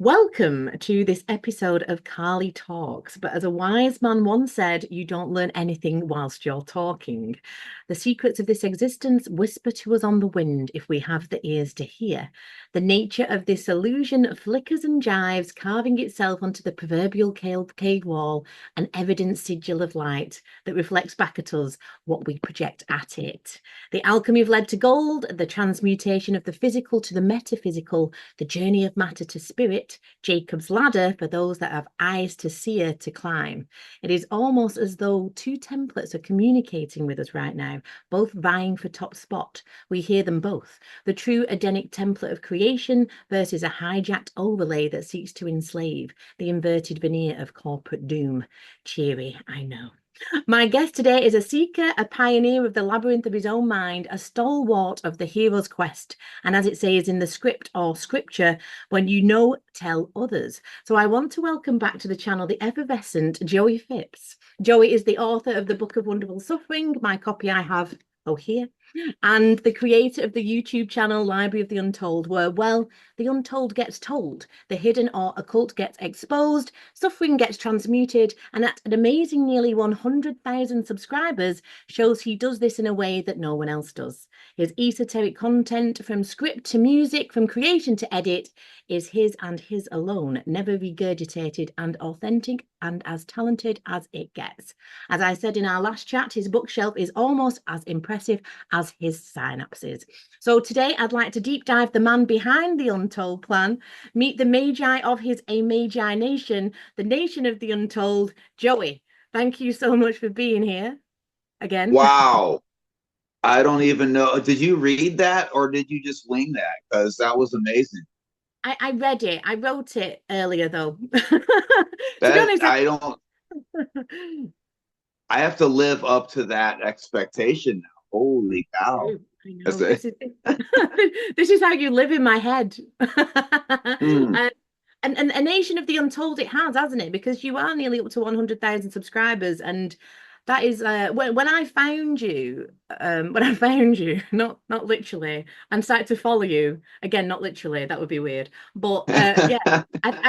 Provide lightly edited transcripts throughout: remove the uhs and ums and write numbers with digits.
Welcome to this episode of Carly Talks. But as a wise man once said, you don't learn anything whilst you're talking. The secrets of this existence whisper to us on the wind if we have the ears to hear. The nature of this illusion flickers and jives, carving itself onto the proverbial cave wall, an evident sigil of light that reflects back at us what we project at it. The alchemy of lead to gold, the transmutation of the physical to the metaphysical, the journey of matter to spirit, Jacob's ladder for those that have eyes to see her to climb. It is almost as though two templates are communicating with us right now, both vying for top spot. We hear them both. The true Edenic template of creation versus a hijacked overlay that seeks to enslave, the inverted veneer of corporate doom. Cheery, I know. My guest today is a seeker, a pioneer of the labyrinth of his own mind, a stalwart of the hero's quest. And as it says in the script or scripture, when you know, tell others. So I want to welcome back to the channel the effervescent Joey Phipps. Joey is the author of the Book of Wonderful Suffering. My copy I have, here. And the creator of the YouTube channel Library of the Untold, where, well, the untold gets told, the hidden or occult gets exposed, suffering gets transmuted, and at an amazing nearly 100,000 subscribers shows he does this in a way that no one else does. His esoteric content, from script to music, from creation to edit, is his and his alone, never regurgitated and authentic and as talented as it gets. As I said in our last chat, his bookshelf is almost as impressive as his synapses. So today I'd like to deep dive the man behind the Untold plan, meet the magi of his I-magi-nation, the nation of the Untold. Joey, thank you so much for being here again. Wow. I don't even know. Did you read that or did you just wing that? Because that was amazing. I read it. I wrote it earlier, though. To be That honest, I don't, I have to live up to that expectation now. Holy cow. I That's know a, this is this is how you live in my head. mm, uh, and a nation of the untold it has, hasn't it? Because you are nearly up to 100,000 subscribers, and that is when I found you, when I found you, not literally, and started to follow you again, not literally, that would be weird. But yeah,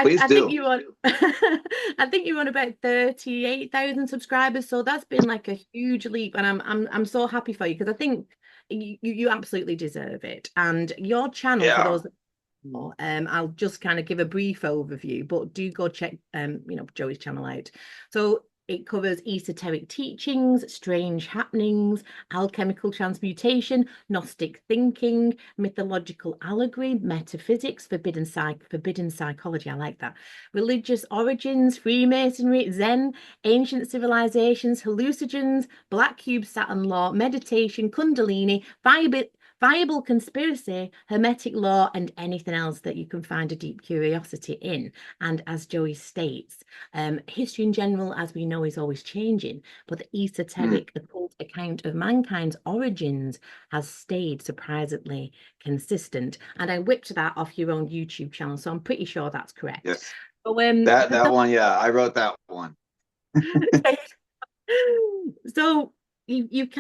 please I think do. you are I think you're on about 38,000 subscribers, so that's been like a huge leap, and I'm so happy for you because I think you absolutely deserve it. And your channel, for Yeah. those that don't know, I'll just kind of give a brief overview, but do go check Joey's channel out. So it covers esoteric teachings, strange happenings, alchemical transmutation, Gnostic thinking, mythological allegory, metaphysics, forbidden psychology. I like that. Religious origins, Freemasonry, Zen, ancient civilizations, hallucinogens, black cube Saturn law, meditation, Kundalini, viable conspiracy, hermetic law, and anything else that you can find a deep curiosity in. And as Joey states, history in general, as we know, is always changing, but the Mm, esoteric occult account of mankind's origins has stayed surprisingly consistent. And I whipped that off your own YouTube channel, so I'm pretty sure that's correct. yes. So, for That one, yeah, I wrote that one. so you've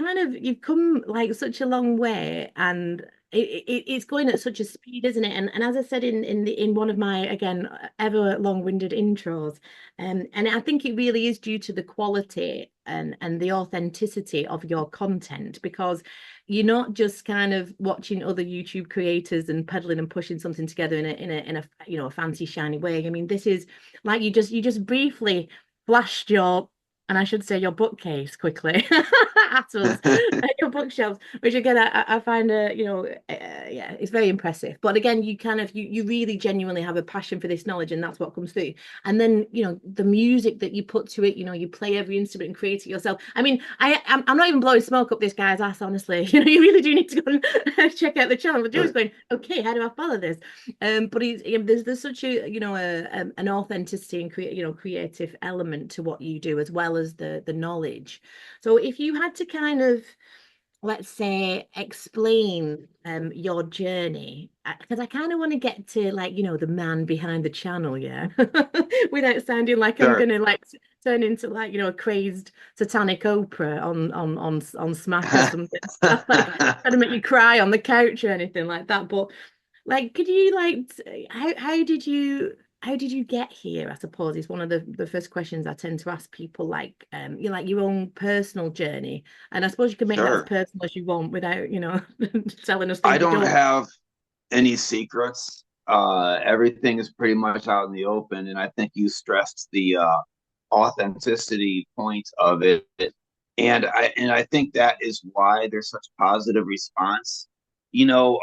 come like such a long way, and it's going at such a speed, isn't it? And as I said in one of my again ever long-winded intros, and I think it really is due to the quality and the authenticity of your content, because you're not just kind of watching other YouTube creators and peddling and pushing something together in a a fancy shiny way. I mean, this is like you just briefly flashed your, and I should say your bookcase quickly at us, your bookshelves, which again I find yeah, it's very impressive. But again, you kind of you really genuinely have a passion for this knowledge, and that's what comes through. And then the music that you put to it, you play every instrument and create it yourself. I mean, I'm not even blowing smoke up this guy's ass, honestly. You really do need to go and check out the channel. But Joe's going, okay, how do I follow this? But there's such a an authenticity and creative element to what you do, as well as the knowledge. So if you had to kind of, let's say, explain your journey, because I kind of want to get to, like, the man behind the channel, yeah, without sounding like I'm Sure. gonna like turn into, like, a crazed satanic Oprah on Smack or something, like trying to make you cry on the couch or anything like that. But like, could you, like, how how did you get here? I suppose is one of the first questions I tend to ask people, like you like your own personal journey. And I suppose you can make that as Sure. personal as you want without, telling us I things you don't don't. have any secrets. Everything is pretty much out in the open, and I think you stressed the authenticity point of it. And I think that is why there's such positive response. You know,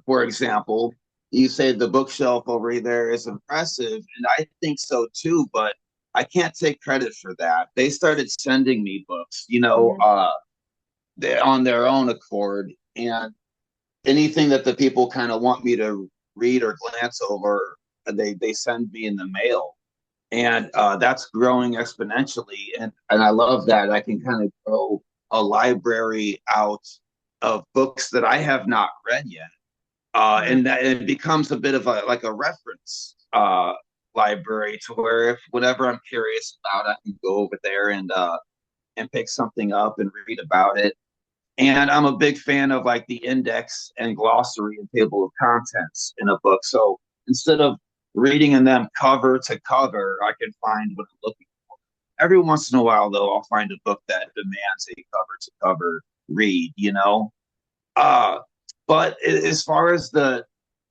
for example, you say the bookshelf over there is impressive, and I think so too, but I can't take credit for that. They started sending me books, Yeah. on their own accord, and anything that the people kind of want me to read or glance over, they send me in the mail, and that's growing exponentially, and I love that I can kind of grow a library out of books that I have not read yet, Right. and that it becomes a bit of a like a reference library to where if whatever I'm curious about, I can go over there and pick something up and read about it. And I'm a big fan of like the index and glossary and table of contents in a book. So instead of reading in them cover to cover, I can find what I'm looking for. Every once in a while, though, I'll find a book that demands a cover to cover read. Uh, but as far as the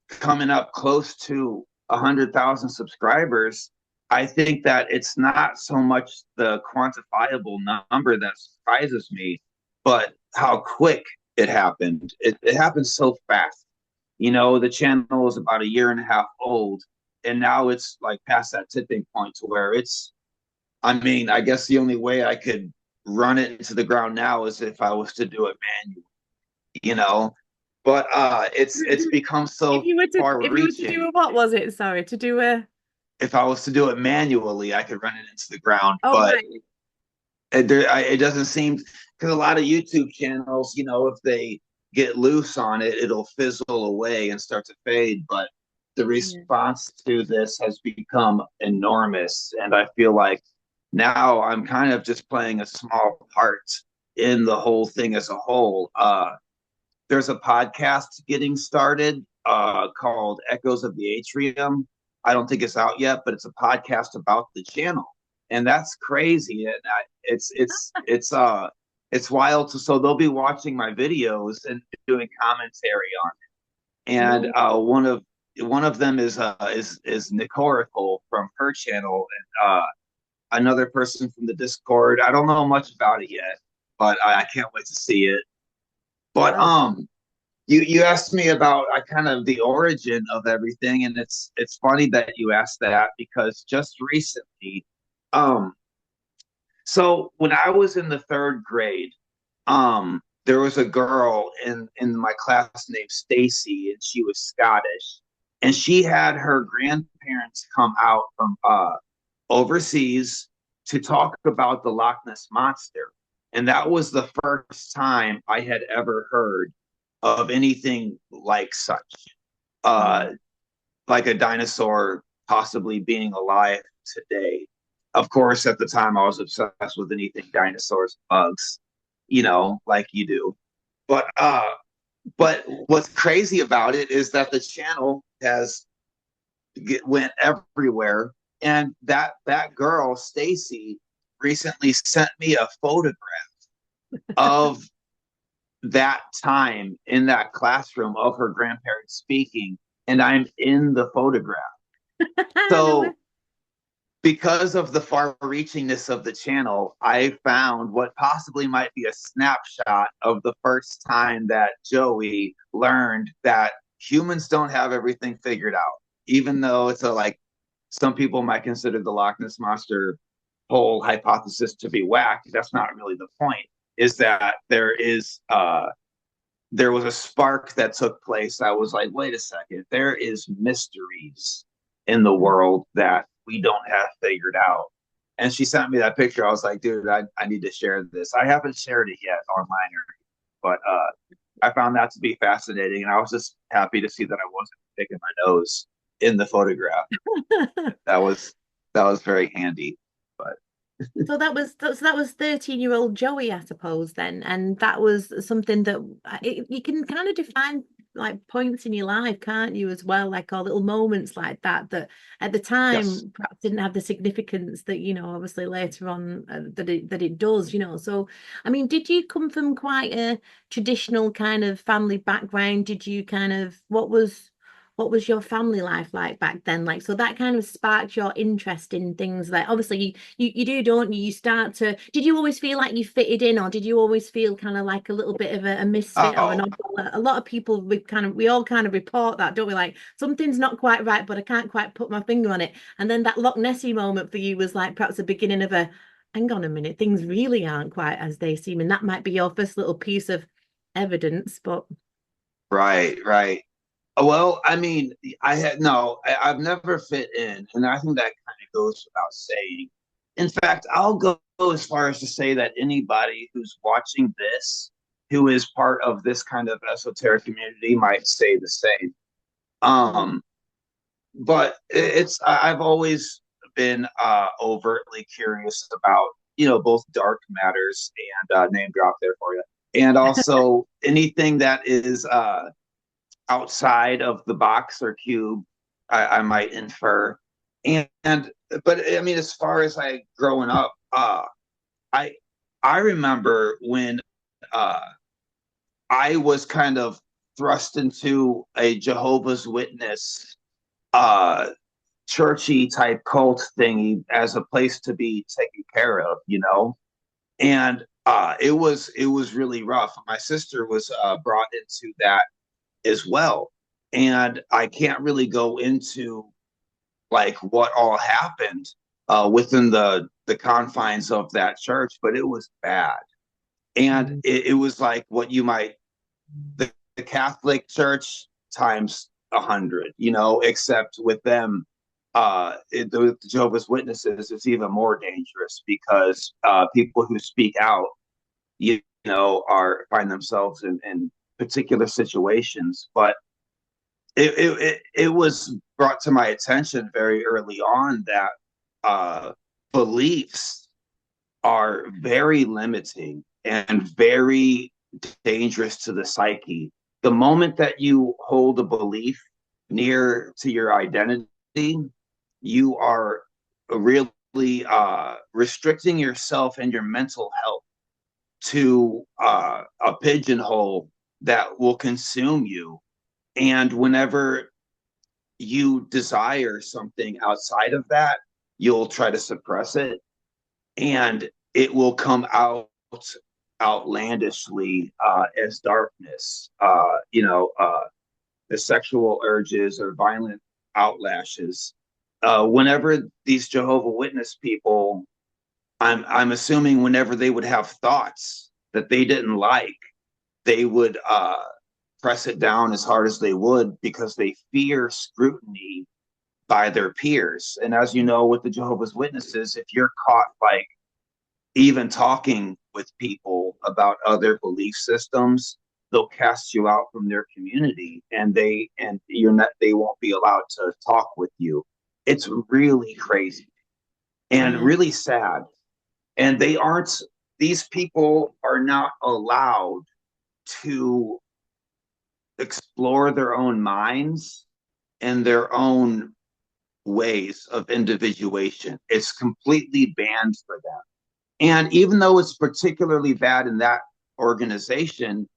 coming up close to 100,000 subscribers, I think that it's not so much the quantifiable number that surprises me, but how quick it happened. It happened so fast. The channel is about a year and a half old, and now it's like past that tipping point to where I mean, I guess the only way I could run it into the ground now is if I was to do it manually, you know. But it's become If so you were to far if you were to do reaching. a what was it? Sorry, to do a If I was to do it manually, I could run it into the ground. oh But right. it doesn't seem, because a lot of YouTube channels, if they get loose on it, it'll fizzle away and start to fade. But the Yeah. response to this has become enormous, and I feel like now I'm kind of just playing a small part in the whole thing as a whole. There's a podcast getting started called Echoes of the Atrium. I don't think it's out yet, but it's a podcast about the channel, and that's crazy. And it's wild. So they'll be watching my videos and doing commentary on it. And Oh, one of them is Nicorical from her channel, and another person from the Discord. I don't know much about it yet, but I can't wait to see it. But wow. you asked me about kind of the origin of everything, and it's funny that you asked that because just recently, um, so when I was in the third grade, there was a girl in my class named Stacy, and she was Scottish, and she had her grandparents come out from overseas to talk about the Loch Ness monster, and that was the first time I had ever heard of anything like such, Yeah. uh, like a dinosaur possibly being alive today. Of course, at the time, I was obsessed with anything dinosaurs, bugs, like you do. But what's crazy about it is that the channel went everywhere, and that girl Stacy recently sent me a photograph of that time in that classroom of her grandparents speaking, and I'm in the photograph. No way. So because of the far reachingness of the channel, I found what possibly might be a snapshot of the first time that Joey learned that humans don't have everything figured out, even though it's some people might consider the Loch Ness monster whole hypothesis to be whacked. That's not really the point. Is that there was a spark that took place. I was like, wait a second, there is mysteries in the world that we don't have figured out. And she sent me that picture. I was like, dude, I need to share this. I haven't shared it yet online, but I found that to be fascinating. And I was just happy to see that I wasn't picking my nose in the photograph. That was that was very handy. But So that was 13-year-old Joey, I suppose, then. And that was something that you can kind of define. like points in your life, can't you, as well? Like, or little moments like that that at the Yes. time perhaps didn't have the significance that, obviously later on that it does, So, I mean, did you come from quite a traditional kind of family background? Did you kind of what was your family life like back then? Like, so that kind of sparked your interest in things like, obviously you do, don't you? You start to, did you always feel like you fitted in, or did you always feel kind of like a little bit of a misfit or an Oh, oddball? A lot of people, we all kind of report that, don't we? Like, something's not quite right, but I can't quite put my finger on it. And then that Loch Nessie moment for you was like perhaps the beginning of a, hang on a minute, things really aren't quite as they seem. And that might be your first little piece of evidence, but right, right. Well, I mean, I had no, I've never fit in, and I think that kind of goes without saying. In fact, I'll go as far as to say that anybody who's watching this, who is part of this kind of esoteric community, might say the same. mm. Um, but I've always been overtly curious about both dark matters and name drop there for you, and also anything that is outside of the box or cube, I might infer. And but I mean, as far as I growing up, I I remember when uh, I was kind of thrust into a Jehovah's Witness uh, churchy type cult thingy as a place to be taken care of. And it was really rough. My sister was brought into that as well. And I can't really go into like what all happened within the confines of that church, but it was bad. And Mm. it was like what you might the Catholic Church times 100, except with them, the Jehovah's Witnesses is even more dangerous because people who speak out, are find themselves in particular situations. But it was brought to my attention very early on that beliefs are very limiting and very dangerous to the psyche. The moment that you hold a belief near to your identity, you are really restricting yourself and your mental health to a pigeonhole that will consume you. And whenever you desire something outside of that, you'll try to suppress it, and it will come out outlandishly as darkness, the sexual urges or violent outlashes. Whenever these Jehovah Witness people, I'm assuming whenever they would have thoughts that they didn't like, they would press it down as hard as they would because they fear scrutiny by their peers. And as you know, with the Jehovah's Witnesses, if you're caught like even talking with people about other belief systems, they'll cast you out from their community, and they won't be allowed to talk with you. It's really crazy and Wow. really sad. And these people are not allowed to explore their own minds and their own ways of individuation. It's completely banned for them. And even though it's particularly bad in that organization,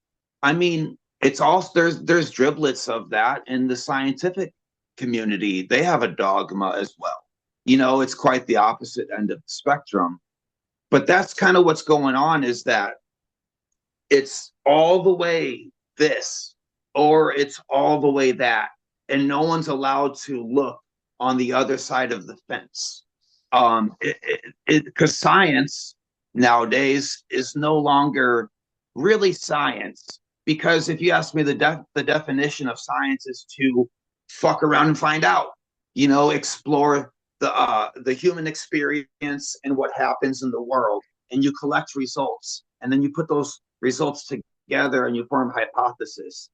I mean, it's also there's driblets of that in the scientific community. They have a dogma as well. It's quite the opposite end of the spectrum. But that's kind of what's going on, is that it's all the way this or it's all the way that, and no one's allowed to look on the other side of the fence. Because science nowadays is no longer really science, because if you ask me, the definition of science is to fuck around and find out, explore the human experience and what happens in the world, and you collect results, and then you put those results together and you form a hypothesis.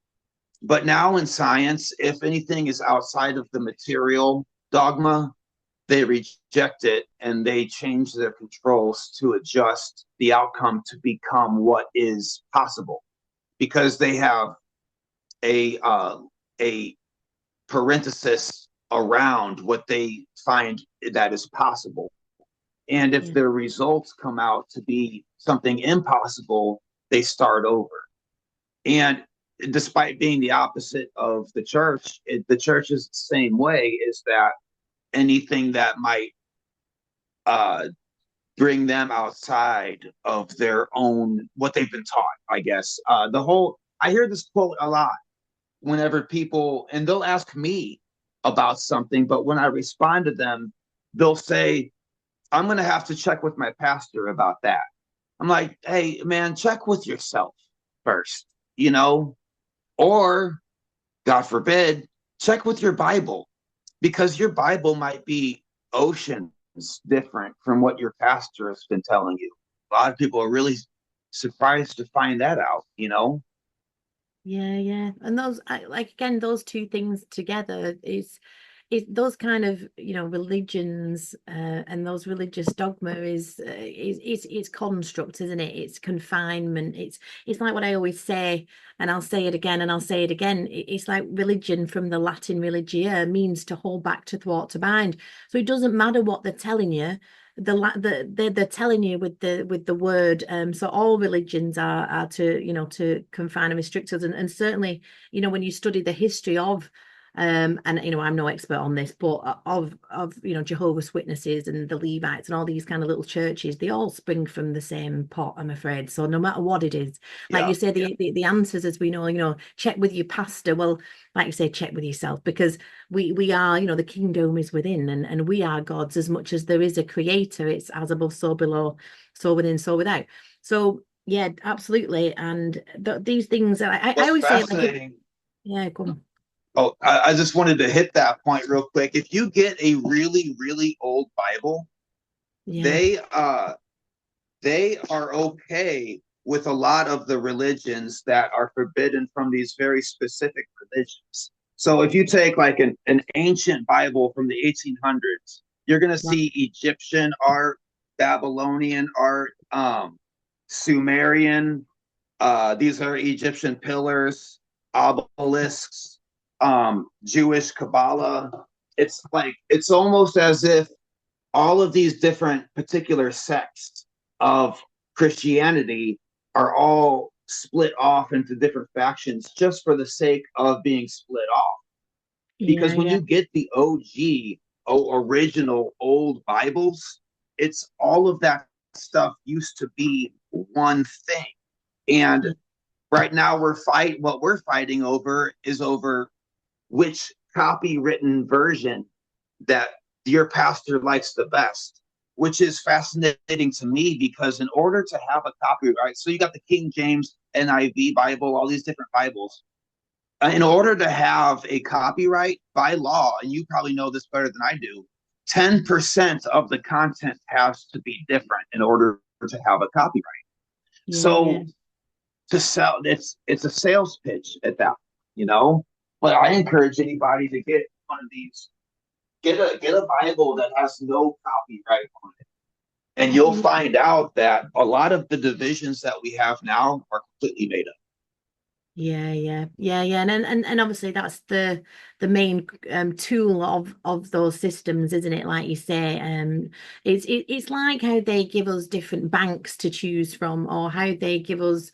But now in science, if anything is outside of the material dogma, they reject it and they change their controls to adjust the outcome to become what is possible, because they have a parenthesis around what they find that is possible. And if Yeah. their results come out to be something impossible, they start over. And despite being the opposite of the church is the same way, is that anything that might uh, bring them outside of their own, what they've been taught, I guess. I hear this quote a lot whenever people, and they'll ask me about something, but when I respond to them, they'll say, I'm going to have to check with my pastor about that. I'm like, hey, man, check with yourself first, you know, or God forbid, check with your Bible, because your Bible might be oceans different from what your pastor has been telling you. A lot of people are really surprised to find that out, you know? Yeah, yeah. And like again, those two things together is those kind of, religions, and those religious dogma is it's construct, isn't it? It's confinement. It's like what I always say, and I'll say it again and I'll say it again. It's like religion, from the Latin religia, means to hold back, to thwart, to bind. So it doesn't matter what they're telling you. They're telling you with the word. So all religions are to, to confine and restrict us, and certainly, when you study the history of, and I'm no expert on this, but of Jehovah's Witnesses and the Levites and all these kind of little churches, they all spring from the same pot, I'm afraid. So no matter what it is, like Yeah. you say, the answers, as we know, check with your pastor. Well, like you say, check with yourself, because we are, the kingdom is within, and we are gods as much as there is a creator. It's as above, so below, so within, so without. So yeah, absolutely. And these things, I What's always say, like, fascinating. yeah, go on. Oh, I just wanted to hit that point real quick. If you get a really, really old Bible, Yeah, they they are okay with a lot of the religions that are forbidden from these very specific religions. So if you take like an ancient Bible from the 1800s, you're going to wow. see Egyptian art, Babylonian art, Sumerian. These are Egyptian pillars, obelisks, Jewish Kabbalah. It's almost as if all of these different particular sects of Christianity are all split off into different factions just for the sake of being split off. Yeah, Because when yeah, you get the original old Bibles, it's all of that stuff used to be one thing. And yeah, right now what we're fighting over is over which copywritten version that your pastor likes the best, which is fascinating to me, because in order to have a copyright, so you got the King James NIV Bible, all these different Bibles. In order to have a copyright by law, and you probably know this better than I do, 10% of the content has to be different in order to have a copyright. yeah, yeah. So to sell, it's a sales pitch at that, you know. But I encourage anybody to get one of these, get a Bible that has no copyright on it, and you'll Mhm. find out that a lot of the divisions that we have now are completely made up. Yeah, yeah, yeah, yeah, and obviously that's the main tool of those systems, isn't it? Like you say, it's like how they give us different banks to choose from, or how they give us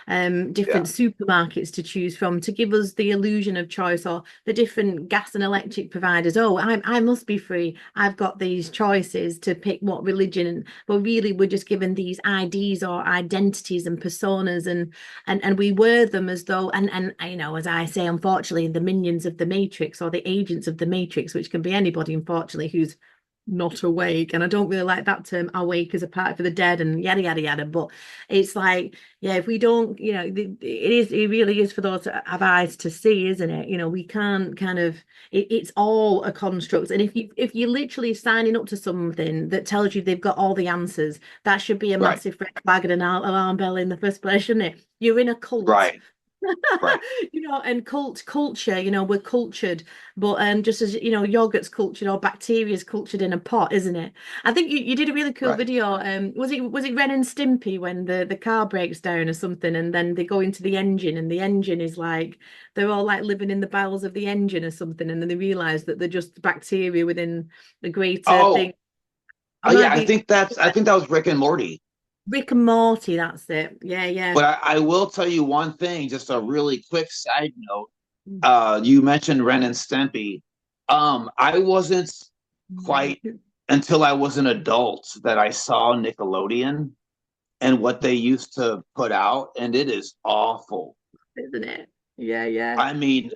different Yeah, supermarkets to choose from, to give us the illusion of choice, or the different gas and electric providers. Oh, I must be free. I've got these choices to pick what religion, but really we're just given these IDs or identities and personas, and we wear them as though, and as I say, unfortunately, the minions of the Matrix, or the agents of the Matrix, which can be anybody, unfortunately, who's not awake. And I don't really like that term, awake, as a party for the dead and yada yada yada. But it's like, yeah, if we don't, it really is for those that have eyes to see, isn't it? We can't kind of, it's all a construct. And if you're literally signing up to something that tells you they've got all the answers, that should be a right, massive red flag and an alarm bell in the first place, shouldn't it? You're in a cult. right. Right. And culture, we're cultured, but just as yogurt's cultured or bacteria's cultured in a pot, isn't it? I think you did a really cool Right. video. Was it Ren and Stimpy when the car breaks down or something, and then they go into the engine, and the engine is like they're all like living in the bowels of the engine or something, and then they realize that they're just bacteria within the greater Oh, thing. I yeah, might be I think that was Rick and Morty. Rick and Morty, that's it. Yeah, yeah. But I will tell you one thing, just a really quick side note. Mm. You mentioned Ren and Stimpy. I wasn't quite until I was an adult that I saw Nickelodeon and what they used to put out, and it is awful. Isn't it? Yeah, yeah. I mean,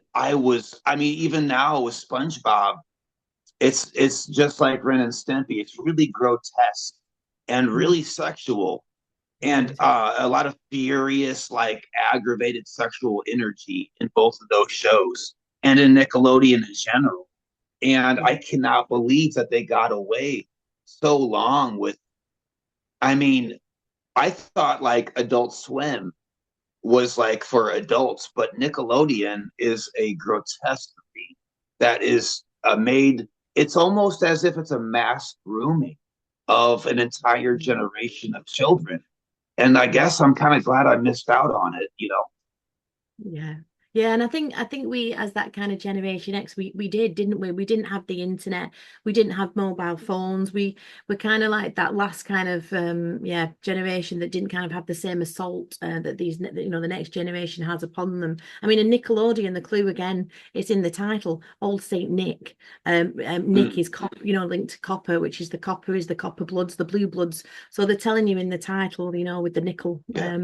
even now with SpongeBob, it's just like Ren and Stimpy. It's really grotesque and Mm. really sexual, Yeah, and it is. a lot of furious, like aggravated sexual energy in both of those shows and in Nickelodeon in general. And Yeah. I cannot believe that they got away so long with. I mean, I thought like Adult Swim was like for adults, but Nickelodeon is a grotesquerie that is made. It's almost as if it's a mass grooming of an entire generation of children. And I Yeah. guess I'm kind of glad I missed out on it, you know? Yeah. Yeah, and I think we as that kind of Generation X we did, didn't we? We didn't have the internet, we didn't have mobile phones. We were kind of like that last kind of generation that didn't kind of have the same assault that the next generation has upon them. I mean, in Nickelodeon, the clue again, it's in the title, Old Saint Nick. Nick Mm, is linked to copper, which is the copper bloods, the blue bloods. So they're telling you in the title, with the nickel. yeah.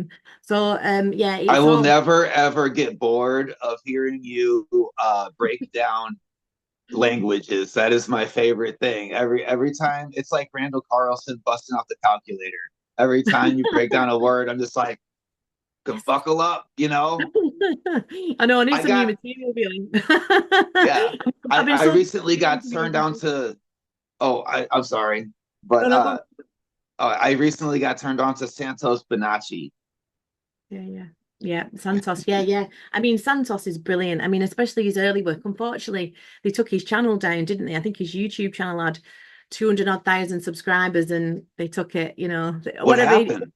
Yeah, I it's will all. never ever get bored of hearing you break down languages. That is my favorite thing. Every time it's like Randall Carlson busting off the calculator. Every time you break down a word, I'm just like, Yes. buckle up, you know? I know I need I some new got material, feeling. yeah. I've been I so recently got turned on to I'm sorry, but no, no, go. I recently got turned on to Santos Bonacci. Yeah, yeah. Yeah, Santos. Yeah, yeah. I mean, Santos is brilliant. I mean, especially his early work. Unfortunately, they took his channel down, didn't they? I think his YouTube channel had 200 odd thousand subscribers and they took it, What whatever. happened?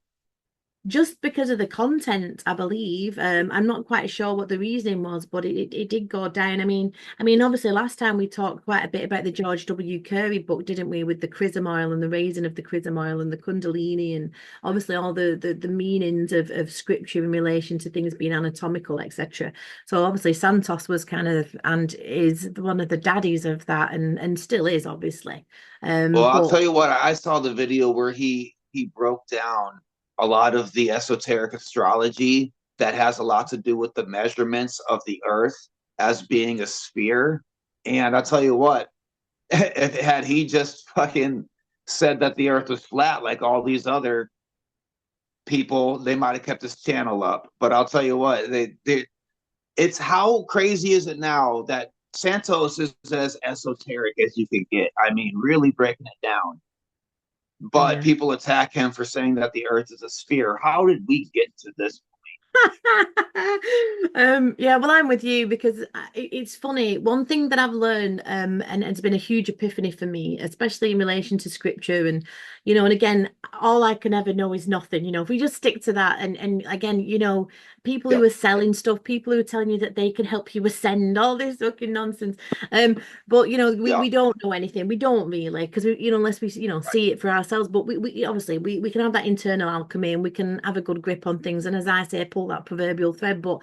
Just because of the content, I believe. I'm not quite sure what the reasoning was, but it did go down. I mean, obviously, last time we talked quite a bit about the George W. Curry book, didn't we, with the chrism oil and the raising of the chrism oil and the Kundalini, and obviously all the meanings of scripture in relation to things being anatomical, etc. So obviously, Santos was kind of and is one of the daddies of that, and still is obviously. Well, I'll But tell you what, I saw the video where he broke down a lot of the esoteric astrology that has a lot to do with the measurements of the earth as being a sphere. And I'll tell you what, if had he just fucking said that the earth was flat like all these other people, they might have kept his channel up. But I'll tell you what, they it's how crazy is it now that Santos is as esoteric as you can get. I mean, really breaking it down. But yeah. people attack him for saying that the earth is a sphere. How did we get to this? Yeah, well, I'm with you because it's funny. One thing that I've learned, and it's been a huge epiphany for me, especially in relation to scripture, and again, all I can ever know is nothing. If we just stick to that, and again, people who Yep, are selling stuff, people who are telling you that they can help you ascend, all this fucking nonsense. But we yep, don't know anything. We don't really, because unless we right, see it for ourselves. But we obviously we can have that internal alchemy and we can have a good grip on things. And as I say, pull that proverbial thread. But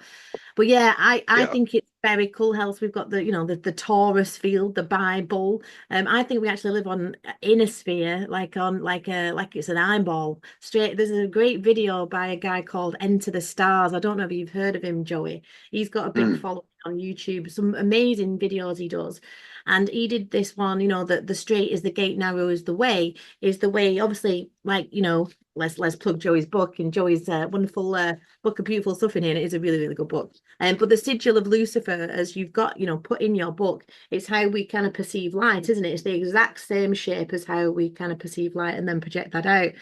yeah, I yeah. think it's very cool. Health. We've got the Taurus field, the Bible. I think we actually live on in a sphere, like on like it's an eyeball. Straight. There's a great video by a guy called Enter the Stars. I don't know if you've heard of him, Joey. He's got a big Mm. following on YouTube. Some amazing videos he does. And he did this one, that the straight is the gate, narrow is the way, obviously, like, let's plug Joey's book and Joey's wonderful book of beautiful stuff in here. It is a really, really good book. But the sigil of Lucifer, as you've got, put in your book, it's how we kind of perceive light, isn't it? It's the exact same shape as how we kind of perceive light and then project that out.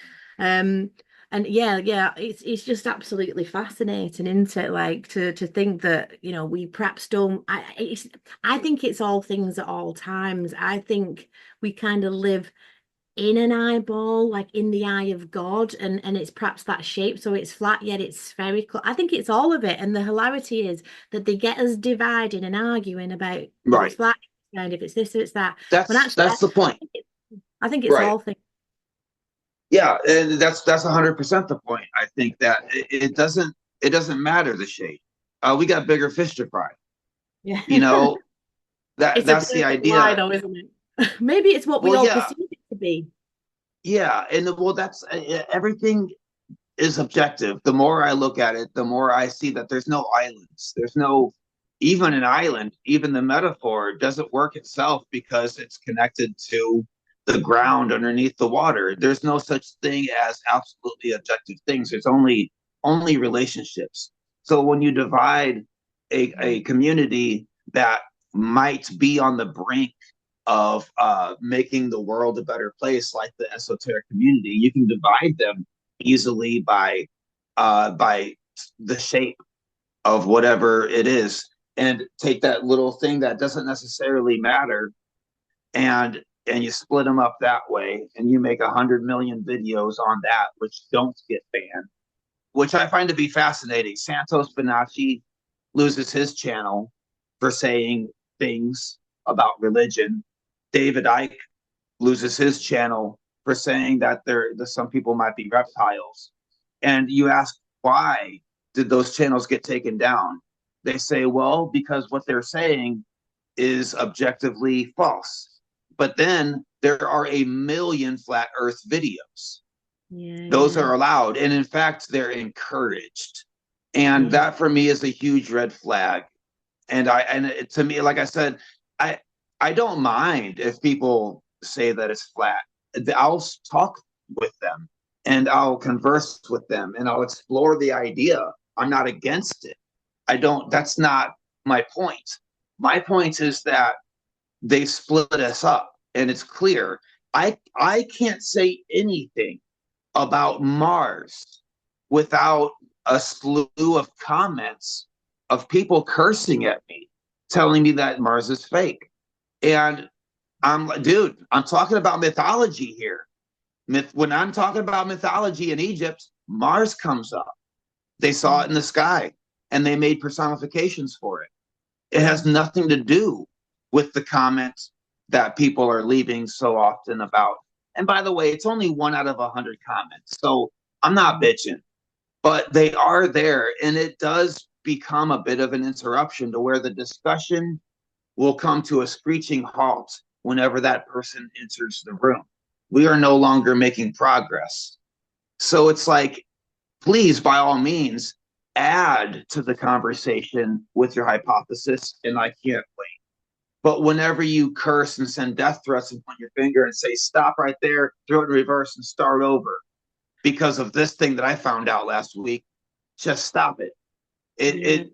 Um, And yeah, it's just absolutely fascinating, isn't it? Like to think that, we perhaps don't. I think it's all things at all times. I think we kind of live in an eyeball, like in the eye of God, and it's perhaps that shape, so it's flat yet it's spherical. I think it's all of it, and the hilarity is that they get us dividing and arguing about if it's Right. flat, and if it's this, if it's that. When That's actually, that's the point. I think it's Right. all things. Yeah, and that's 100% the point. I think that it doesn't matter the shape. We got bigger fish to fry. Yeah. You know that It's a that's the perfect lie, idea. though, isn't it? Maybe it's what we Well, all yeah, perceive it to be. yeah, and well, that's everything is objective. The more I look at it, the more I see that there's no islands. There's no even an island. Even the metaphor doesn't work itself because it's connected to the ground underneath the water. There's no such thing as absolutely objective things. There's only relationships. So when you divide a community that might be on the brink of making the world a better place, like the esoteric community, you can divide them easily by the shape of whatever it is, and take that little thing that doesn't necessarily matter, and you split them up that way, and you make 100 million videos on that which don't get banned, which I find to be fascinating. Santos Bonacci loses his channel for saying things about religion. David Icke loses his channel for saying that some people might be reptiles. And you ask, why did those channels get taken down? They say, well, because what they're saying is objectively false. But then there are a million flat earth videos. Yeah, Those yeah, are allowed. And in fact, they're encouraged. And yeah, that for me is a huge red flag. To me, like I said, I I don't mind if people say that it's flat. I'll talk with them, and I'll converse with them, and I'll explore the idea. I'm not against it. I don't. That's not my point. My point is that they split us up, and it's clear. I can't say anything about Mars without a slew of comments of people cursing at me, telling me that Mars is fake. And I'm like, dude, I'm talking about mythology here. When I'm talking about mythology in Egypt, Mars comes up. They saw it in the sky and they made personifications for it. It yeah. has nothing to do with the comments that people are leaving so often about. And by the way, it's only 1 out of 100 comments. So I'm not bitching, but they are there. And it does become a bit of an interruption to where the discussion will come to a screeching halt whenever that person enters the room. We are no longer making progress. So it's like, please, by all means, add to the conversation with your hypothesis, and I can't wait. But whenever you curse and send death threats and point your finger and say, stop right there, throw it in reverse and start over because of this thing that I found out last week, just stop it. Yeah.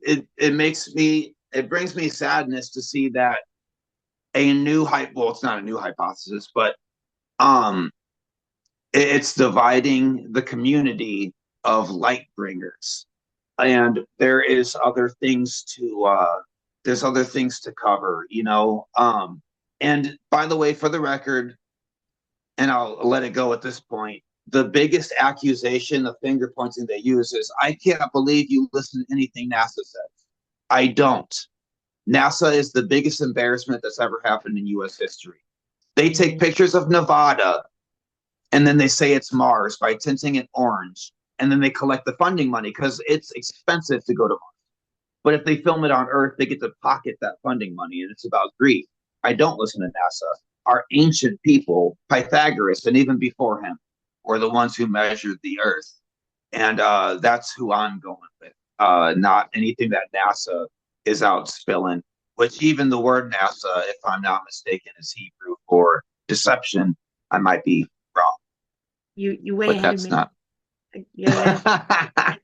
It brings me sadness to see that well, it's not a new hypothesis, but um, it's dividing the community of light bringers, and there's other things to cover, and by the way, for the record, and I'll let it go at this point, the biggest accusation, the finger pointing they use is, I can't believe you listen to anything NASA says. I don't. NASA is the biggest embarrassment that's ever happened in US history. They take Yeah. pictures of Nevada and then they say it's Mars by tinting it orange. And then they collect the funding money because it's expensive to go to Mars. But if they film it on Earth, they get to pocket that funding money, and it's about grief. I don't listen to NASA. Our ancient people, Pythagoras, and even before him, were the ones who measured the Earth. And that's who I'm going with, not anything that NASA is out spilling, which even the word NASA, if I'm not mistaken, is Hebrew for deception. I might be wrong, You way but ahead of that's me. not. Yeah, yeah.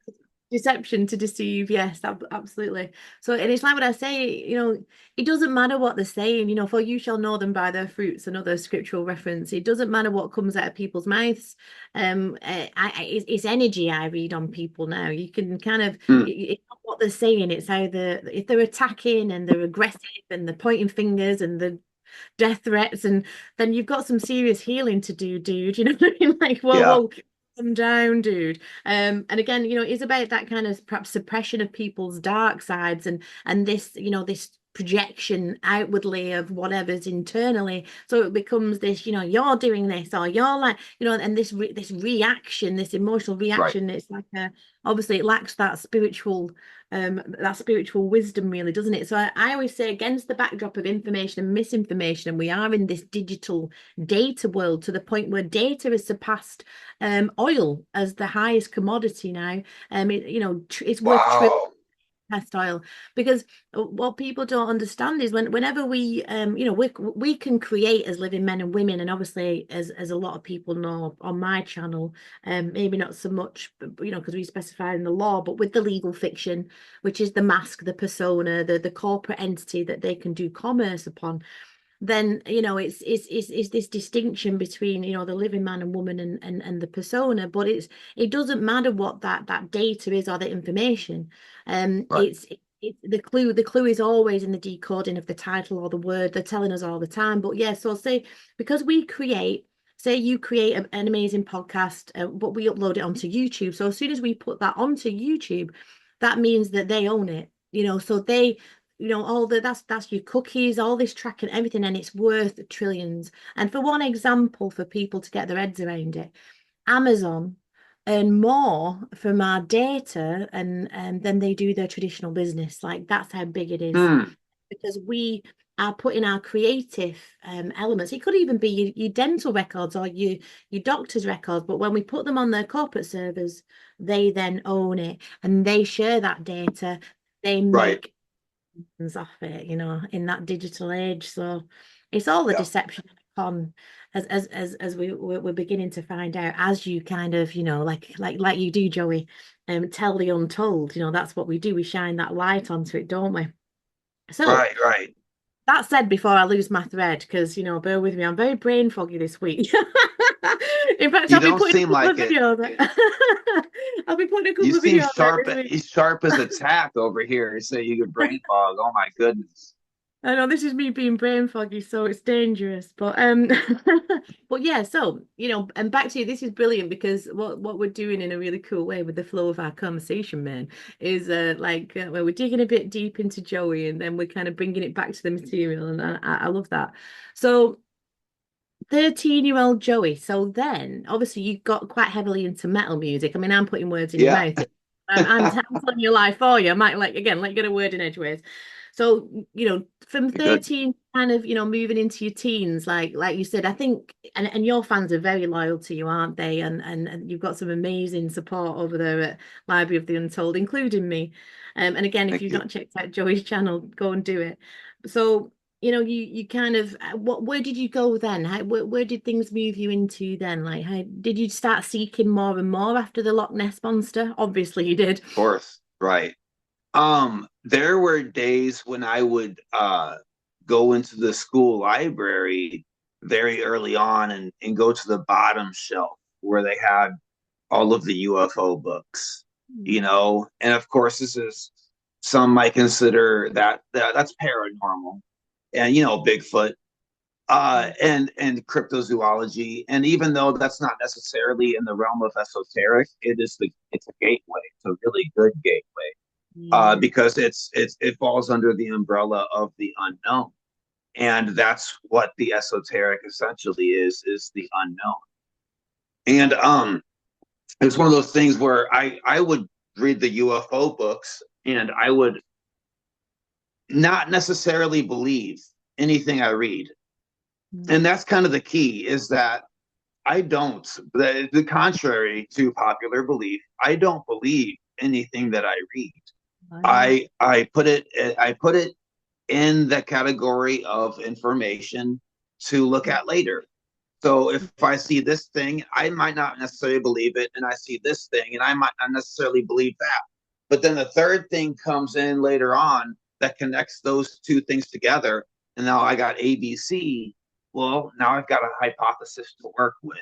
Deception to deceive, yes, absolutely. So, and it's like what I say, it doesn't matter what they're saying, for you shall know them by their fruits, another scriptural reference. It doesn't matter what comes out of people's mouths. It's energy I read on people now. You can kind of, Mm, it's not what they're saying, it's either if they're attacking and they're aggressive and they're pointing fingers and the death threats, and then you've got some serious healing to do, dude. You know what I mean? Like, whoa, yeah, whoa, calm down, dude. And again, it's about that kind of perhaps suppression of people's dark sides and this, this projection outwardly of whatever's internally. So it becomes this, you're doing this, or you're like, and this reaction, this emotional right, reaction. It's like obviously it lacks that spiritual wisdom, really, doesn't it? So I always say, against the backdrop of information and misinformation, and we are in this digital data world to the point where data has surpassed oil as the highest commodity now. It's worth wow, test oil, because what people don't understand is whenever we can create as living men and women, and obviously as a lot of people know on my channel, maybe not so much, but, because we specify in the law, but with the legal fiction, which is the mask, the persona, the corporate entity that they can do commerce upon, then it's this distinction between the living man and woman and the persona. But it doesn't matter what that data is or the information. right, The clue is always in the decoding of the title or the word. They're telling us all the time. But yeah, so say, because we create, say you create an amazing podcast, but we upload it onto YouTube, so as soon as we put that onto YouTube, that means that they own it, so they, all that's your cookies, all this tracking, everything, and it's worth trillions. And for one example, for people to get their heads around it, Amazon earn more from our data and than they do their traditional business. Like, that's how big it is, mm, because we are putting our creative elements. It could even be your dental records or your doctor's records, but when we put them on their corporate servers, they then own it and they share that data. They right, make off it, in that digital age. So it's all the yeah, deception on, as we're beginning to find out, as you kind of, like you do, Joey, tell the untold. That's what we do. We shine that light onto it, don't we? So right, right. that said, before I lose my thread, because bear with me, I'm very brain foggy this week. In fact, You I'll be don't putting a seem couple of like it. videos. I'll be putting a You couple of seem videos out sharp, this week. sharp as a tack over here. You say you could brain fog. Oh my goodness. I know this is me being brain foggy, so it's dangerous. But but yeah, so and back to you, this is brilliant, because what we're doing in a really cool way with the flow of our conversation, man, is where we're digging a bit deep into Joey, and then we're kind of bringing it back to the material, and I love that. So 13-year-old Joey. So then, obviously, you got quite heavily into metal music. I mean, I'm putting words in your Yeah, mouth. I'm telling your life for you. I might, like, again, like, get a word in edgeways. So, from good. 13, kind of, moving into your teens, like you said, I think, and your fans are very loyal to you, aren't they? And you've got some amazing support over there at Library of the Untold, including me. And again, if Thank you've you. not checked out Joey's channel, go and do it. So you kind of, where did you go then? Where did things move you into then? Like, how did you start seeking more and more after the Loch Ness monster? Obviously you did. Of course, right. There were days when I would go into the school library very early on and go to the bottom shelf where they had all of the UFO books, and of course this is, some might consider that's paranormal, and Bigfoot, and cryptozoology. And even though that's not necessarily in the realm of esoteric, it's a gateway. It's a really good gateway, Yeah. because it falls under the umbrella of the unknown, and that's what the esoteric essentially is the unknown. And it's one of those things where I would read the UFO books, and I would not necessarily believe anything I read. And Mm. that's kind of the key, is that I don't, the contrary to popular belief, I don't believe anything that I read. Wow. I put it in the category of information to look at later. So if I see this thing, I might not necessarily believe it, and I see this thing, and I might not necessarily believe that. But then the third thing comes in later on that connects those two things together. And now I got ABC. Well, now I've got a hypothesis to work with.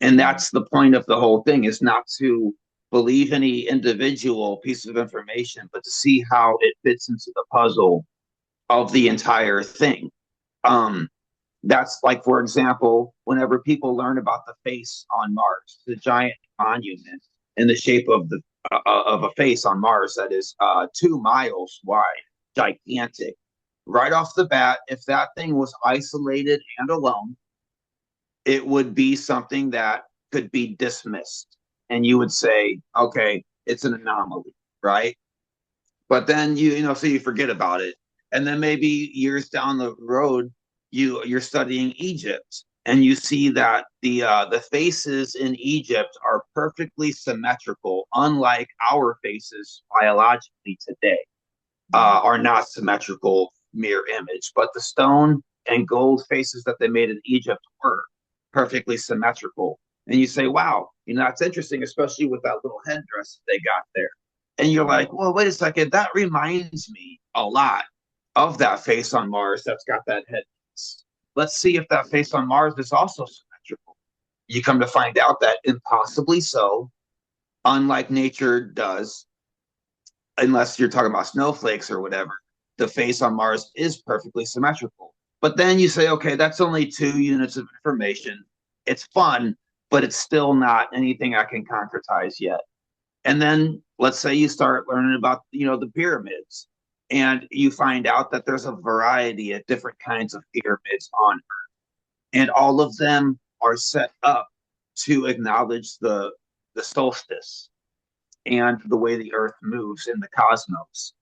And that's the point of the whole thing, is not to believe any individual piece of information, but to see how it fits into the puzzle of the entire thing. Um, that's like, for example, whenever people learn about the face on Mars, the giant monument in the shape of a face on Mars that is 2 miles wide, gigantic. Right off the bat, if that thing was isolated and alone, it would be something that could be dismissed, and you would say, okay, it's an anomaly, right? But then so you forget about it, and then maybe years down the road, you're studying Egypt, and you see that the faces in Egypt are perfectly symmetrical, unlike our faces biologically today are not symmetrical mirror image, but the stone and gold faces that they made in Egypt were perfectly symmetrical. And you say, wow, that's interesting, especially with that little headdress that they got there. And you're like, well, wait a second, that reminds me a lot of that face on Mars that's got that headdress. Let's see if that face on Mars is also symmetrical. You come to find out that impossibly so, unlike nature does, unless you're talking about snowflakes or whatever, the face on Mars is perfectly symmetrical. But then you say, okay, that's only 2 units of information. It's fun, but it's still not anything I can concretize yet. And then let's say you start learning about, the pyramids, and you find out that there's a variety of different kinds of pyramids on Earth, and all of them are set up to acknowledge the solstice and the way the Earth moves in the cosmos.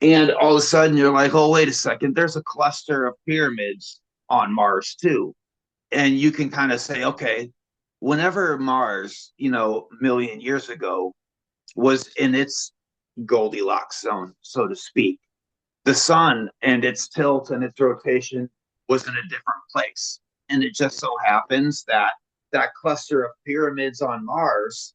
And all of a sudden you're like, oh, wait a second, there's a cluster of pyramids on Mars too. And you can kind of say, okay, whenever Mars, a million years ago, was in its Goldilocks zone, so to speak, the sun and its tilt and its rotation was in a different place. And it just so happens that that cluster of pyramids on Mars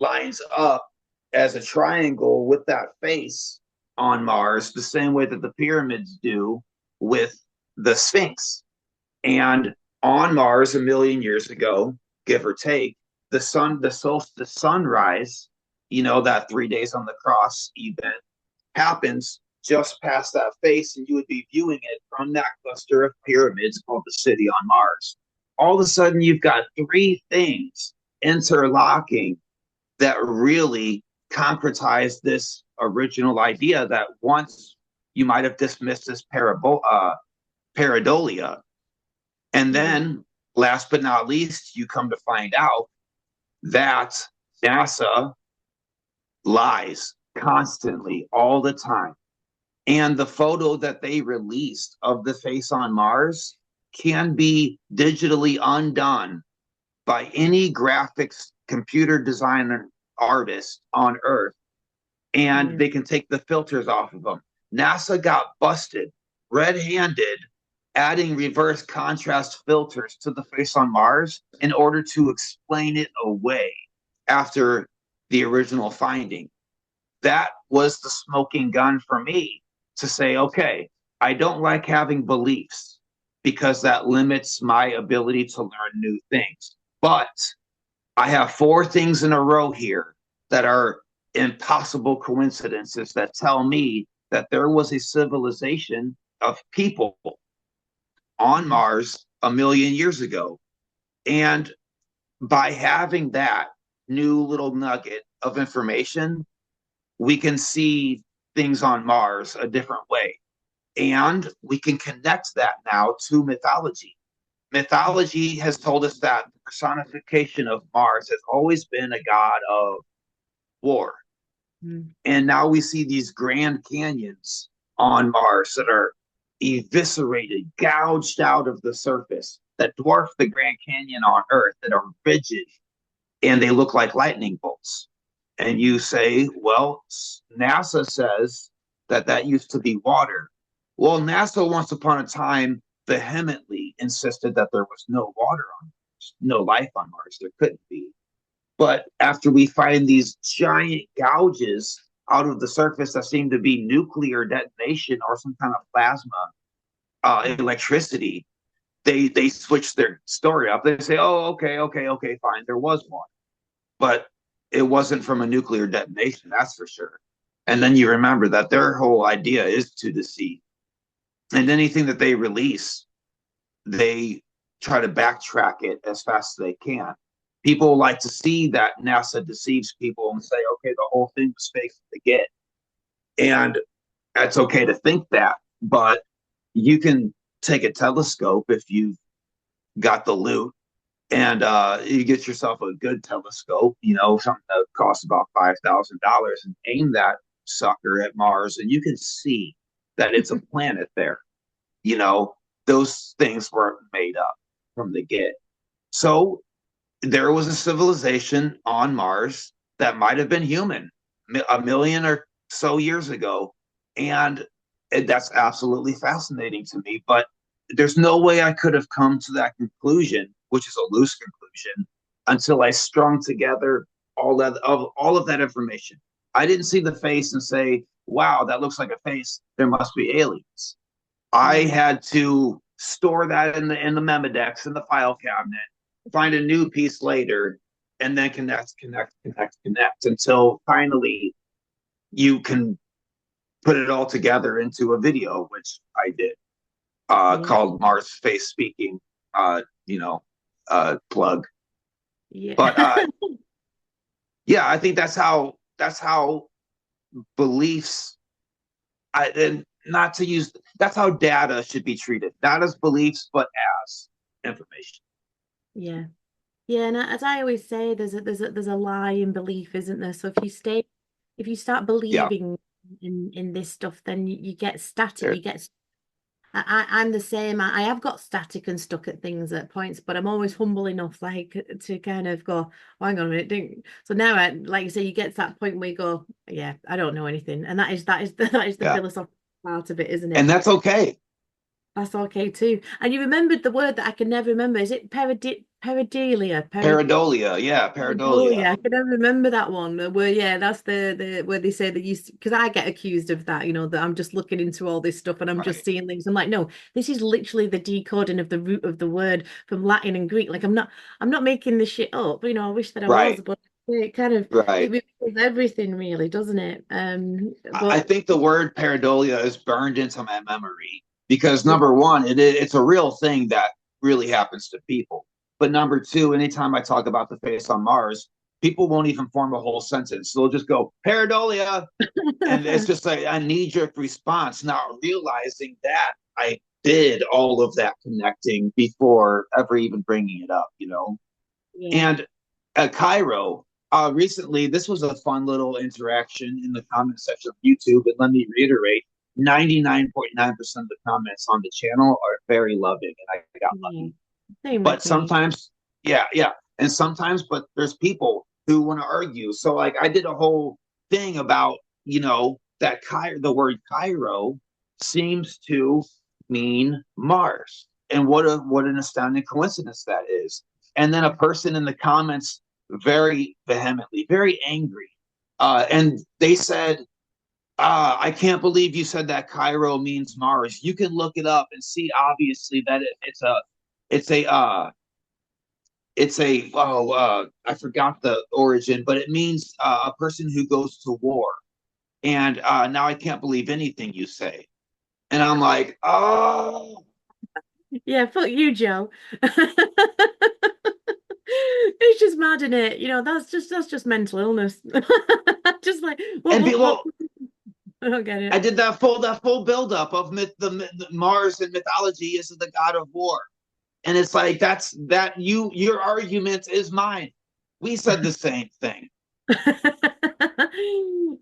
lines up as a triangle with that face on Mars, the same way that the pyramids do with the Sphinx. And on Mars, a million years ago, give or take, the sunrise, that 3 days on the cross event happens just past that face, and you would be viewing it from that cluster of pyramids called the city on Mars. All of a sudden, you've got three things interlocking that really concretize this original idea that once you might have dismissed as Paridolia. And then, last but not least, you come to find out that NASA lies constantly, all the time. And the photo that they released of the face on Mars can be digitally undone by any graphics computer designer artist on Earth, and they can take the filters off of them. NASA got busted red-handed adding reverse contrast filters to the face on Mars in order to explain it away after the original finding. That was the smoking gun for me to say, okay, I don't like having beliefs because that limits my ability to learn new things. But I have 4 things in a row here that are impossible coincidences that tell me that there was a civilization of people on Mars a million years ago. And by having that new little nugget of information, we can see things on Mars a different way. And we can connect that now to mythology. Mythology has told us that the personification of Mars has always been a god of war. And now we see these grand canyons on Mars that are eviscerated, gouged out of the surface, that dwarf the Grand Canyon on Earth, that are rigid, and they look like lightning bolts. And you say, well, NASA says that used to be water. Well, NASA once upon a time vehemently insisted that there was no water on Mars, no life on Mars. There couldn't be. But after we find these giant gouges out of the surface that seemed to be nuclear detonation or some kind of plasma, electricity, they switch their story up. They say, "Oh, okay, fine, there was one, but it wasn't from a nuclear detonation, that's for sure." And then you remember that their whole idea is to deceive, and anything that they release, they try to backtrack it as fast as they can. People like to see that NASA deceives people and say, "Okay, the whole thing was fake from the get," and it's okay to think that, but you can take a telescope if you've got the loot, and you get yourself a good telescope, something that costs about $5,000, and aim that sucker at Mars, and you can see that it's a planet there. You know, those things weren't made up from the get. So there was a civilization on Mars that might have been human a million or so years ago, and that's absolutely fascinating to me. But there's no way I could have come to that conclusion, which is a loose conclusion, until I strung together all of that information. I didn't see the face and say, "Wow, that looks like a face. There must be aliens." I Yeah. had to store that in the Memodex in the file cabinet, find a new piece later, and then connect until finally you can put it all together into a video, which I did, Yeah. called Mars Face Speaking, plug. Yeah. But yeah, I think that's how beliefs, and not to use, that's how data should be treated, not as beliefs, but as information. Yeah. Yeah, and as I always say, there's a lie in belief, isn't there? So if you start Yeah, believing in this stuff, then you get static. there, You get I'm the same. I have got static and stuck at things at points, but I'm always humble enough, like, to kind of go, oh, hang on a minute, didn't. So now, like you say, you get to that point where you go, yeah, I don't know anything, and that is the yeah, philosophical part of it, isn't and it? that's okay. That's okay too. And you remembered the word that I can never remember. Is it Paridolia? Paridolia, yeah, Oh Paridolia. yeah, I can never remember that one. Where yeah, that's the where they say that you because I get accused of that, that I'm just looking into all this stuff and I'm just Right, seeing things. I'm like, no, this is literally the decoding of the root of the word from Latin and Greek. Like I'm not making this shit up. I wish that I was, right, but it kind of it right. reveals everything really, doesn't it? I But think the word pareidolia is burned into my memory because yeah, number one, it's a real thing that really happens to people. But number two, anytime I talk about the face on Mars, people won't even form a whole sentence. They'll just go pareidolia, and it's just like a knee-jerk response, not realizing that I did all of that connecting before ever even bringing it up. yeah, And Cairo, recently, this was a fun little interaction in the comment section of YouTube. And let me reiterate, 99.9% of the comments on the channel are very loving, and I got yeah. lucky. Same But with me. sometimes, yeah, yeah. And sometimes, but there's people who want to argue. So, like, I did a whole thing about, that the word Cairo seems to mean Mars. And what an astounding coincidence that is. And then a person in the comments very vehemently, very angry, and they said, I can't believe you said that Cairo means Mars. You can look it up and see obviously that it's a I forgot the origin, but it means a person who goes to war. And now I can't believe anything you say. And I'm like, oh, Yeah, fuck you, Joe. It's just mad in it. That's just mental illness. Just like and what people, I don't get I it. did that full buildup of the Mars and mythology is the god of war. And it's like, your argument is mine. We said the same thing.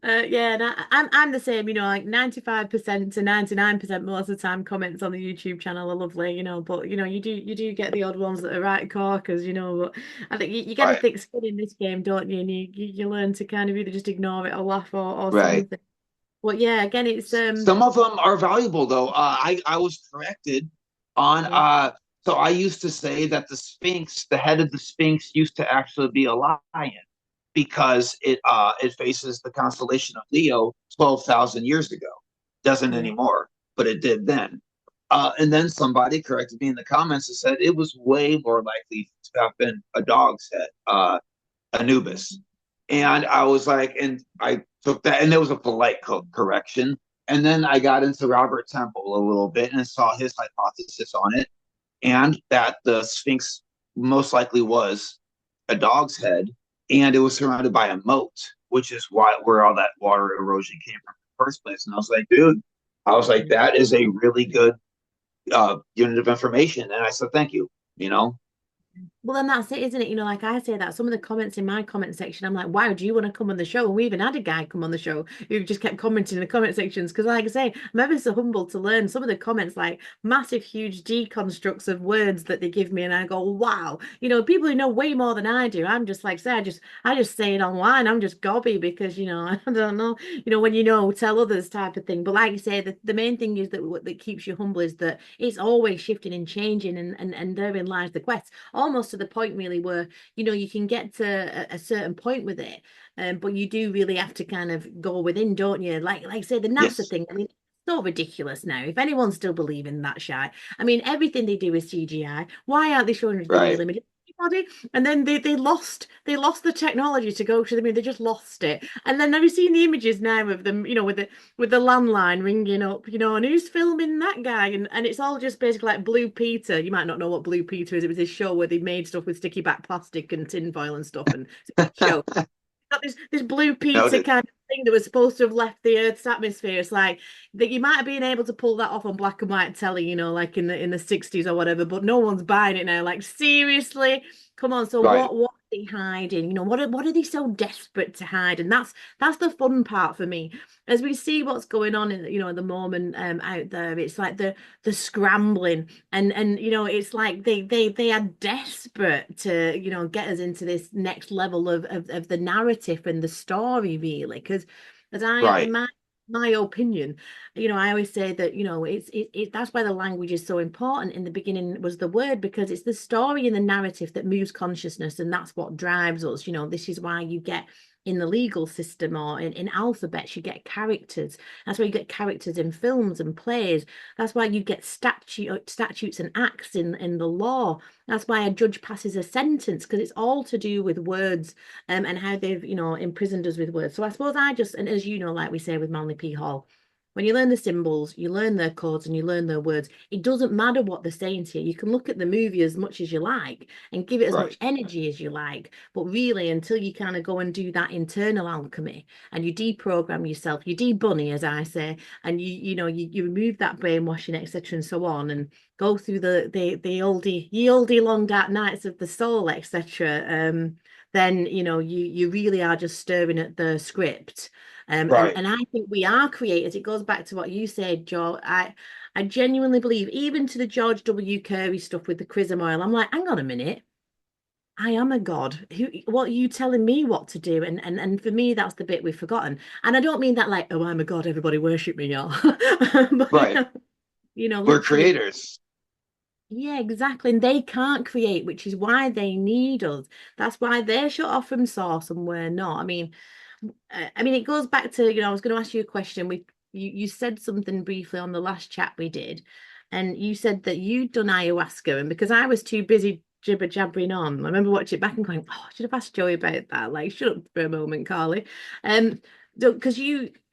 Yeah, and I'm the same, like 95% to 99% most of the time comments on the YouTube channel are lovely, but you do get the odd ones that are right corkers, but I think you get a Right, thick skin in this game, don't you? And you learn to kind of either just ignore it or laugh or right. something. But yeah, again, it's Some of them are valuable though. I was corrected on yeah, so I used to say that the Sphinx, the head of the Sphinx used to actually be a lion because it faces the constellation of Leo 12,000 years ago. Doesn't Mm. anymore, but it did then. And then somebody corrected me in the comments and said it was way more likely to have been a dog's head, Anubis. And I was like, and I took that, and there was a polite correction. And then I got into Robert Temple a little bit and saw his hypothesis on it, and that the Sphinx most likely was a dog's head, and it was surrounded by a moat, which is where all that water erosion came from in the first place. And I was like, dude, I was like, that is a really good unit of information. And I said, thank you, you know? Well, then that's it, isn't it? You know, like I say that some of the comments in my comment section, I'm like, wow, do you want to come on the show? And we even had a guy come on the show who just kept commenting in the comment sections. Because, like I say, I'm ever so humbled to learn some of the comments, like massive, huge deconstructs of words that they give me. And I go, wow, you know, people who know way more than I do. I'm just like, say, I just say it online. I'm just gobby because, you know, I don't know, you know, when you know, tell others type of thing. But like you say, the main thing is that what that keeps you humble is that it's always shifting and changing. And therein lies the quest, almost to the point really where you know you can get to a certain point with it, but you do really have to kind of go within, don't you? Like say the NASA Yes. thing. I mean, it's so ridiculous now. If anyone's still believing that shit, I mean, everything they do is CGI. Why aren't they showing the real Right. images? And then they lost the technology to go to the moon. They just lost it. And then have you seen the images now of them, you know, with the landline ringing up, you know, and who's filming that guy? And it's all just basically like Blue Peter. You might not know what Blue Peter is. It was this show where they made stuff with sticky back plastic and tin foil and stuff. And it's a show got this Blue Peter Noted. kind of thing that was supposed to have left the Earth's atmosphere. It's like that you might have been able to pull that off on black and white telly, you know, like in the 60s or whatever, but no one's buying it now. Like seriously, come on. So Right. what are they hiding? You know, what are they so desperate to hide? And that's the fun part for me. As we see what's going on in you know at the moment out there, it's like the scrambling and you know it's like they are desperate to you know get us into this next level of the narrative and the story really because as I in Right. my opinion you know I always say that you know that's why the language is so important in the beginning was the word because it's the story and the narrative that moves consciousness and that's what drives us you know this is why you get in the legal system or in alphabets you get characters that's why you get characters in films and plays that's why you get statutes and acts in the law. That's why a judge passes a sentence because it's all to do with words and how they've, you know, imprisoned us with words. So I suppose and as you know, like we say with Manly P. Hall, when you learn the symbols, you learn their codes and you learn their words. It doesn't matter what they're saying to you. You can look at the movie as much as you like and give it as much Right. energy as you like. But really, until you kind of go and do that internal alchemy and you deprogram yourself, you debunny, as I say, and you know you remove that brainwashing etc and so on and go through the oldie long dark nights of the soul etc then you know you really are just stirring at the script Right. and I think we are creators. It goes back to what you said, Joe. I genuinely believe even to the George W Curry stuff with the chrism oil I'm like hang on a minute I am a god. What are you telling me what to do? And for me, that's the bit we've forgotten. And I don't mean that like, oh, I'm a god, everybody worship me, y'all. But Right. We're literally, creators. yeah, exactly. And they can't create, which is why they need us. That's why they're shut off from source and we're not. I mean, it goes back to, I was going to ask you a question. You said something briefly on the last chat we did, and you said that you'd done ayahuasca, and because I was too busy jibber jabbering on, I remember watching it back and going, "Oh, I should have asked Joey about that." Like, shut up for a moment, Carly. Um, because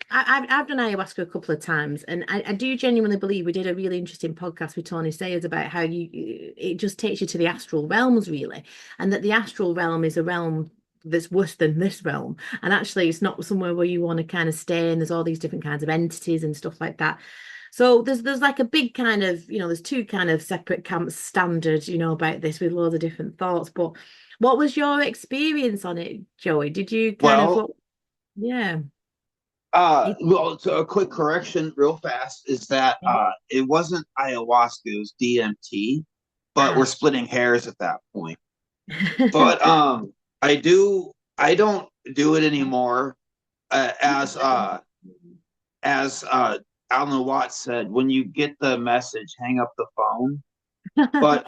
I've done ayahuasca a couple of times, and I do genuinely believe we did a really interesting podcast with Tony Sayers about how it just takes you to the astral realms, really, and that the astral realm is a realm that's worse than this realm and actually it's not somewhere where you want to kind of stay and there's all these different kinds of entities and stuff like that so there's like a big kind of there's two kind of separate camps standard about this with loads of different thoughts but what was your experience on it, Joey? Did you kind of Well, yeah it, well, so a quick correction, real fast, is that it wasn't ayahuasca, it was DMT, but we're ah splitting hairs at that point. But I do, I don't do it anymore. Uh, as uh, as Alan Watts said, when you get the message, hang up the phone. But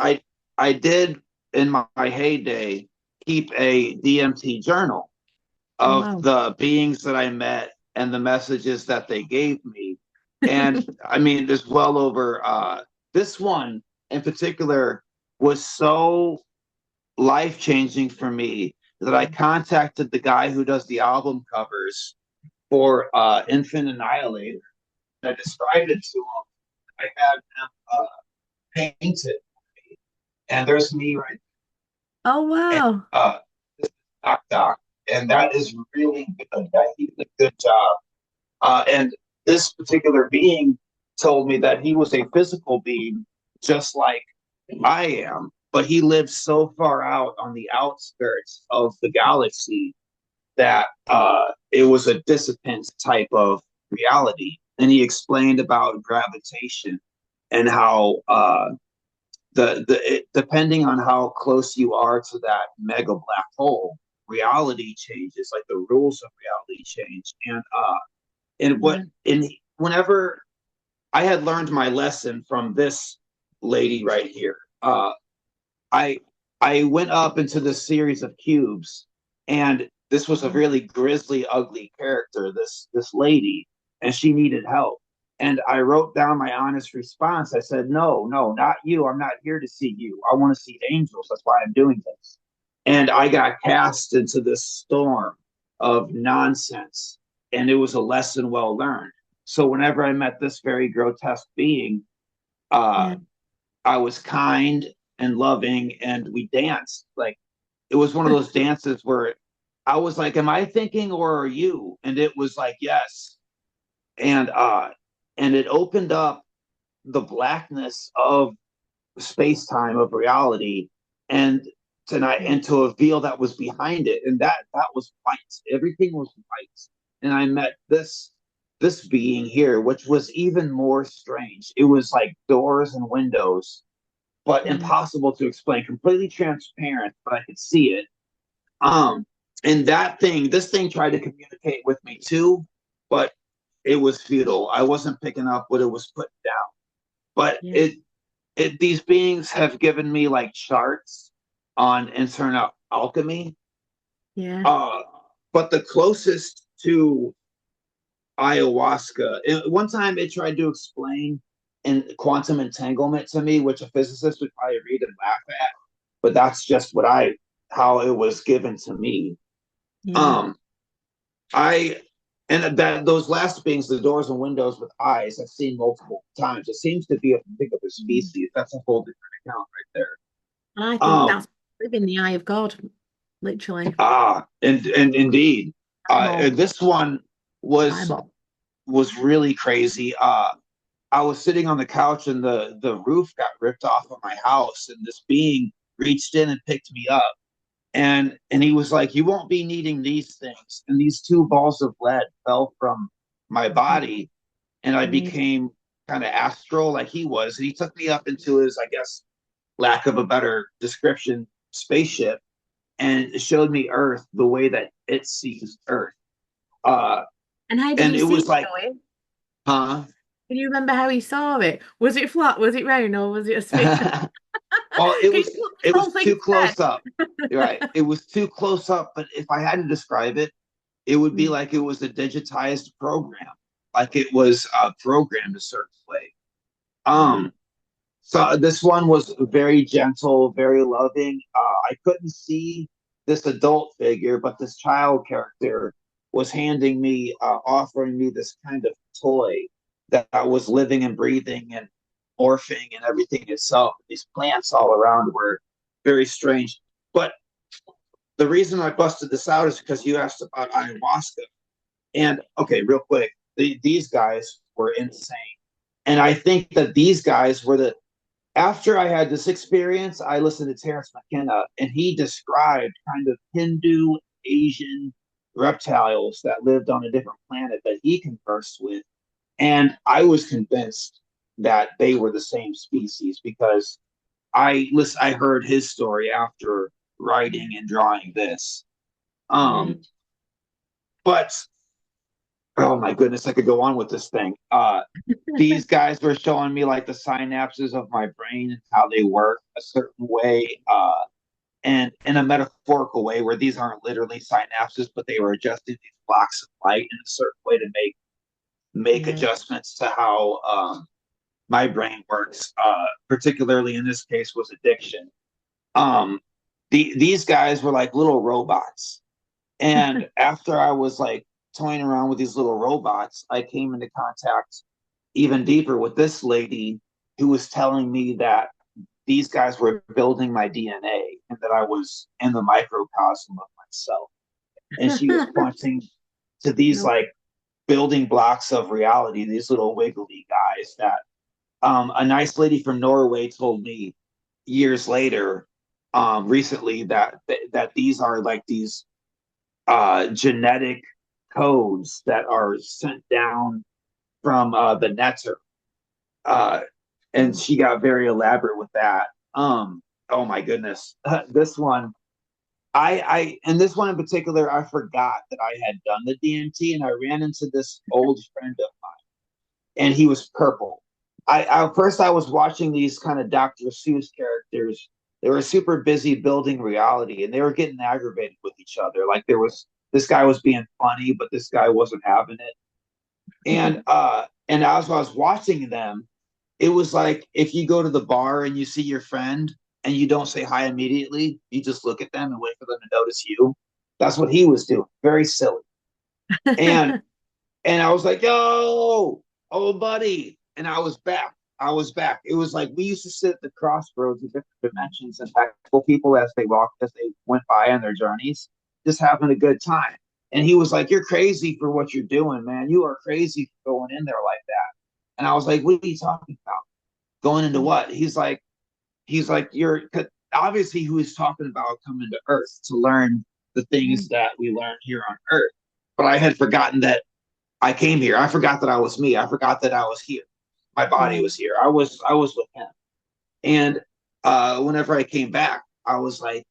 I did in my heyday keep a DMT journal, Oh, of wow. the beings that I met and the messages that they gave me. And I mean, there's well over this one in particular was so life changing for me that I contacted the guy who does the album covers for Infant Annihilator. I described it to him. I had him painted, and there's me right Oh, there. wow. Doc Doc, and that is really good. He did a good job. And this particular being told me that he was a physical being, just like I am, but he lived so far out on the outskirts of the galaxy that it was a dissipant type of reality. And he explained about gravitation and how depending on how close you are to that mega black hole, reality changes, like the rules of reality change. And what Yeah. in whenever I had learned my lesson from this lady right here, I I went up into this series of cubes, and this was a really grisly, ugly character. This lady, and she needed help. And I wrote down my honest response. I said, "No, no, not you. I'm not here to see you. I want to see angels. That's why I'm doing this." And I got cast into this storm of nonsense, and it was a lesson well learned. So whenever I met this very grotesque being, uh, Yeah. I was kind and loving, and we danced. Like it was one of those dances where I was like, "Am I thinking or are you?" And it was like, "Yes." And and it opened up the blackness of space time of reality, and tonight Yeah. and to a veil that was behind it, and that was white. Everything was white, and I met this being here, which was even more strange. It was like doors and windows but Yeah. impossible to explain. Completely transparent, but I could see it. Um, and this thing tried to communicate with me too, but it was futile. I wasn't picking up what it was putting down. But Yeah. these beings have given me like charts on internal alchemy. Yeah. Uh, but the closest to ayahuasca. One time it tried to explain in quantum entanglement to me, which a physicist would probably read and laugh at, but that's just what I how it was given to me. Yeah. Um, I and that those last beings, the doors and windows with eyes, I've seen multiple times. It seems to be a particular Mm. species. That's a whole different account right there. And I think Um, that's living the eye of God, literally. and indeed, Bible. this one was Bible. was really crazy. I was sitting on the couch and the roof got ripped off of my house, and this being reached in and picked me up, and he was like, "You won't be needing these things." And these two balls of lead fell from my body, and I Amazing. became kind of astral like he was, and he took me up into his, I guess, lack of a better description, spaceship, and showed me Earth the way that it sees Earth. Uh, And how did and he it see was it, like, Joey? huh? Can you remember how he saw it? Was it flat? Was it round? Or was it a sphere? Well, Can you put this it whole was thing too to bed? close up. Right. It was too close up, but if I had to describe it, it would be Mm, like it was a digitized program. Like it was programmed a certain way. yeah. Um so this one was very gentle, very loving. I couldn't see this adult figure, but this child character was handing me, offering me this kind of toy that was living and breathing and morphing and everything itself. These plants all around were very strange. But the reason I busted this out is because you asked about ayahuasca. And okay, real quick, these guys were insane. And I think that these guys were the after I had this experience, I listened to Terrence McKenna, and he described kind of Hindu, Asian reptiles that lived on a different planet that he conversed with. And I was convinced that they were the same species because I heard his story after writing and drawing this. Um, Mm. but oh my goodness, I could go on with this thing. These guys were showing me like the synapses of my brain and how they work a certain way. and in a metaphorical way where these aren't literally synapses, but they were adjusting these blocks of light in a certain way to make Yeah. adjustments to how my brain works. Particularly in this case was addiction. Um, these guys were like little robots, and after I was like toying around with these little robots, I came into contact even deeper with this lady who was telling me that these guys were building my DNA and that I was in the microcosm of myself. And she was pointing to these Nope. like building blocks of reality, these little wiggly guys that a nice lady from Norway told me years later, recently that these are like these genetic codes that are sent down from the netter. Uh, and she got very elaborate with that. Oh my goodness, this one, and this one in particular, I forgot that I had done the DMT, and I ran into this old friend of mine, and he was purple. First I was watching these kind of Dr. Seuss characters. They were super busy building reality, and they were getting aggravated with each other. Like there was this guy was being funny, but this guy wasn't having it. And as I was watching them, it was like if you go to the bar and you see your friend and you don't say hi immediately, you just look at them and wait for them to notice you. That's what he was doing. Very silly. And and I was like, yo, oh buddy. And I was back. I was back. It was like we used to sit at the crossroads of different dimensions and tackle people as they walked, as they went by on their journeys, just having a good time. And he was like, you're crazy for what you're doing, man. You are crazy for going in there like that. And I was like, what are you talking about? Going into what? He's like, you're obviously who he's talking about coming to Earth to learn the things that we learn here on Earth. But I had forgotten that I came here. I forgot that I was me. I forgot that I was here. My body Yeah. was here. I was with him. And whenever I came back, I was like,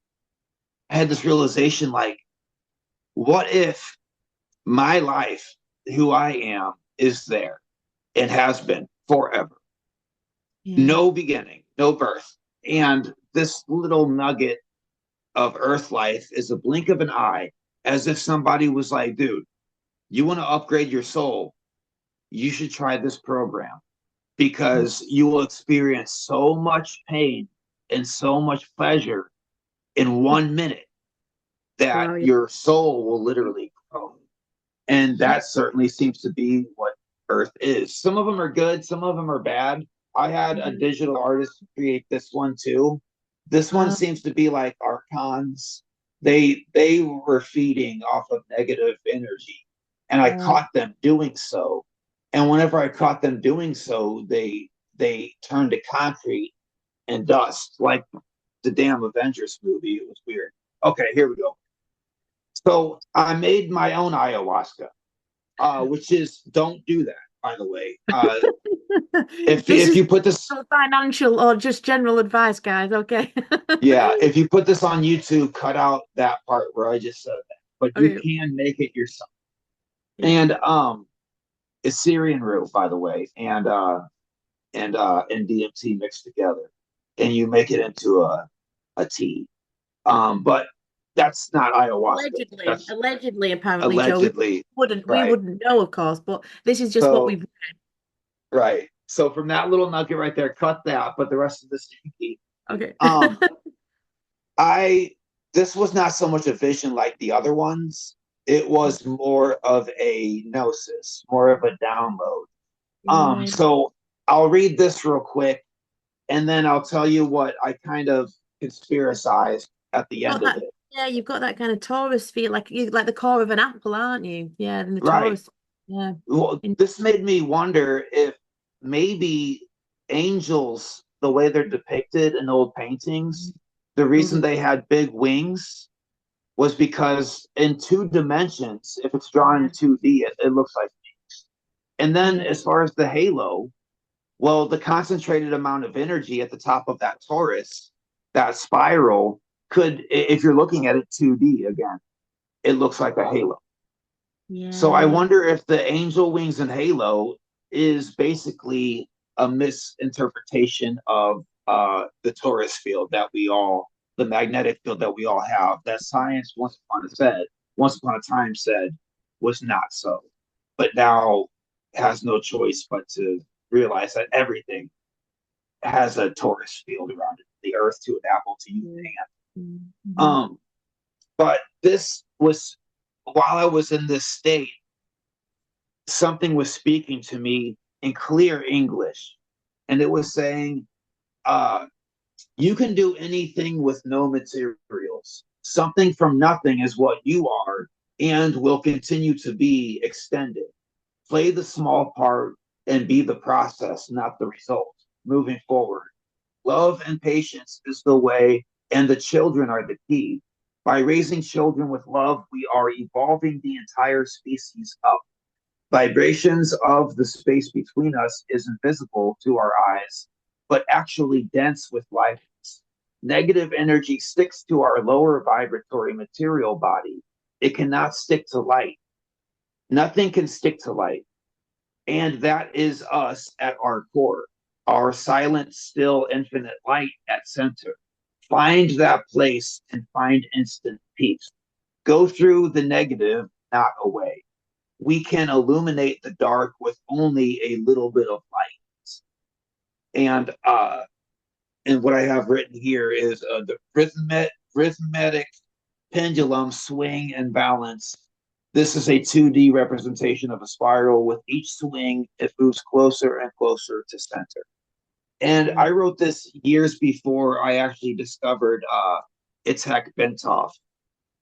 I had this realization like, what if my life, who I am, is there and has been forever? Yeah. No beginning, no birth. And this little nugget of Earth life is a blink of an eye, as if somebody was like, dude, you want to upgrade your soul? You should try this program because you will experience so much pain and so much pleasure in 1 minute that Wow. Yeah. your soul will literally grow. And that certainly seems to be what Earth is. Some of them are good, some of them are bad. I had a Mhm. digital artist create this one too. This one Oh, seems to be like archons. They were feeding off of negative energy, and I oh, caught them doing so. And whenever I caught them doing so, they turned to concrete and dust, like the damn Avengers movie. It was weird. Okay, here we go. So I made my own ayahuasca, which is don't do that, by the way. If this if is you put this, not financial or just general advice, guys. Okay. yeah, if you put this on YouTube, cut out that part where I just said that. But you Okay. can make it yourself. Yeah. And it's Syrian root, by the way, and DMT mixed together, and you make it into a tea. But that's not ayahuasca. Allegedly, That's allegedly, apparently, Joe. We allegedly wouldn't, we right. wouldn't know, of course, but this is just what So we've. right. So from that little nugget right there, cut that, but the rest of this tea. Okay. Um, I this was not so much a vision like the other ones. It was more of a gnosis, more of a download. Yeah. So I'll read this real quick, and then I'll tell you what I kind of conspiracized at the Got end of that. it. Yeah, you've got that kind of Taurus feel, like you like the core of an apple, aren't you? Yeah, and the Right. Taurus. Yeah. Well, In- this made me wonder if maybe angels, the way they're depicted in old paintings, the reason Building. they had big wings was because in 2 dimensions, if it's drawn in Yeah. 2D, it looks like wings. And then Yeah. as far as the halo, well, the concentrated amount of energy at the top of that torus, that spiral, could, if you're looking at it 2D again, it looks like a halo. So I Yeah. wonder if the angel wings and halo is basically a misinterpretation of the torus field that we all the magnetic field that we all have, that science once upon a time said was not so, but now has no choice but to realize that everything has a torus field around it, the earth to an apple to you and Mm-hmm. but this was while I was in this state, something was speaking to me in clear English, and it was saying, uh, you can do anything with no materials. Something from nothing is what you are and will continue to be extended. Play the small part and be the process, not the result. Moving forward, love and patience is the way, and the children are the key. By raising children with love, we are evolving the entire species up. Vibrations of the space between us is invisible to our eyes, but actually dense with life. Negative energy sticks to our lower vibratory material body. It cannot stick to light. Nothing can stick to light. And that is us at our core, our silent, still, infinite light at center. Find that place and find instant peace. Go through the negative, not away. We can illuminate the dark with only a little bit of light. And what I have written here is the rhythmic pendulum swing and balance. This is a 2D representation of a spiral. With each swing, it moves closer and closer to center. And I wrote this years before I actually discovered Itzhak Bentov.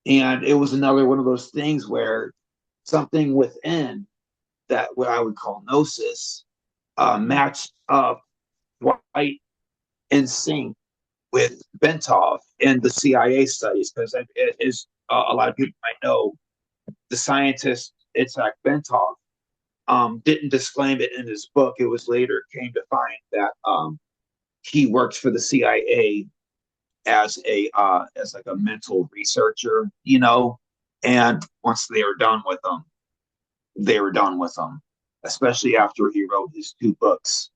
And it was another one of those things where something within that, what I would call Nosis, matched up right in sync with Bentov and the CIA studies, because it is a lot of people might know, the scientist Itzhak Bentov didn't disclaim it in his book. It was later came to find that he worked for the CIA as like a mental researcher, you know. And once they were done with him, they were done with him. Especially after he wrote his two books,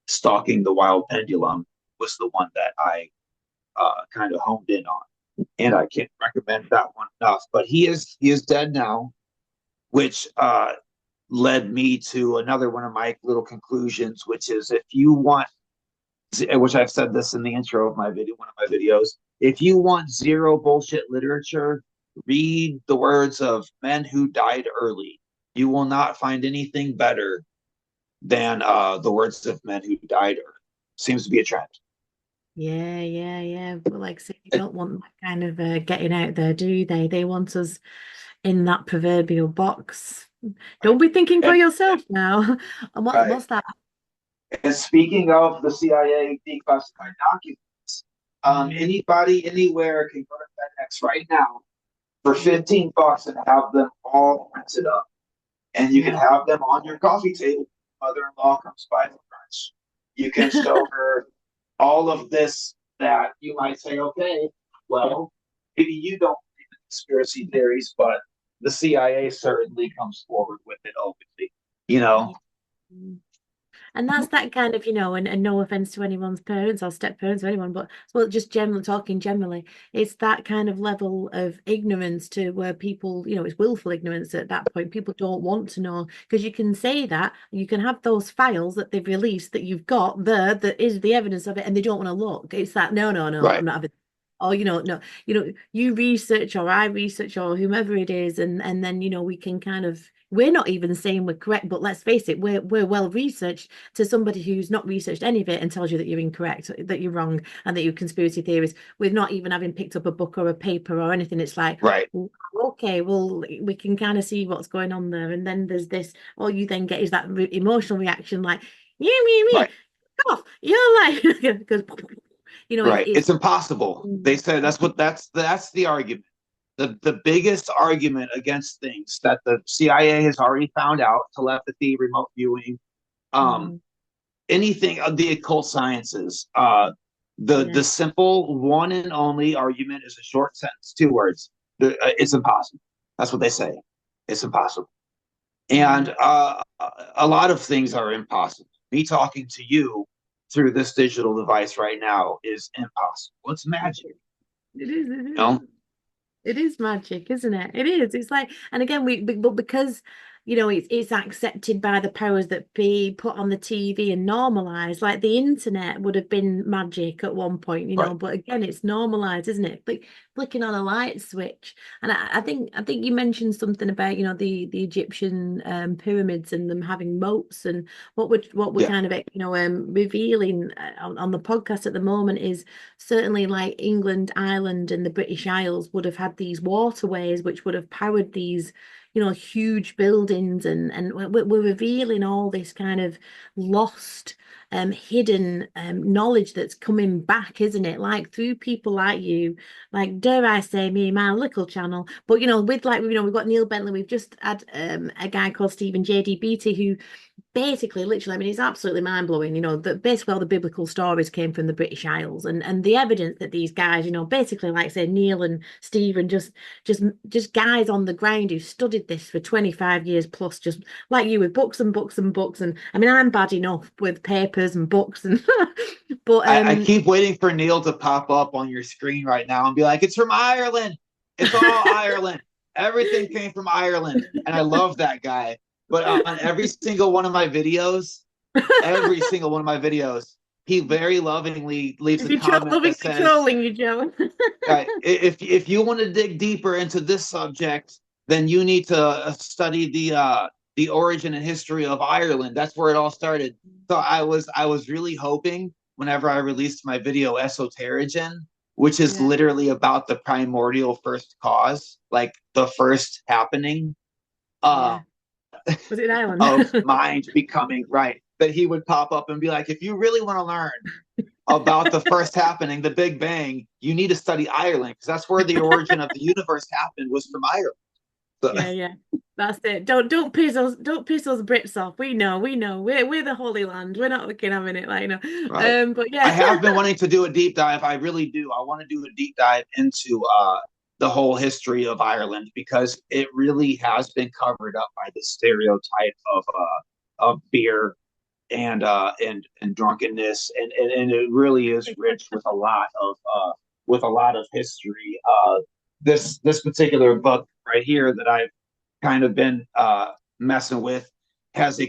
"Stalking the Wild Pendulum" was the one that I kind of honed in on, and I can't recommend that one enough. But he is dead now, which led me to another one of my little conclusions, which is, if you want, which I've said this in the intro of my video, one of my videos, if you want zero bullshit literature, read the words of men who died early. You will not find anything better than the words of men who died early. Seems to be a trend. Yeah. But like I say, they don't want that kind of getting out there, do they? They want us in that proverbial box. Don't be thinking for And, yourself now. And right. what's that? And speaking of the CIA declassified documents, anybody anywhere can go to FedEx right now for $15 and have them all printed up. And you can Yeah. have them on your coffee table. Mother-in-law comes by for brunch. You can show her all of this that you might say, okay, well, maybe you don't believe in conspiracy theories, but the CIA certainly comes forward with it openly, you know? And that's that kind of, and no offense to anyone's parents or step parents or anyone, but well, just generally talking generally, it's that kind of level of ignorance to where people, it's willful ignorance at that point. People don't want to know, because you can say that, you can have those files that they've released that you've got there, that is the evidence of it, and they don't want to look. It's that, no, Right. I'm not having. Or, no, you research or I research or whomever it is, and then, we can kind of, we're not even saying we're correct, but let's face it, we're well researched to somebody who's not researched any of it and tells you that you're incorrect, that you're wrong, and that you're conspiracy theories, with not even having picked up a book or a paper or anything. It's like, Right. okay, well, we can kind of see what's going on there. And then there's this, all you then get is that emotional reaction, like, me, Right. come off, you're like, because, Right. it's It's impossible. They said that's the argument. The biggest argument against things that the CIA has already found out: telepathy, remote viewing, um, mm, anything of the occult sciences. The yeah. simple one and only argument is a short sentence, two words. It's impossible. That's what they say. It's impossible. Mm. And a lot of things are impossible. Me talking to you through this digital device right now is impossible. It's magic. It is. It You is. know? It is magic, isn't it? It is. It's like, and again, but because it's accepted by the powers that be, put on the TV and normalized. Like the internet would have been magic at one point, Right. but again, it's normalized, isn't it? Like flicking on a light switch. And I think you mentioned something about the Egyptian pyramids and them having moats, and what we're Yeah. kind of revealing on the podcast at the moment is certainly like England, Ireland, and the British Isles would have had these waterways which would have powered these, huge buildings, and we're revealing all this kind of lost, hidden knowledge that's coming back, isn't it? Like through people like you, like dare I say me, my little channel, but with like we've got Neil Bentley, we've just had a guy called Stephen J.D. Beatty who basically, literally, I mean, it's absolutely mind-blowing, that basically all the biblical stories came from the British Isles, and the evidence that these guys, basically like say Neil and Stephen, just guys on the ground who studied this for 25 years plus, just like you with books and books and books. And I mean, I'm bad enough with papers and books and but I keep waiting for Neil to pop up on your screen right now and be like, it's from Ireland. It's all Ireland. Everything came from Ireland. And I love that guy. But on every single one of my videos, he very lovingly leaves if a you're comment loving that says, controlling you, Joe. if you want to dig deeper into this subject, then you need to study the origin and history of Ireland. That's where it all started. So I was really hoping whenever I released my video Esoterigen, which is Yeah, literally about the primordial first cause, like the first happening uh, yeah. Was it in Ireland? of mind becoming right, that he would pop up and be like, if you really want to learn about the first happening, the Big Bang, you need to study Ireland because that's where the origin of the universe happened, was from Ireland. So, Yeah, yeah. That's it. Don't piss those Brits off. We know. We're the Holy Land. We're not looking having it like. right. But I yeah. have been wanting to do a deep dive. I really do. I want to do a deep dive into the whole history of Ireland because it really has been covered up by the stereotype of beer and drunkenness, and it really is rich with a lot of history. This particular book right here that I've kind of been messing with has a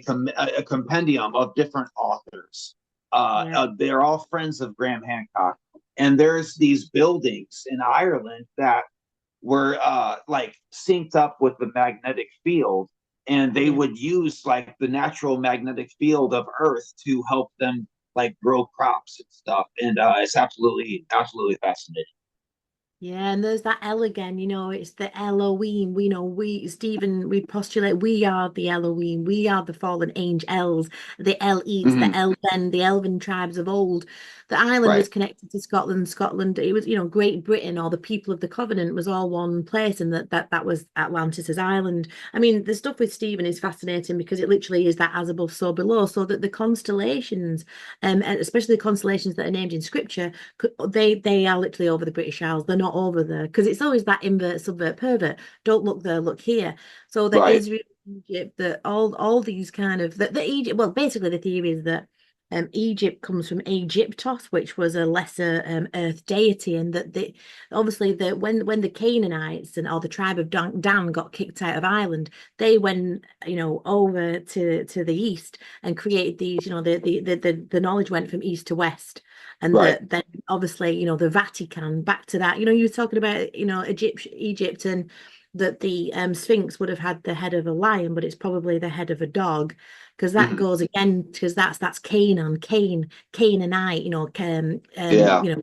compendium of different authors. Yeah. They're all friends of Graham Hancock, and there's these buildings in Ireland that were like synced up with the magnetic field, and they Yeah. would use like the natural magnetic field of Earth to help them like grow crops and stuff. And it's absolutely fascinating. Yeah, and there's that L again, it's the Elohim. Stephen, we postulate we are the Elohim, we are the fallen angels, the Elites, the Mm-hmm. Elven, the Elven tribes of old. The island Right, is connected to Scotland. Scotland, it was, Great Britain or the people of the Covenant was all one place, and that was Atlantis's island. I mean, the stuff with Stephen is fascinating because it literally is that as above, so below, so that the constellations, and especially the constellations that are named in scripture, they are literally over the British Isles. They're not over there because it's always that invert, subvert, pervert. Don't look there, look here. So the right, Israel, Egypt, that all these kind of the Egypt. Well, basically the theory is that Egypt comes from Aegyptos, which was a lesser earth deity, and that obviously when the Canaanites and or the tribe of Dan got kicked out of Ireland, they went over to the east and created these. The knowledge went from east to west, and right. that then obviously the Vatican back to that. You were talking about Egypt, and that the Sphinx would have had the head of a lion, but it's probably the head of a dog, because that Mm-hmm. goes again, because that's Canaanite, Yeah.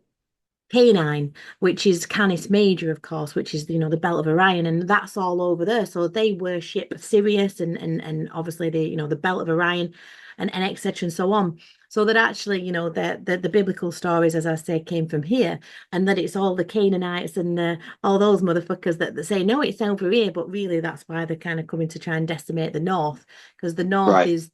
Canine, which is Canis Major, of course, which is the belt of Orion, and that's all over there. So they worship Sirius and obviously the belt of Orion, and etc. and so on. So that actually, the biblical stories, as I say, came from here, and that it's all the Canaanites and all those motherfuckers that say no, it's over here, but really that's why they're kind of coming to try and decimate the north, because the north Right, is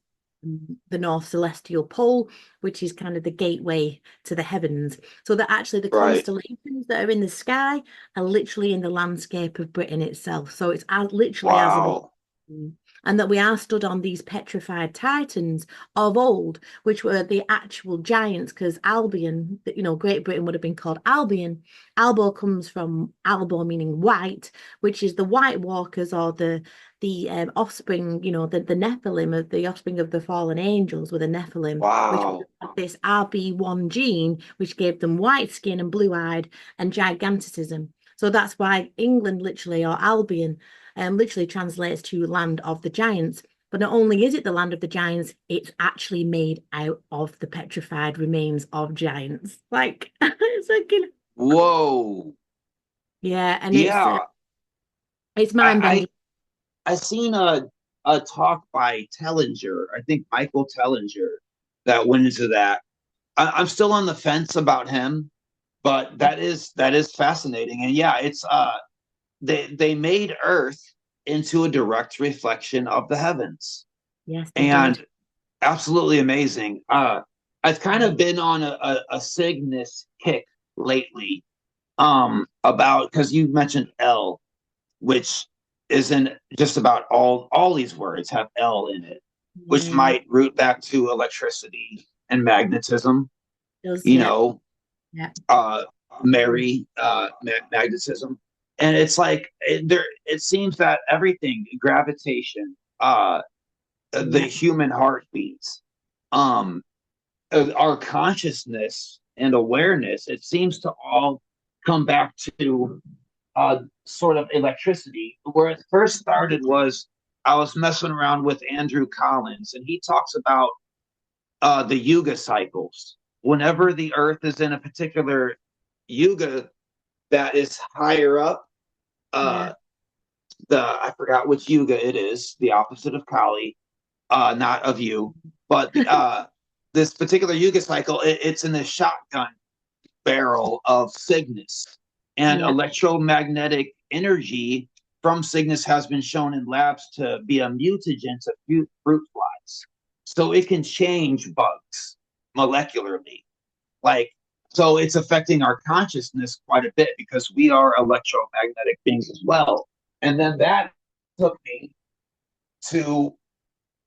the North Celestial Pole, which is kind of the gateway to the heavens. So that actually the right. constellations that are in the sky are literally in the landscape of Britain itself. So it's literally as above. Wow. and that we are stood on these petrified titans of old, which were the actual giants, because Albion, Great Britain would have been called Albion. Albo comes from Albo, meaning white, which is the White Walkers, or the offspring, the Nephilim, of the offspring of the fallen angels, were the Nephilim, which Wow. had this RB1 gene, which gave them white skin and blue-eyed and gigantism. So that's why England, literally, or Albion, literally translates to land of the giants. But not only is it the land of the giants, it's actually made out of the petrified remains of giants. Like, it's like, Whoa. yeah, and Yeah. it's I mind-bending. I seen a talk by Tellinger, I think Michael Tellinger, that went into that. I'm still on the fence about him, but that is fascinating. And yeah, it's they made Earth into a direct reflection of the heavens, Yes, they did. and absolutely amazing. I've kind of been on a Cygnus kick lately, about because you mentioned L, which isn't just about all these words have L in it, which Yeah, might root back to electricity and magnetism, it does. you Yeah, know, yeah, uh, Mary, magnetism. And it's like it seems that everything, gravitation, the yeah, human heartbeats, um, our consciousness and awareness, it seems to all come back to sort of electricity. Where it first started was I was messing around with Andrew Collins, and he talks about the yuga cycles. Whenever the Earth is in a particular yuga that is higher up, yeah, uh, I forgot which yuga it is, the opposite of Kali, not of you, but this particular yuga cycle, it's in the shotgun barrel of Cygnus. And yeah, electromagnetic energy from Cygnus has been shown in labs to be a mutagen to fruit flies. So it can change bugs molecularly. Like, so it's affecting our consciousness quite a bit because we are electromagnetic beings as well. And then that took me to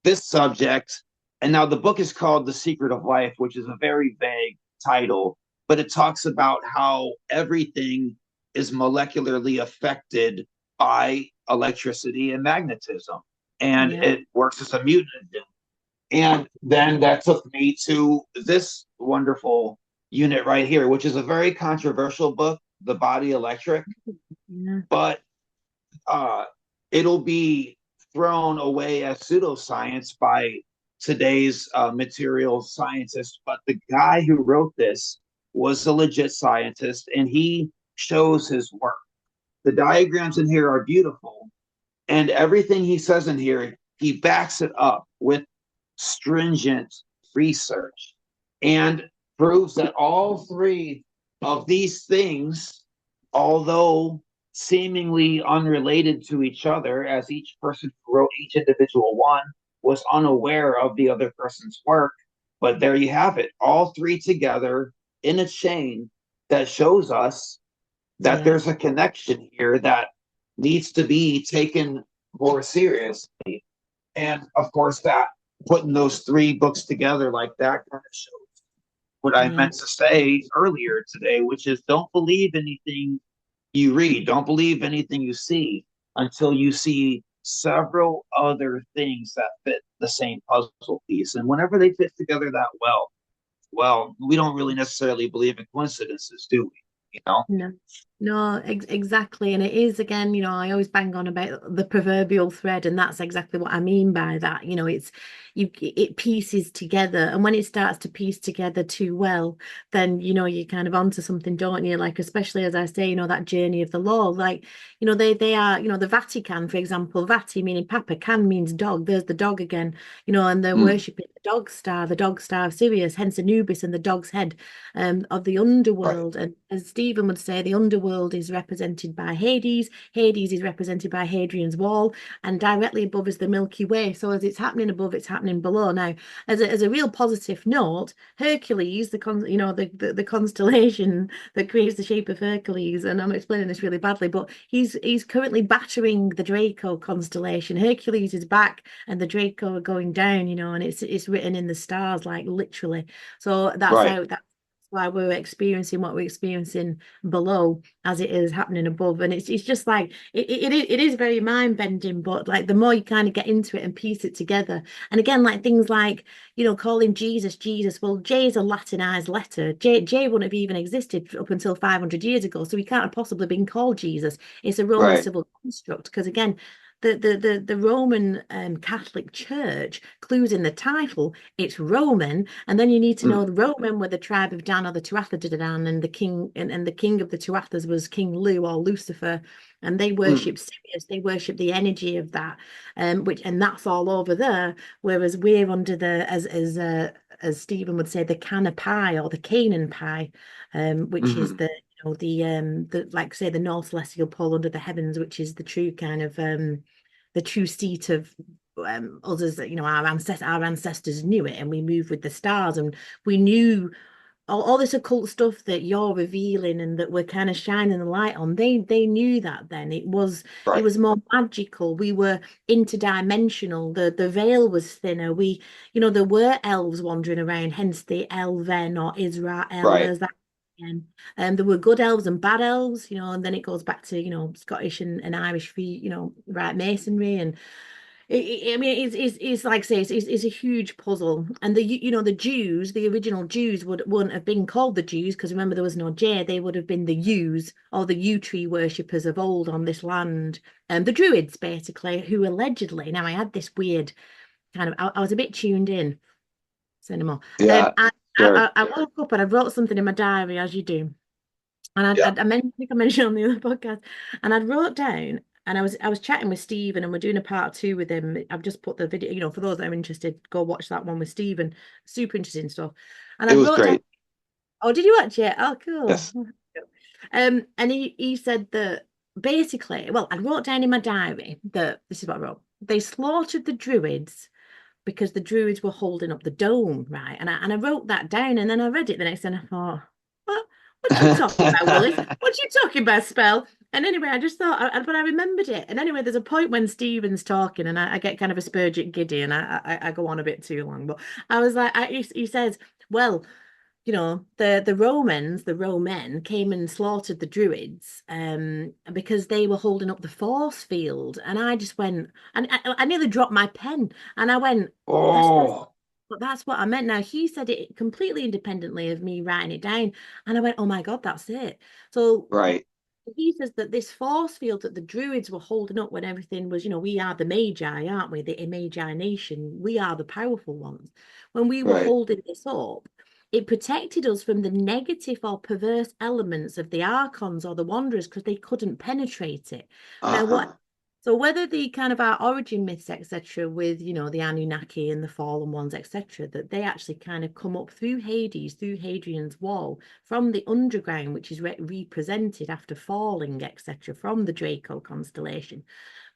this subject. And now the book is called The Secret of Life, which is a very vague title, but it talks about how everything is molecularly affected by electricity and magnetism, and yeah, it works as a mutagen. And then that took me to this wonderful unit right here, which is a very controversial book, The Body Electric, yeah, but uh, it'll be thrown away as pseudoscience by today's material scientists. But the guy who wrote this was a legit scientist, and he shows his work. The diagrams in here are beautiful, and everything he says in here, he backs it up with stringent research and proves that all three of these things, although seemingly unrelated to each other, as each person who wrote each individual one was unaware of the other person's work. But there you have it, all three together in a chain that shows us that yeah, there's a connection here that needs to be taken more seriously. And of course, that putting those three books together like that kind of shows what I yeah, meant to say earlier today, which is don't believe anything you read, don't believe anything you see until you see several other things that fit the same puzzle piece. And whenever they fit together that well, we don't really necessarily believe in coincidences, do we? You know? no, no, exactly. And it is, again, I always bang on about the proverbial thread, and that's exactly what I mean by that. It pieces together, and when it starts to piece together too well, then you're kind of onto something, don't you? Like, especially as I say, that journey of the law. Like, they are, the Vatican, for example, Vati meaning Papa, can means dog. There's the dog again, and they're Mm, worshipping the dog star of Sirius, hence Anubis and the dog's head of the right. underworld. And as Stephen would say, the underworld world is represented by Hades. Hades is represented by Hadrian's Wall, and directly above is the Milky Way. So as it's happening above, it's happening below. Now, as a real positive note, Hercules, the constellation that creates the shape of Hercules, and I'm explaining this really badly, but he's currently battering the Draco constellation. Hercules is back, and the Draco are going down, and it's written in the stars, like literally. So Right. that's why we're experiencing what we're experiencing below as it is happening above. And it's just like it is very mind bending, but like the more you kind of get into it and piece it together. And again, like things like, calling Jesus Jesus. Well, J is a Latinized letter. J wouldn't have even existed up until 500 years ago. So he can't have possibly been called Jesus. It's a Roman Right. civil construct. Because again, the Roman Catholic Church clues in the title, it's Roman, and then you need to Mm. know the Roman were the tribe of Dan or the Tuatha De Dan, and the king of the Tuathas was King Lu or Lucifer, and they Mm. worship Sirius, they worship the energy of that, and that's all over there. Whereas we're under the as Stephen would say, the Cana pie or the Canaan pie, which is Hmm. the like say the North Celestial Pole under the heavens, which is the true kind of the true seat of us as our ancestors knew it, and we moved with the stars, and we knew all this occult stuff that you're revealing and that we're kind of shining the light on. They knew that then. It Right. was more magical. We were interdimensional. The veil was thinner. There were elves wandering around, hence the Elven or Israel. Right. There's that again. There were good elves and bad elves, and then it goes back to, Scottish and Irish free, right masonry. And I mean, it's like I say, it's a huge puzzle. And the Jews, the original Jews wouldn't have been called the Jews, because remember there was no J. They would have been the Yews, or the yew tree worshippers of old on this land. The Druids, basically, who allegedly, now I had this weird kind of, I was a bit tuned in, say no more. Yeah. I, Sure. I woke up and I wrote something in my diary, as you do. And Yeah. I think I mentioned on the other podcast, and I wrote down, and I was chatting with Stephen, and we're doing a part two with him. I've just put the video, for those that are interested, go watch that one with Stephen. Super interesting stuff. And I It was wrote down, great. oh, did you watch it? Oh, cool. Yes. And he said that basically, well, I wrote down in my diary that this is what I wrote. They slaughtered the druids because the druids were holding up the dome, right? And I wrote that down, and then I read it the next day, and I thought, what? What you talking about, Willis? What you talking about, Spell? And anyway, I just thought, but I remembered it. And anyway, there's a point when Stephen's talking, and I get kind of aspergic giddy, and I go on a bit too long. But I was like, he says, well, the Romans, the Romen came and slaughtered the Druids because they were holding up the force field. And I just went, and I nearly dropped my pen. And I went, Oh. that's what I meant. Now he said it completely independently of me writing it down. And I went, oh my God, that's it. So Right. he says that this force field that the Druids were holding up when everything was, we are the Magi, aren't we? The I-magi-nation. We are the powerful ones. When we were Right. holding this up, it protected us from the negative or perverse elements of the archons or the wanderers, because they couldn't penetrate it. Now, Uh-huh. so whether the kind of our origin myths, etc., with the Anunnaki and the fallen ones, etc., that they actually kind of come up through Hades, through Hadrian's Wall, from the underground, which is represented after falling, etc., from the Draco constellation.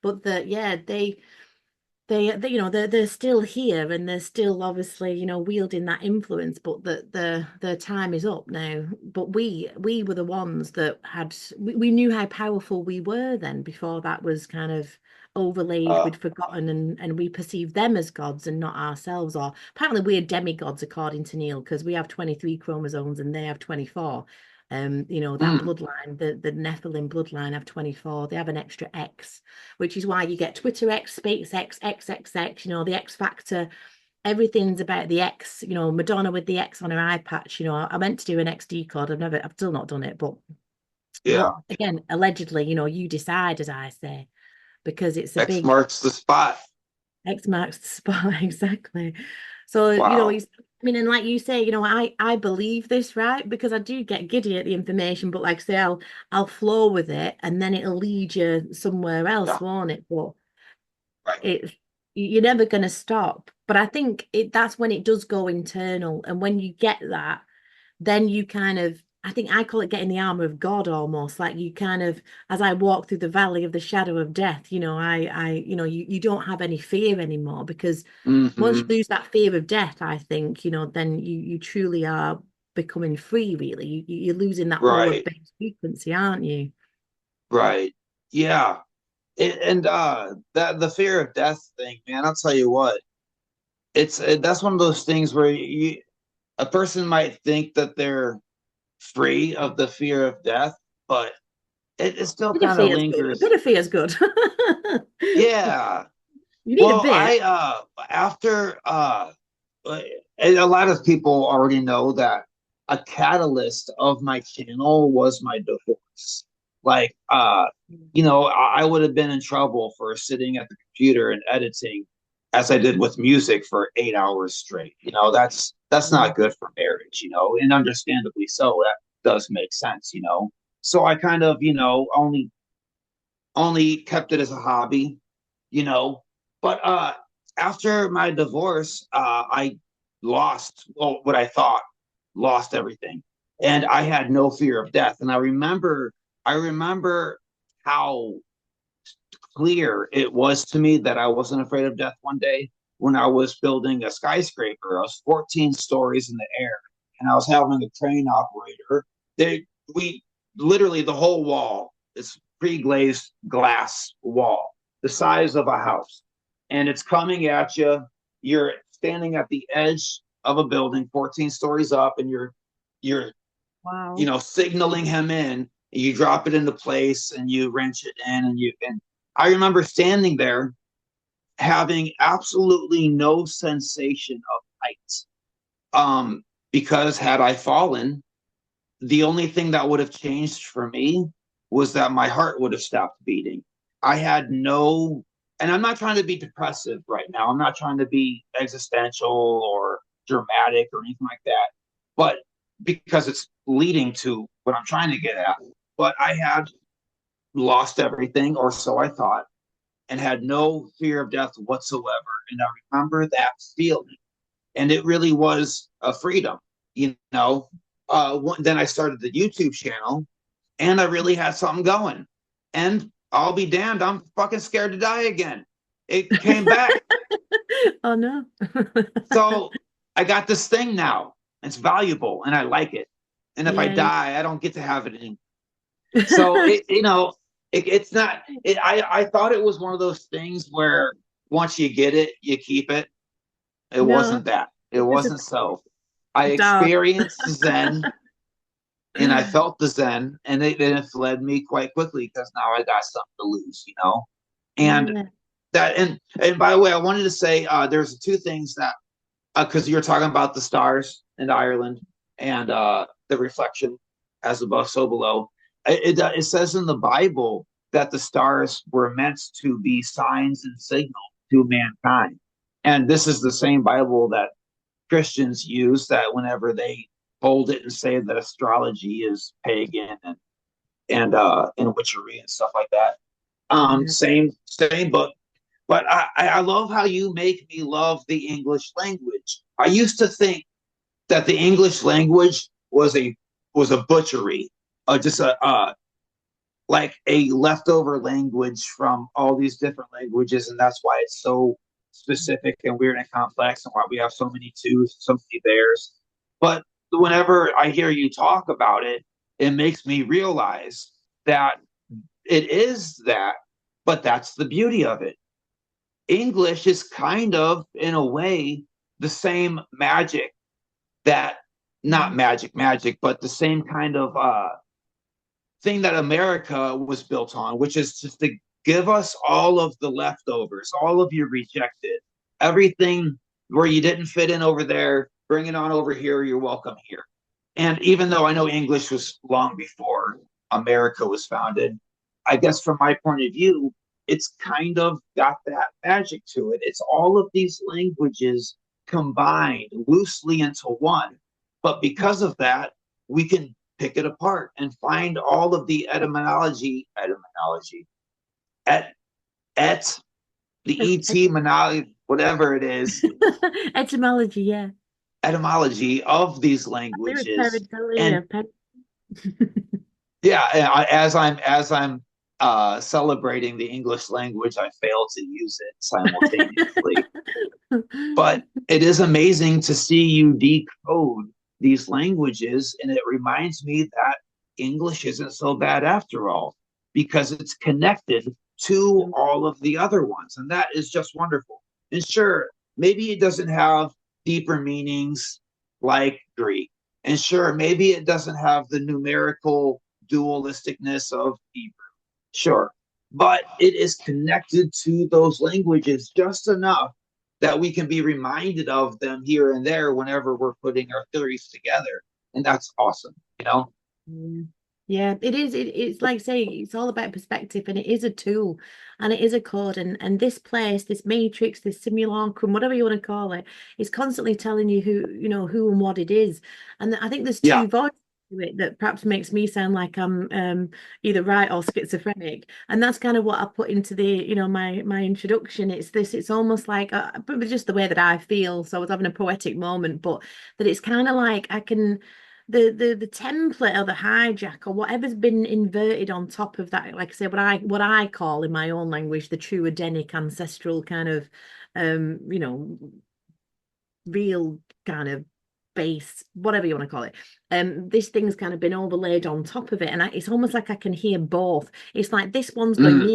But that, yeah, they they're still here, and they're still obviously wielding that influence, but the time is up now. But we were the ones that we knew how powerful we were then, before that was kind of overlaid Uh, with forgotten, and we perceived them as gods and not ourselves. Or apparently we're demigods according to Neil, because we have 23 chromosomes and they have 24. That mm. bloodline, the Nephilim bloodline, have 24. They have an extra X, which is why you get Twitter X, Space X, XXX, the X Factor. Everything's about the X, Madonna with the X on her eye patch. I meant to do an XD code. I've still not done it, but Yeah. again, allegedly, you decide, as I say, because it's a X big marks the spot. X marks the spot. Exactly. So, Wow. I mean, and like you say, I believe this, right? Because I do get giddy at the information, but like I say, I'll flow with it, and then it'll lead you somewhere else, Yeah. won't it? But Right. it you're never going to stop. But I think that's when it does go internal, and when you get that, then you kind of I think I call it getting the armor of God almost. Like you kind of, as I walk through the valley of the shadow of death, you don't have any fear anymore because once you Hmm. lose that fear of death, I think, then you truly are becoming free, really. You're losing that Right, upward-based frequency, aren't you? right. Yeah. And that the fear of death thing, man, I'll tell you what, that's one of those things where a person might think that they're free of the fear of death, but it still A bit of kind of fear is good. A lingers. bit of fear is good. Yeah. You need a Well, bit. after and a lot of people already know that a catalyst of my channel was my divorce. Like, I would have been in trouble for sitting at the computer and editing as I did with music for 8 hours straight. That's Mm. not good for marriage, and understandably so. That does make sense. So I kind of, only kept it as a hobby, you know. But after my divorce, I lost, well, what I thought lost everything, and I had no fear of death. And I remember how clear it was to me that I wasn't afraid of death one day when I was building a skyscraper. I was 14 stories in the air, and I was having a crane operator. We literally the whole wall is pre-glazed glass wall, the size of a house, and it's coming at you. You're standing at the edge of a building, 14 stories up, and you're Wow. signaling him in. You drop it into place and you wrench it in, and I remember standing there having absolutely no sensation of height. Because had I fallen, the only thing that would have changed for me was that my heart would have stopped beating. I had no, and I'm not trying to be depressive right now. I'm not trying to be existential or dramatic or anything like that, but because it's leading to what I'm trying to get at. But I had lost everything, or so I thought, and had no fear of death whatsoever. And I remember that feeling, and it really was a freedom. You know, then I started the YouTube channel, and I really had something going. And I'll be damned, I'm fucking scared to die again. It came back. Oh no. So I got this thing now. It's valuable, and I like it. And if I Yeah. die, I don't get to have it anymore. So it's not. I thought it was one of those things where once you get it, you keep it. It No, wasn't that. It it's wasn't so. I dark. experienced Zen, and I felt the Zen, and it fled me quite quickly because now I got something to lose. And Yeah. and by the way, I wanted to say there's two things that because you're talking about the stars in Ireland and the reflection as above, so below. It says in the Bible that the stars were meant to be signs and signals to mankind. And this is the same Bible that Christians use that whenever they hold it and say that astrology is pagan and witchery and stuff like that. Yeah. Same book, but I love how you make me love the English language. I used to think that the English language was a butchery, just a like a leftover language from all these different languages, and that's why it's so specific and weird and complex, and why we have so many twos, so many theirs. But whenever I hear you talk about it, it makes me realize that it is that, but that's the beauty of it. English is kind of, in a way, the same magic that, not magic, but the same kind of thing that America was built on, which is just to give us all of the leftovers, all of your rejected, everything where you didn't fit in over there, bring it on over here, you're welcome here. And even though I know English was long before America was founded, I guess from my point of view, it's kind of got that magic to it. It's all of these languages combined loosely into one. But because of that, we can pick it apart and find all of the et, et, the Et- etymology, whatever it is, Etymology, yeah. etymology of these I think it's languages. And Paridolia. Yeah, as I'm celebrating the English language, I fail to use it simultaneously. But it is amazing to see you decode these languages, and it reminds me that English isn't so bad after all, because it's connected to all of the other ones, and that is just wonderful. And sure, maybe it doesn't have deeper meanings like Greek, and sure, maybe it doesn't have the numerical dualisticness of Hebrew. Sure. But it is connected to those languages just enough that we can be reminded of them here and there whenever we're putting our theories together. And that's awesome, you know? Mm. Yeah, it is. It's like saying it's all about perspective, and it is a tool, and it is a code. And this place, this matrix, this simulacrum, whatever you want to call it, is constantly telling you who and what it is. And I think there's Yeah. two voices to it that perhaps makes me sound like I'm either right or schizophrenic. And that's kind of what I put into my introduction. It's this. It's almost like but just the way that I feel. So I was having a poetic moment, but that it's kind of like I can the template or the hijack or whatever's been inverted on top of that, like I say, what I call in my own language the true Edenic ancestral kind of um, you know, real kind of base, whatever you want to call it. This thing's kind of been overlaid on top of it, and it's almost like I can hear both. It's like this one's going Mm,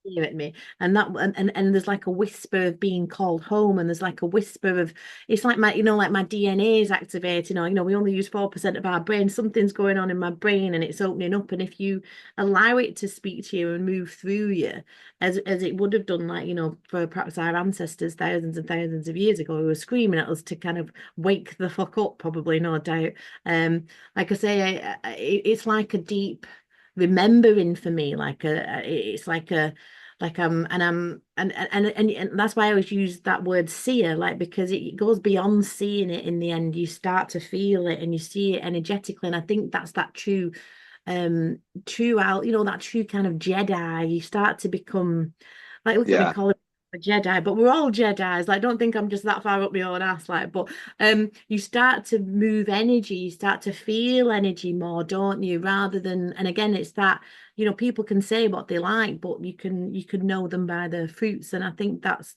near at me, and and there's like a whisper of being called home, and there's like a whisper of it's like my DNA is activating, or we only use 4% of our brain. Something's going on in my brain, and it's opening up, and if you allow it to speak to you and move through you, as it would have done, like for perhaps our ancestors thousands and thousands of years ago, who were screaming at us to kind of wake the fuck up, probably, no doubt. Like I say, it's like a deep remembering for me, it's like a like and I'm and that's why I always use that word seer, like because it goes beyond seeing it. In the end, you start to feel it and you see it energetically, and I think that's that true out, that true kind of Jedi. You start to become like, look at me yeah. calling a Jedi, but we're all Jedis. Like, don't think I'm just that far up my own ass. Like, but you start to move energy, you start to feel energy more, don't you? Rather than, and again, it's that, people can say what they like, but you can know them by their fruits. And I think that's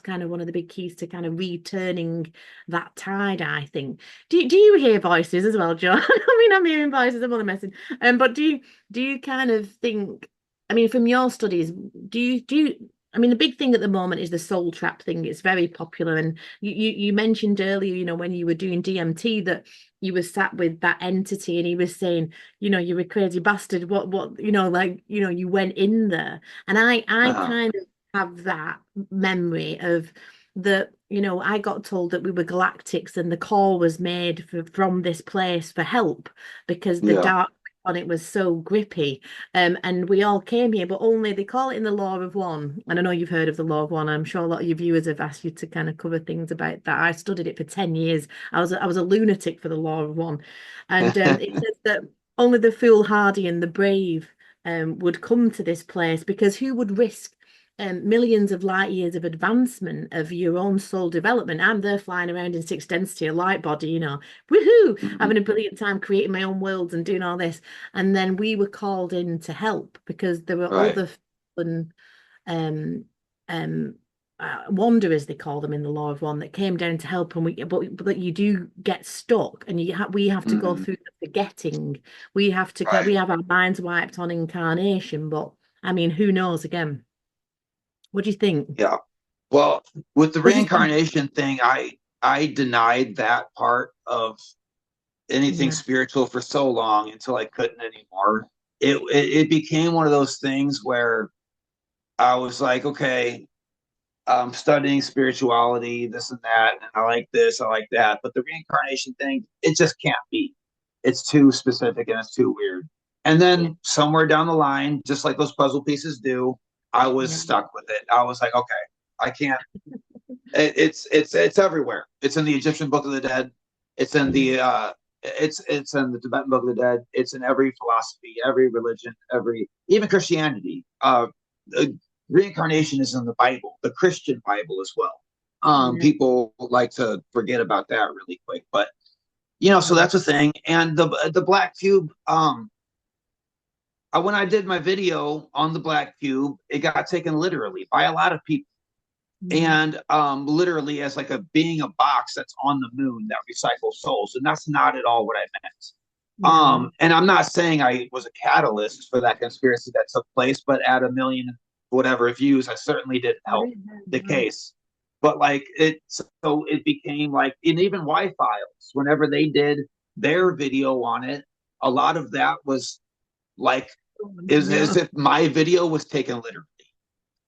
kind of one of the big keys to kind of returning that tide, I think. Do you hear voices as well, John? I mean, I'm hearing voices, I'm only messing. But do you kind of think, I mean, from your studies, do you I mean, the big thing at the moment is the soul trap thing. It's very popular. And you mentioned earlier, when you were doing DMT, that you were sat with that entity and he was saying, you're a crazy bastard. What, you went in there. And I Uh-huh. kind of have that memory of that, I got told that we were galactics and the call was made from this place for help because the Yeah. dark on it was so grippy. And we all came here, but only they call it in the Law of One. And I know you've heard of the Law of One. I'm sure a lot of your viewers have asked you to kind of cover things about that. I studied it for 10 years. I was a lunatic for the Law of One. And it says that only the foolhardy and the brave would come to this place because who would risk millions of light years of advancement of your own soul development? I'm there flying around in sixth density, a light body, woohoo, having Mhm. a brilliant time creating my own worlds and doing all this. And then we were called in to help because there were Right. other fun, um, um, wanderers, they call them in the Law of One, that came down to help. And but you do get stuck, and we have to go Hmm. through the forgetting. We Right. have our minds wiped on incarnation. But I mean, who knows? Again, what do you think? Yeah. Well, with the What do you think? reincarnation thing, I denied that part of anything Yeah, spiritual for so long until I couldn't anymore. It became one of those things where I was like, okay, I'm studying spirituality, this and that, and I like this, I like that, but the reincarnation thing, it just can't be. It's too specific and it's too weird. And yeah, then somewhere down the line, just like those puzzle pieces do, I was yeah. stuck with it. I was like, okay, I can't. It's everywhere. It's in the Egyptian Book of the Dead. It's in Yeah. it's in the Tibetan Book of the Dead. It's in every philosophy, every religion, every even Christianity. Uh, reincarnation is in the Bible, the Christian Bible as well. Yeah. People like to forget about that really quick, but So Yeah. that's a thing. And the black cube, when I did my video on the black cube, it got taken literally by a lot of people. Mm. And literally as like a being a box that's on the moon that recycles souls. And that's not at all what I meant. No. And I'm not saying I was a catalyst for that conspiracy that took place, but at a million whatever views, I certainly didn't help the No. case. But like so it became like, and even Y Files, whenever they did their video on it, a lot of that was like is as No. if my video was taken literally.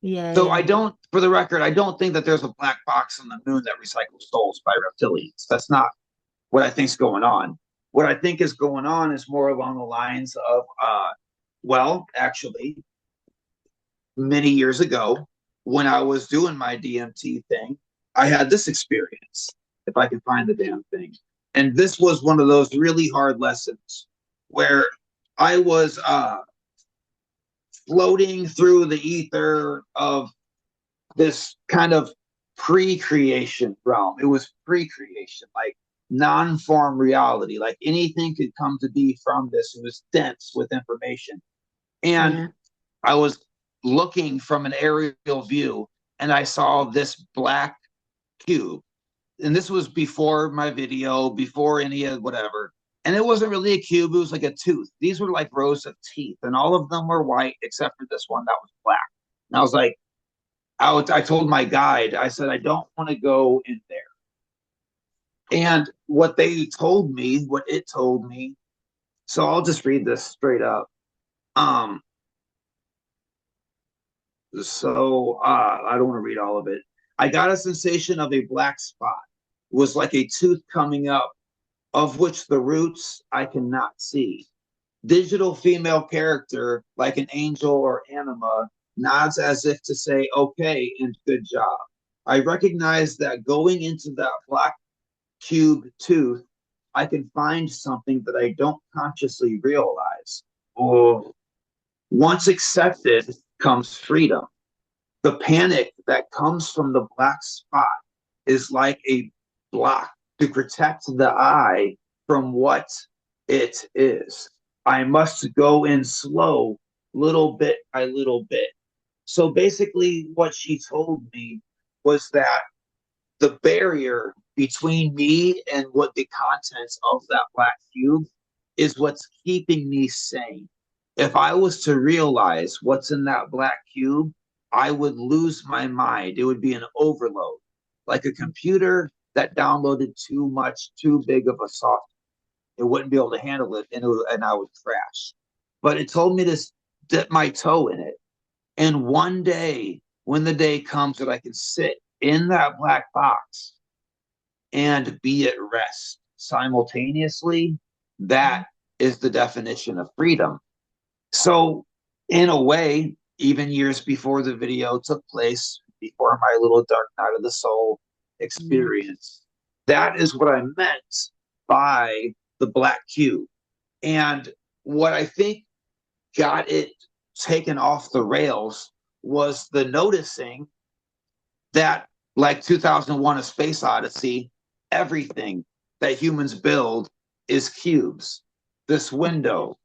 Yeah, So I yeah. don't, for the record, I don't think that there's a black box on the moon that recycles souls by reptilians. That's not what I think is going on. What I think is going on is more along the lines of, well, actually, many years ago, when I was doing my DMT thing, I had this experience, if I can find the damn thing. And this was one of those really hard lessons where I was floating through the ether of this kind of pre-creation realm. It was pre-creation, like non-form reality. Like anything could come to be from this. It was dense with information. And Yeah. I was looking from an aerial view and I saw this black cube. And this was before my video, before any of whatever. And it wasn't really a cube, it was like a tooth. These were like rows of teeth, and all of them were white except for this one that was black. And I was like, I told my guide, I said, I don't want to go in there. And what it told me, so I'll just read this straight up. Um, I don't want to read all of it. I got a sensation of a black spot. It was like a tooth coming up, of which the roots I cannot see. Digital female character, like an angel or anima, nods as if to say, okay, and good job. I recognize that going into that black cube tooth, I can find something that I don't consciously realize. Oh, once accepted comes freedom. The panic that comes from the black spot is like a block to protect the eye from what it is. I must go in slow, little bit by little bit. So basically, what she told me was that the barrier between me and what the contents of that black cube is what's keeping me sane. If I was to realize what's in that black cube, I would lose my mind. It would be an overload, like a computer that downloaded too much, too big of a software. It wouldn't be able to handle it, and I would crash. But it told me to dip my toe in it. And one day, when the day comes that I can sit in that black box and be at rest simultaneously, that is the definition of freedom. So, in a way, even years before the video took place, before my little dark night of the soul Yeah. experience, that is what I meant by the black cube. And what I think got it taken off the rails was the noticing that, like 2001 A Space Odyssey, everything that humans build is cubes. This window,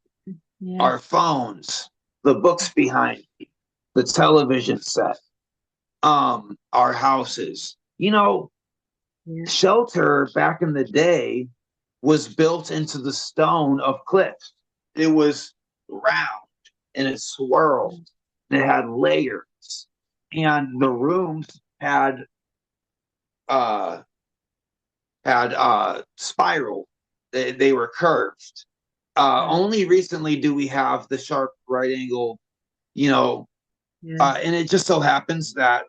Yeah. our phones, the books behind me, the television set, our houses. Yeah. Shelter back in the day was built into the stone of cliffs. It was round and it swirled. It had layers, and the rooms uh, spiral. They were curved. Only recently do we have the sharp right angle, you know, Yeah. and it just so happens that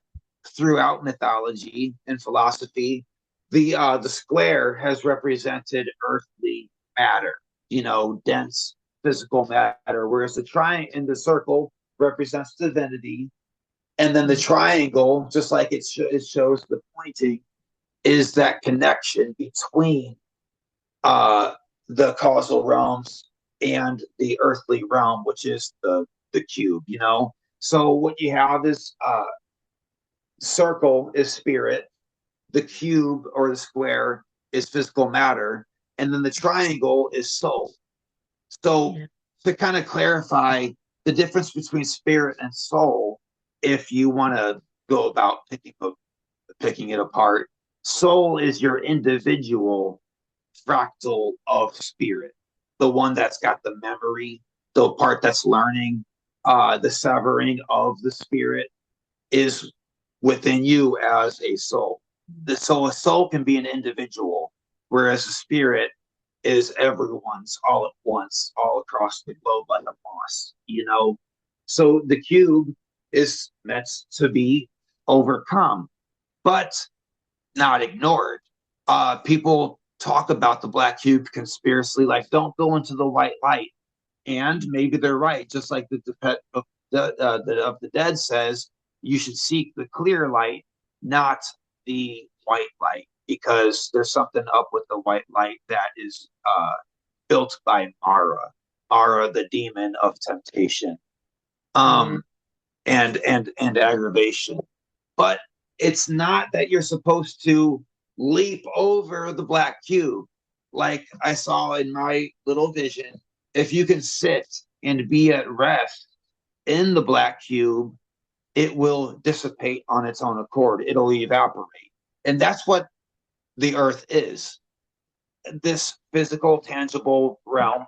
throughout mythology and philosophy, the square has represented earthly matter, dense physical matter, whereas the triangle in the circle represents divinity, and then the triangle, just like it shows the pointing, is that connection between uh, the causal realms and the earthly realm, which is the cube. So what you have is circle is spirit, the cube or the square is physical matter, and then the triangle is soul. So Yeah. to kind of clarify the difference between spirit and soul, if you want to go about picking it apart, soul is your individual fractal of spirit, the one that's got the memory, the part that's learning, the severing of the spirit is within you as a soul. So a soul can be an individual, whereas a spirit is everyone's all at once, all across the globe like a moss, you know? So the cube is meant to be overcome, but not ignored. People talk about the black cube conspiracy, like don't go into the white light, and maybe they're right. Just like of the dead says, you should seek the clear light, not the white light, because there's something up with the white light that is built by Mara, the demon of temptation, Mm. um, and aggravation. But it's not that you're supposed to leap over the black cube like I saw in my little vision. If you can sit and be at rest in the black cube, it will dissipate on its own accord. It'll evaporate. And that's what the earth is, this physical, tangible realm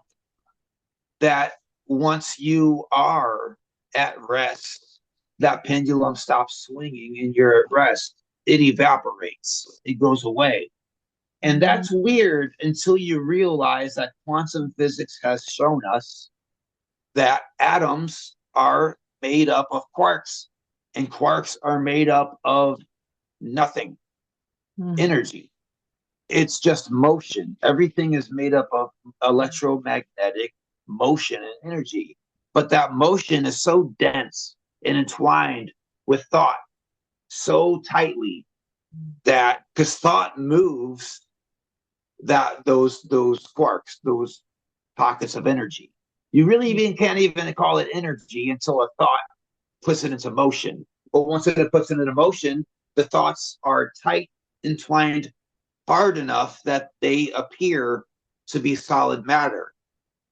that once you are at rest, that pendulum stops swinging and you're at rest. It evaporates, it goes away. And Mm. that's weird until you realize that quantum physics has shown us that atoms are made up of quarks, and quarks are made up of nothing, Mm. energy. It's just motion. Everything is made up of electromagnetic motion and energy. But that motion is so dense and entwined with thought so tightly that because thought moves that those quarks, those pockets of energy. You really Yeah. even can't even call it energy until a thought puts it into motion. But once it puts it into motion, the thoughts are tight, entwined hard enough that they appear to be solid matter.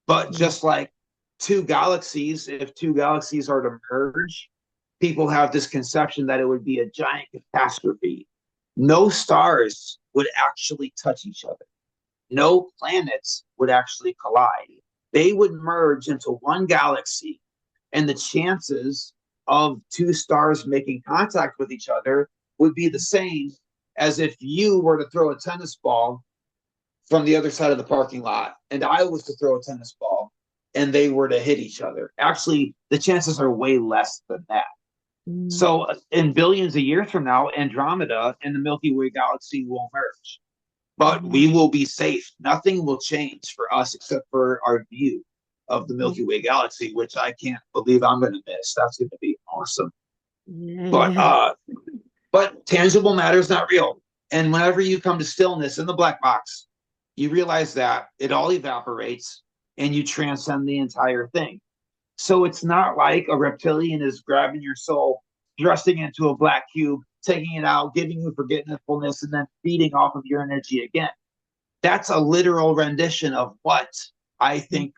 But Yeah. just like two galaxies, if two galaxies are to merge, people have this conception that it would be a giant catastrophe. No stars would actually touch each other. No planets would actually collide. They would merge into one galaxy, and the chances of two stars making contact with each other would be the same as if you were to throw a tennis ball from the other side of the parking lot and I was to throw a tennis ball and they were to hit each other. Actually, the chances are way less than that. Mm. So, in billions of years from now, Andromeda and the Milky Way galaxy will merge, but Yeah. we will be safe. Nothing will change for us except for our view of the Yeah. Milky Way galaxy, which I can't believe I'm going to miss. That's going to be awesome. But Yeah. but tangible matter is not real. And whenever you come to stillness in the black box, you realize that it all evaporates and you transcend the entire thing. So it's not like a reptilian is grabbing your soul, thrusting it into a black cube, taking it out, giving you forgetfulness, and then feeding off of your energy again. That's a literal rendition of what I think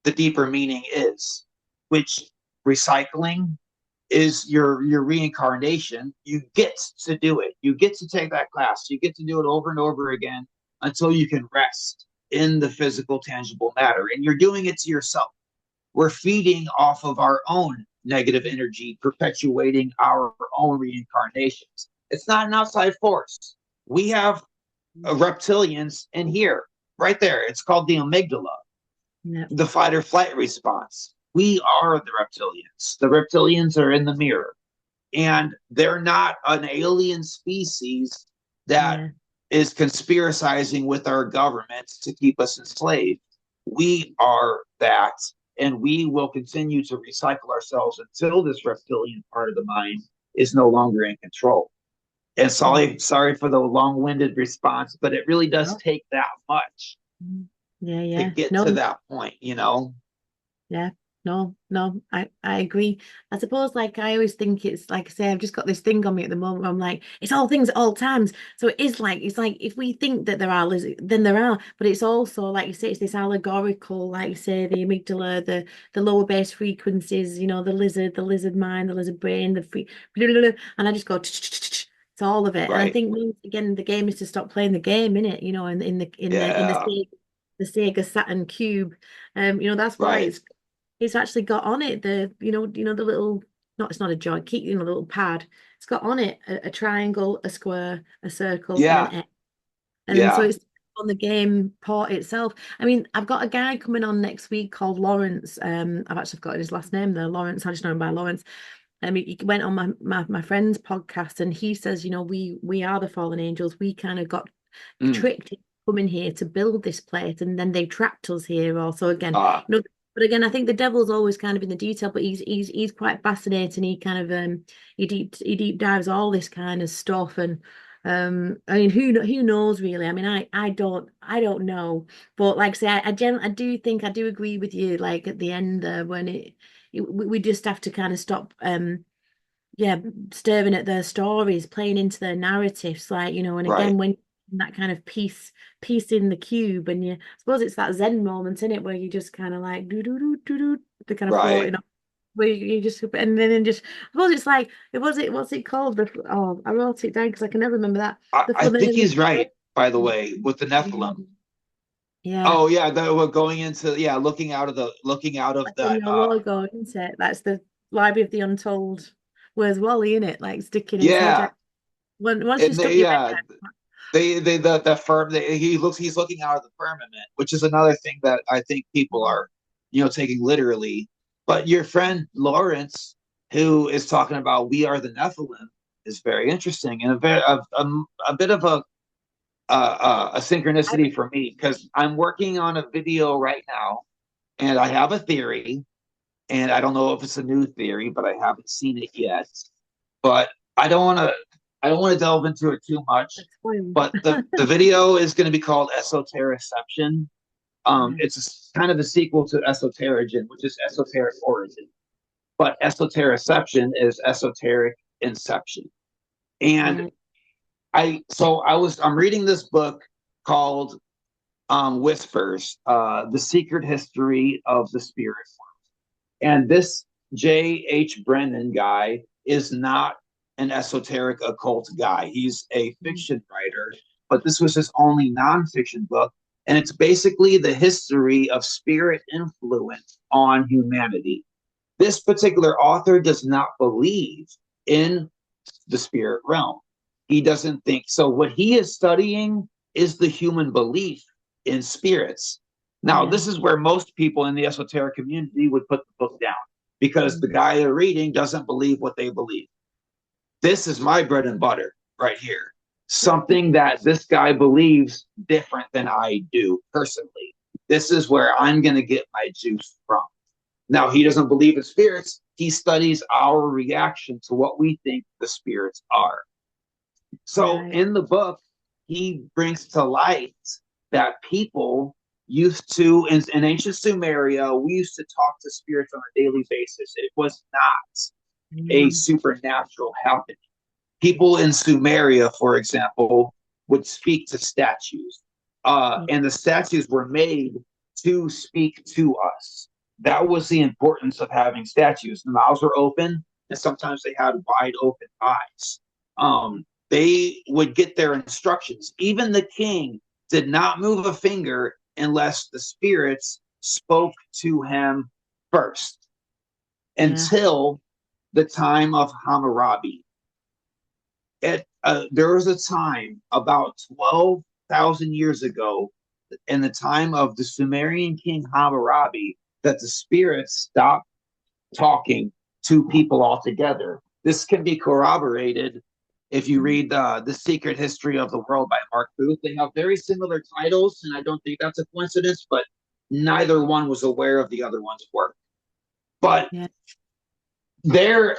the deeper meaning is, which recycling is your reincarnation. You get to do it. You get to take that class. You get to do it over and over again until you can rest in the physical, tangible matter. And you're doing it to yourself. We're feeding off of our own negative energy, perpetuating our own reincarnations. It's not an outside force. We have reptilians in here, right there. It's called the amygdala, Yeah. the fight or flight response. We are the reptilians. The reptilians are in the mirror, and they're not an alien species that Yeah. is conspiracizing with our government to keep us enslaved. We are that, and we will continue to recycle ourselves until this reptilian part of the mind is no longer in control. And sorry for the long-winded response, but it really does No. take that much Yeah. to Yeah. get to No. that point, you know? Yeah. no, I agree. I suppose, like, I always think it's like I say, I've just got this thing on me at the moment. I'm like, it's all things at all times. So it is like, it's like if we think that there are lizards, then there are. But it's also, like you say, it's this allegorical, like you say, the amygdala, the lower base frequencies, the lizard mind, the lizard brain, the free, blah, blah, blah, and I just go, it's all of it. And I Right. think again, the game is to stop playing the game, in it, in the Yeah. Sega Saturn Cube. That's why Right. it's actually got on it the little, not, it's not a joystick, the little pad. It's got on it a triangle, a square, a circle, and an Yeah. X. And then so Yeah. it's on the game port itself. I mean, I've got a guy coming on next week called Lawrence. I've actually forgotten his last name there, Lawrence. I just know him by Lawrence. He went on my friend's podcast, and he says, we are the fallen angels. We kind of got Mm. tricked into coming here to build this place, and then they trapped us here. Also, again, Uh, but again, I think the devil's always kind of in the detail. But he's quite fascinating. He kind of he deep dives all this kind of stuff, and I mean, who knows really? I mean, I don't know, but like I say, I do think I do agree with you. Like at the end there, when we just have to kind of stop yeah, staring at their stories, playing into their narratives, like, and right. again, when that kind of piece in the cube, and I suppose it's that Zen moment in it where you just kind of like do do do do do, the kind of Right. floating up, where you just, and then just, I suppose it's like, what's it called? I wrote it down because I can never remember that. The I think flamingo. he's right, by the way, with the Nephilim. Yeah, Oh yeah, we're going into, yeah, looking out of that's that in your logo, isn't it? That's the Library of the Untold. Where's Wally in it? Like sticking his head yeah. out. Once you And stuck they, your yeah, they the firm, he's looking out of the firmament, which is another thing that I think people head. are, taking literally. But your friend Lawrence, who is talking about we are the Nephilim, is very interesting, and a bit of a synchronicity for me, because I'm working on a video right now, and I have a theory, and I don't know if it's a new theory, but I haven't seen it yet. But I don't want to I don't want to delve into it too much. Explain. But the video is going to be called Esoteriception. Yeah, It's kind of a sequel to Esoterigen, which is esoteric origin. But Esoteriception is esoteric inception. And right. I'm reading this book called Whispers, The Secret History of the Spirit. And this J.H. Brennan guy is not an esoteric occult guy. He's a Mm. fiction writer, but this was his only nonfiction book. And it's basically the history of spirit influence on humanity. This particular author does not believe in the spirit realm. He doesn't think so. What he is studying is the human belief in spirits. Now, Yeah. this is where most people in the esoteric community would put the book down, because the Mm. guy they're reading doesn't believe what they believe. This is my bread and butter right here. Something that this guy believes different than I do personally. This is where I'm going to get my juice from. Now, he doesn't believe in spirits. He studies our reaction to what we think the spirits are. So Right. in the book, he brings to light that people used to, in ancient Sumeria, we used to talk to spirits on a daily basis. It was not a Mm. supernatural happening. People in Sumeria, for example, would speak to statues, Yeah. and the statues were made to speak to us. That was the importance of having statues. The mouths were open, and sometimes they had wide open eyes. They would get their instructions. Even the king did not move a finger unless the spirits spoke to him first, Yeah. until the time of Hammurabi. There was a time about 12,000 years ago, in the time of the Sumerian king Hammurabi, that the spirits stopped talking to people altogether. This can be corroborated if you Mm. read The Secret History of the World by Mark Booth. They have very similar titles, and I don't think that's a coincidence, but neither one was aware of the other one's work. But Yeah. there,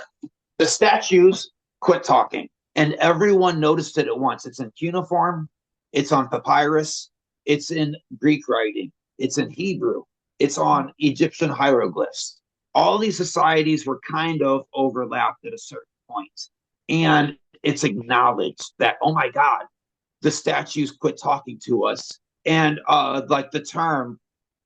the statues quit talking, and everyone noticed it at once. It's in cuneiform, it's on papyrus, it's in Greek writing, it's in Hebrew, it's on Egyptian hieroglyphs. all these societies were kind of overlapped at a certain point. And it's acknowledged that, oh my God, the statues quit talking to us. And like the term,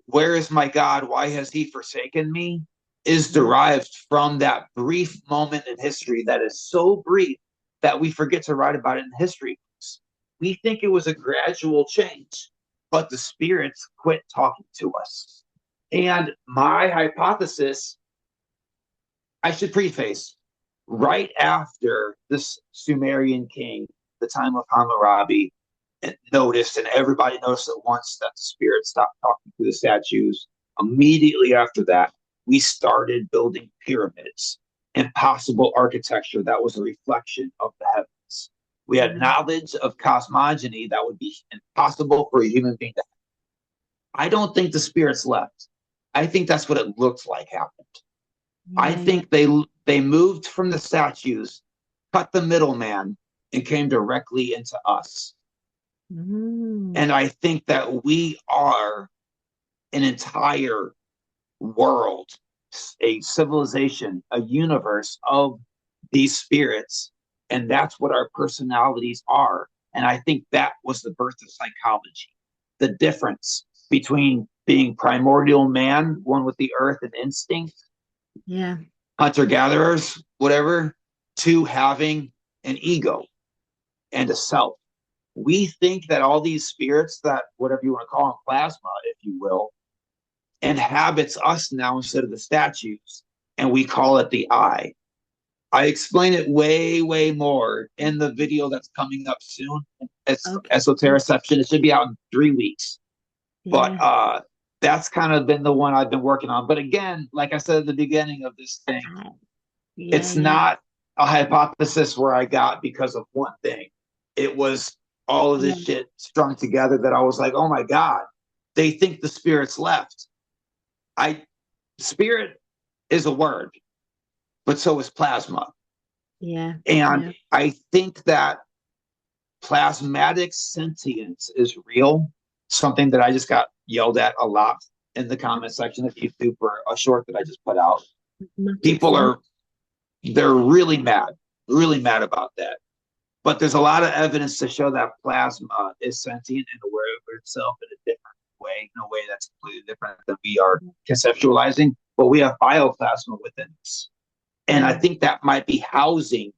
where is my God? Why has he forsaken me? Is derived from that brief moment in history that is so brief that we forget to write about it in history books. We think it was a gradual change, but the spirits quit talking to us. And my hypothesis, I should preface, right after this Sumerian king, the time of Hammurabi, noticed, and everybody noticed at once that the spirits stopped talking to the statues. Immediately after that, we started building pyramids, impossible architecture that was a reflection of the heavens. We had knowledge of cosmogony that would be impossible for a human being to have. I don't think the spirits left. I think that's what it looked like happened. I think they moved from the statues, cut the middleman, and came directly into us. And I think that we are an entire world, a civilization, a universe of these spirits. And that's what our personalities are. And I think that was the birth of psychology. The difference between being primordial man, one with the earth and instinct, hunter-gatherers, whatever, to having an ego and a self. We think that all these spirits, that whatever you want to call them, plasma, if you will, inhabits us now instead of the statues, and we call it the I. I explain it way, way more in the video that's coming up soon. It's Esoteriception. It should be out in 3 weeks. But that's kind of been the one I've been working on. But again, like I said at the beginning of this thing, it's not a hypothesis where I got because of one thing. It was all of this shit strung together that I was like, oh my God, they think the spirits left. Spirit is a word, but so is plasma. And I think that plasmatic sentience is real, something that I just got yelled at a lot in the comment section of YouTube for a short that I just put out. People they're really mad about that. But there's a lot of evidence to show that plasma is sentient and aware of itself in a different way, in a way that's completely different than we are conceptualizing. But we have bioplasma within us. And I think that might be housing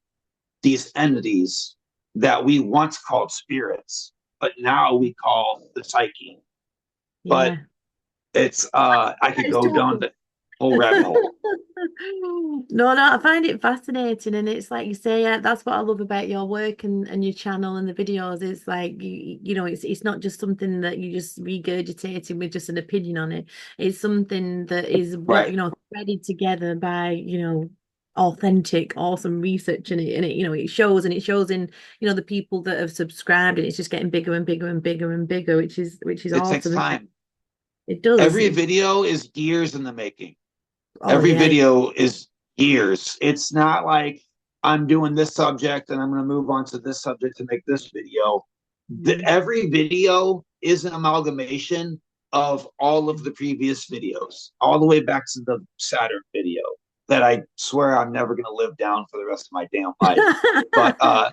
these entities that we once called spirits, but now we call the psyche. But it's, I could go down the whole rabbit hole. No, I find it fascinating, and it's like you say, that's what I love about your work and your channel and the videos. It's like you know, it's not just something that you just regurgitating with just an opinion on it. It's something that is you know, threaded together by, you know, authentic, awesome research, and it you know, it shows in, you know, the people that have subscribed, and it's just getting bigger and bigger and bigger and bigger, which is it awesome. Takes time. It does. Every video is years in the making. Every video is years. It's not like I'm doing this subject and I'm going to move on to this subject to make this video. Every video is an amalgamation of all of the previous videos, all the way back to the Saturn video that I swear I'm never going to live down for the rest of my damn life. But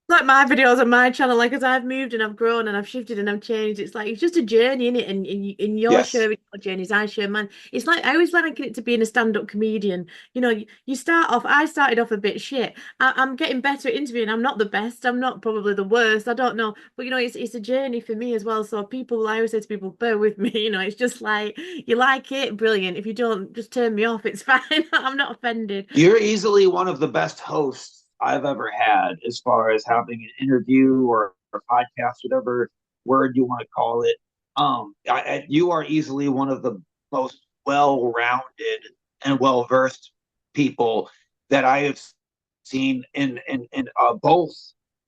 like my videos on my channel, like as I've moved and I've grown and I've shifted and I've changed, it's like it's just a journey, innit? And in your sharing your journeys, I share mine. It's like I always liken it to being a stand-up comedian. You know, you start off. I started off a bit shit. I'm getting better at interviewing. I'm not the best. I'm not probably the worst. I don't know, but you know, it's a journey for me as well. So people, I always say to people, bear with me. You know, it's just like you like it, brilliant. If you don't, just turn me off. It's fine. I'm not offended. You're easily one of the best hosts I've ever had, as far as having an interview or a podcast, whatever word you want to call it. You are easily one of the most well-rounded and well-versed people that I have seen in both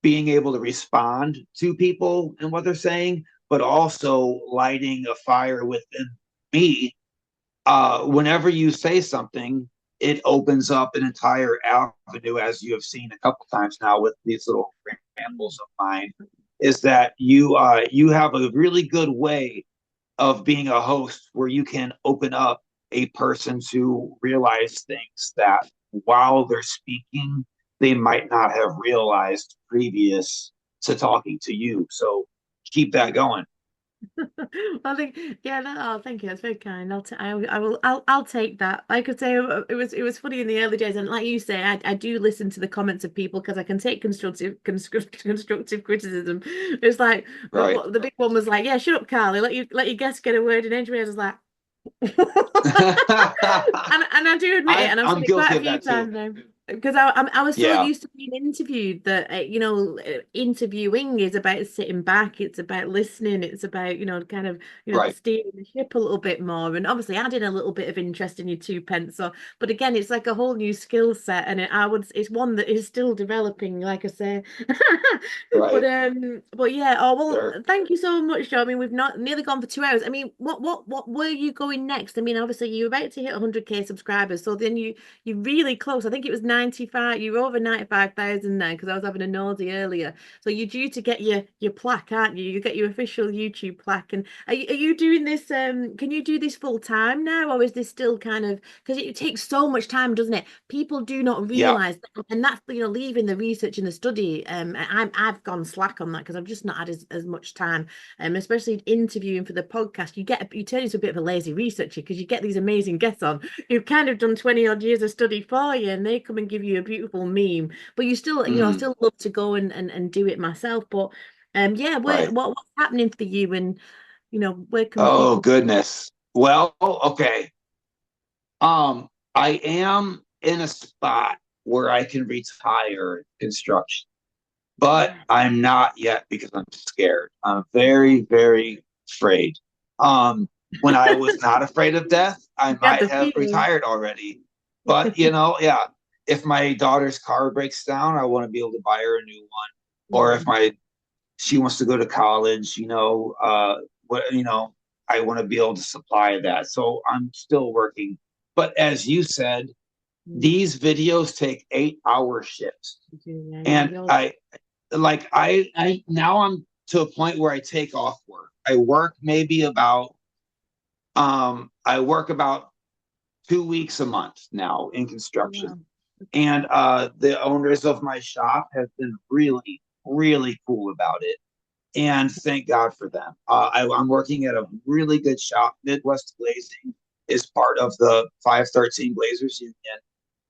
being able to respond to people and what they're saying, but also lighting a fire within me. Whenever you say something, it opens up an entire avenue, as you have seen a couple times now with these little rambles of mine, is that you have a really good way of being a host where you can open up a person to realize things that while they're speaking, they might not have realized previous to talking to you. So keep that going. I think, yeah, oh, thank you. That's very kind. I'll take that. Like I say, it was funny in the early days, and like you say, I do listen to the comments of people because I can take constructive criticism. It's like Right. the big one was like, "Yeah, shut up, Carly. Let your guest get a word in edgeways." I was like, and I do admit it, and I've said I'm it quite guilty a of few that too. times now. Because I was so Yeah. used to being interviewed that interviewing is about sitting back, it's about listening, it's about kind of Right. steering the ship a little bit more, and obviously adding a little bit of interest in your two pence. So, but again, it's like a whole new skill set, and it's one that is still developing, like I say. Right. But yeah, oh Sure. well, thank you so much, Joe. I mean, we've not nearly gone for 2 hours. I mean, what were you going next? I mean, obviously you're about to hit 100K subscribers, so then you're really close. I think it was 95. You were over 95,000 now because I was having a nosy earlier. So you're due to get your plaque, aren't you? You get your official YouTube plaque. And are you doing this? Can you do this full time now, or is this still kind of because it takes so much time, doesn't it? People do not Yeah. realize that, and that's leaving the research and the study. I've gone slack on that because I've just not had as much time. Especially interviewing for the podcast, you turn into a bit of a lazy researcher because you get these amazing guests on who've kind of done 20 odd years of study for you, and they come and give you a beautiful meme. But you still, I Mhm. still love to go and do it myself. But yeah, Right. what's happening for you, and where can Oh people? goodness. Well, okay. I am in a spot where I can retire construction, but Yeah, I'm not yet because I'm scared. I'm very, very afraid. Um, when I was not afraid of death, I you had might the have feeling. retired already. But yeah, if my daughter's car breaks down, I want to be able to buy her a new one. Or if Mm, my she wants to go to college, I want to be able to supply that. So I'm still working. But as you said, mm, these videos take 8 hour shifts. yeah, yeah, And you're I now I'm to a point where I take off work. I work about 2 weeks a month now in construction. wow. Okay. And the owners of my shop have been really, really cool about it. And thank God for them. I'm working at a really good shop. Midwest Glazing is part of the 513 Glazers Union.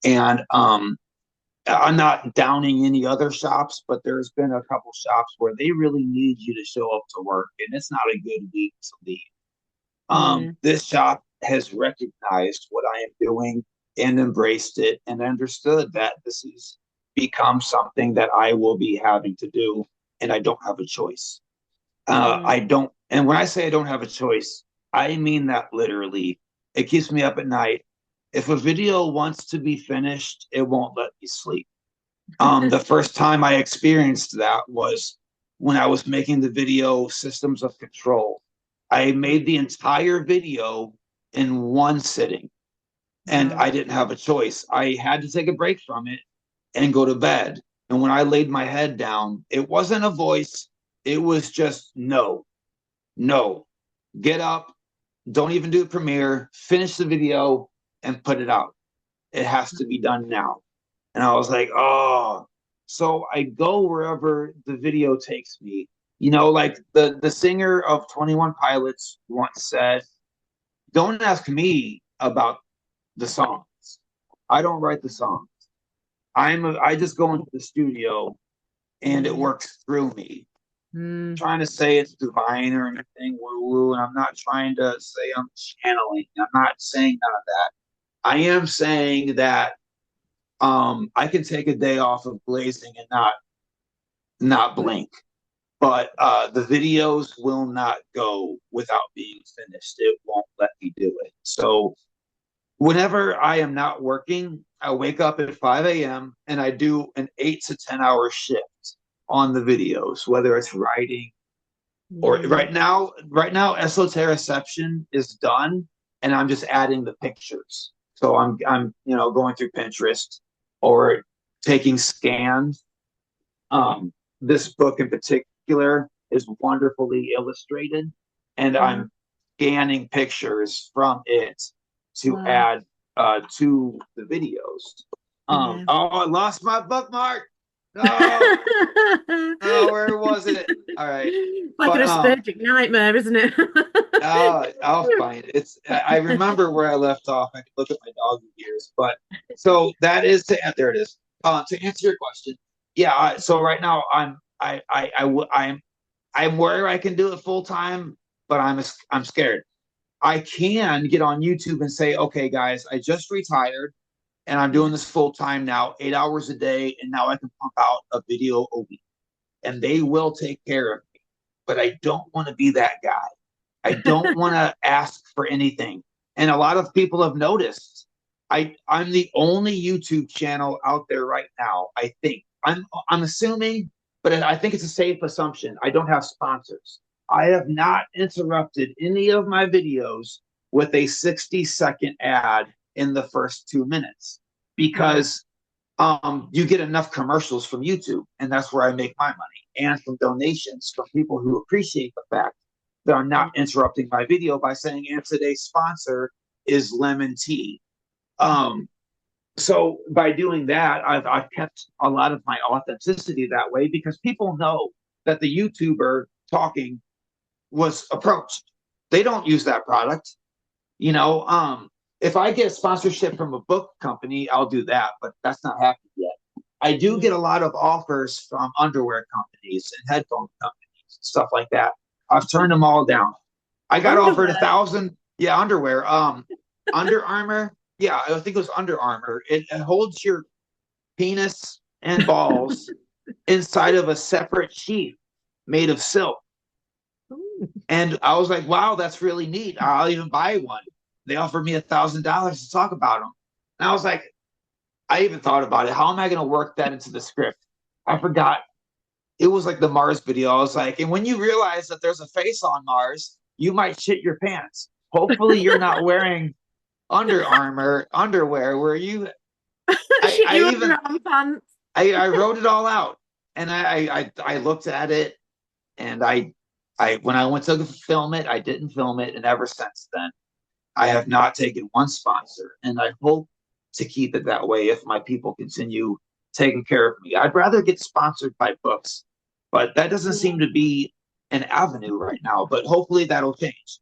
And I'm not downing any other shops, but there's been a couple shops where they really need you to show up to work, and it's not a good week to leave. Yeah. This shop has recognized what I am doing and embraced it and understood that this has become something that I will be having to do, and I don't have a choice. Yeah. I don't, and when I say I don't have a choice, I mean that literally. It keeps me up at night. If a video wants to be finished, it won't let me sleep. The first time I experienced that was when I was making the video Systems of Control. I made the entire video in one sitting, and Wow. I didn't have a choice. I had to take a break from it and go to bed. And when I laid my head down, it wasn't a voice, it was just no, no, get up, don't even do a premiere, finish the video and put it out. It has to be done now. And I was like, oh. So I go wherever the video takes me. Like the singer of 21 Pilots once said, don't ask me about the songs. I don't write the songs. I just go into the studio and it Yeah. works through me. Mm. Trying to say it's divine or anything woo woo, and I'm not trying to say I'm channeling. I'm not saying none of that. I am saying that I can take a day off of glazing and not blink, but the videos will not go without being finished. It won't let me do it. So whenever I am not working, I wake up at 5 a.m. and I do an 8 to 10 hour shift on the videos, whether it's writing or Yeah. right now esoteriception is done and I'm just adding the pictures. So I'm going through Pinterest or taking scans. This book in particular is wonderfully illustrated, and Mm-hmm. I'm scanning pictures from it to Wow. add to the videos. Yeah. Oh, I lost my bookmark. No, no, where was it? All right, Like an but aspergic nightmare, isn't it? I'll find it. I remember where I left off. I can look at my dog ears, but so that is there it is. To answer your question, yeah. So right now I'm where I can do it full time, but I'm scared. I can get on YouTube and say, okay, guys, I just retired and I'm Yeah. doing this full time now, 8 hours a day, and now I can pump out a video a week, and they will take care of me. But I don't want to be that guy. I don't want to ask for anything. And a lot of people have noticed I'm the only YouTube channel out there right now. I think I'm assuming, but I think it's a safe assumption. I don't have sponsors. I have not interrupted any of my videos with a 60-second ad in the first 2 minutes Yeah. because you get enough commercials from YouTube, and that's where I make my money, and from donations from people who appreciate the fact that I'm not interrupting my video by saying, and today's sponsor is lemon tea. Um, so by doing that, I've kept a lot of my authenticity that way because people know that the YouTuber talking was approached. They don't use that product. You know, if I get sponsorship from a book company, I'll do that, but that's not happening yet. I do Yeah. get a lot of offers from underwear companies and headphone companies, stuff like that. I've turned them all down. I got offered a Underwear. thousand, yeah, underwear. Under Armour, yeah, I think it was Under Armour. It holds your penis and balls inside of a separate sheath made of silk. Ooh. And I was like, wow, that's really neat. I'll even buy one. They offered me $1,000 to talk about them. And I was like, I even thought about it. How am I going to work that into the script? I forgot. It was like the Mars video. I was like, and when you realize that there's a face on Mars, you might shit your pants. Hopefully, you're not wearing Under Armour underwear where you. I, Shit I your even underarm pants. I wrote it all out, and I looked at it, and I when I went to film it, I didn't film it, and ever since then, I have not taken one sponsor, and I hope to keep it that way if my people continue taking care of me. I'd rather get sponsored by books, but that doesn't Yeah. seem to be an avenue right now. But hopefully that'll change.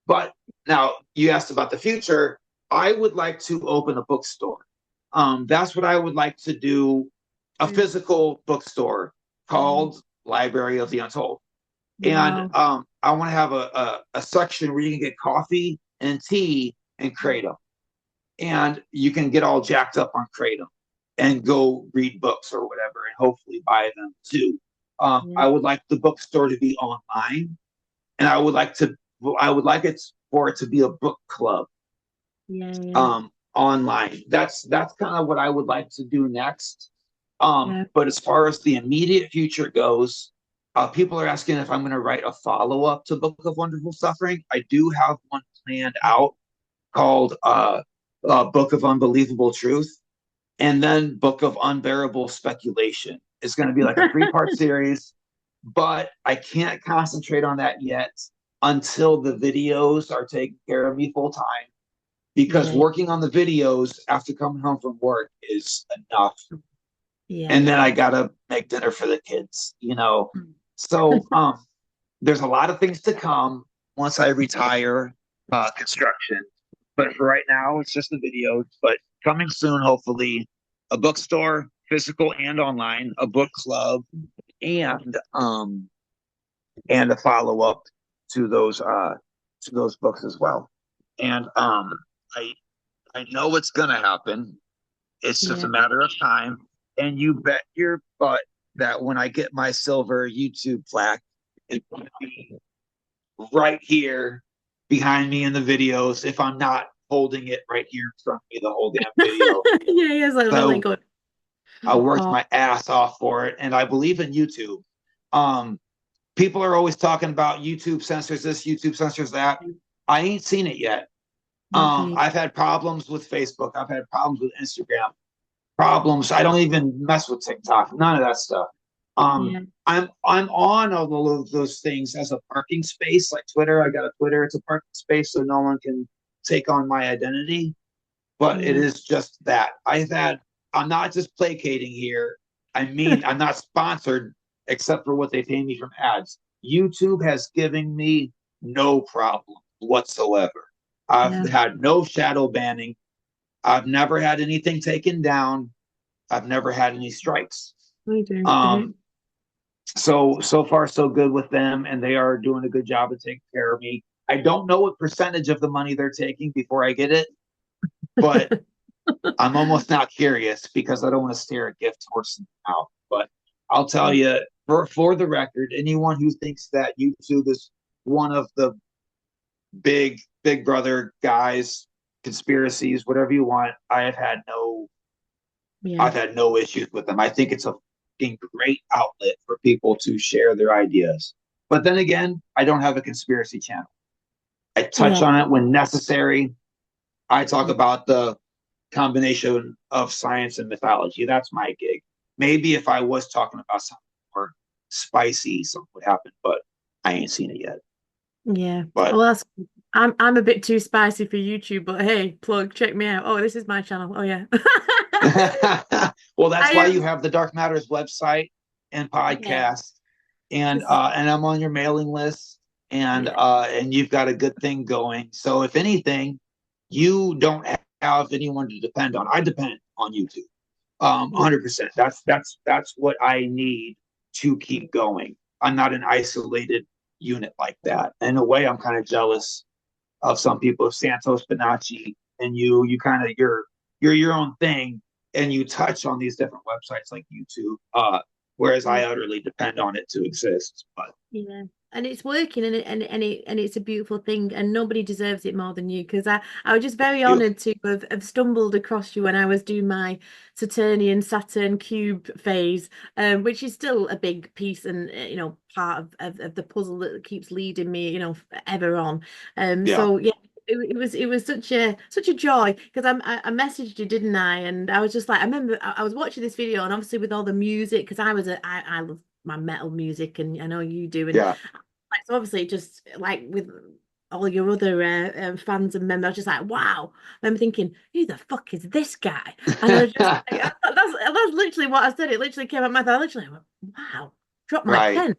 But now you asked about the future. I would like to open a bookstore. That's what I would like to do, a Mm. physical bookstore Mm. called Library of the Untold. And Wow. I want to have a section where you can get coffee and tea and kratom. And you can get all jacked up on kratom and go read books or whatever and hopefully buy them too. Yeah. I would like the bookstore to be online, and I would like it for it to be a book club Yeah. Yeah. online. That's kind of what I would like to do next. Yeah. But as far as the immediate future goes, people are asking if I'm going to write a follow up to Book of Wonderful Suffering. I do have one planned out called Book of Unbelievable Truth, and then Book of Unbearable Speculation. It's going to be like a 3-part series, but I can't concentrate on that yet until the videos are taking care of me full time because Yeah. working on the videos after coming home from work is enough. Yeah. And then Yeah. I gotta make dinner for the kids, you know. So there's a lot of things to come once I retire construction. But for right now, it's just the videos. But coming soon, hopefully, a bookstore, physical and online, a book club, and and a follow up to those books as well. And I I know it's gonna happen. It's just a Yeah. matter of time. And you bet your butt that when I get my silver YouTube plaque, it's going to be right here behind me in the videos if I'm not holding it right here in front of me the whole damn video. Yeah. Yeah. It's like really So good. I worked Oh, my ass off for it. And I believe in YouTube. Um, People are always talking about YouTube censors this, YouTube censors that. I ain't seen it yet. not me. I've had problems with Facebook. I've had problems with Instagram. Problems. I don't even mess with TikTok. None of that stuff. Yeah. I'm on all of those things as a parking space, like Twitter. I got a Twitter. It's a parking space, so no one can take on my identity, but it Yeah. is just that I'm not just placating here. I mean, I'm not sponsored except for what they pay me from ads. YouTube has given me no problem whatsoever. I've Yeah. had no shadow banning. I've never had anything taken down. I've never had any strikes. I do. Um, so far so good with them, and they are doing a good job of taking care of me. I don't know what percentage of the money they're taking before I get it, but I'm almost not curious because I don't want to stare a gift horse in the mouth. But I'll tell you, for the record, anyone who thinks that YouTube is one of the big brother guys, conspiracies, whatever you want, Yeah. I've had no issues with them. I think it's a great outlet for people to share their ideas. But then again, I don't have a conspiracy channel. I touch Yeah. on it when necessary. I talk Yeah. about the combination of science and mythology. That's my gig. Maybe if I was talking about something more spicy, something would happen, but I ain't seen it yet. Yeah. But Well, I'm a bit too spicy for YouTube, but hey, plug, check me out. Oh, this is my channel. Oh yeah. well, that's I why you am. have the Dark Matters website and Yeah. podcast, This, and I'm on your mailing list, yeah. and you've got a good thing going. So if anything, you don't have anyone to depend on. I depend on you too. Yeah. 100%. That's what I need to keep going. I'm not an isolated unit like that. In a way, I'm kind of jealous of some people, Santos Bonacci, and you kind of you're your own thing, and you touch on these different websites like YouTube. Whereas I utterly depend on it to exist. But Yeah. And it's working and it's a beautiful thing and nobody deserves it more than you because I was just very you, honored to have stumbled across you when I was doing my Saturn cube phase, which is still a big piece and part of the puzzle that keeps leading me, ever on. yeah, So yeah, it was such a joy because I messaged you, didn't I? And I was just like, I remember I was watching this video and obviously with all the music because I love my metal music and I know you do and yeah, like so obviously just like with all your other fans and members I was just like wow I'm thinking who the fuck is this guy and I was just like that's literally what I said it literally came out of my mouth I literally went wow dropped my right, pen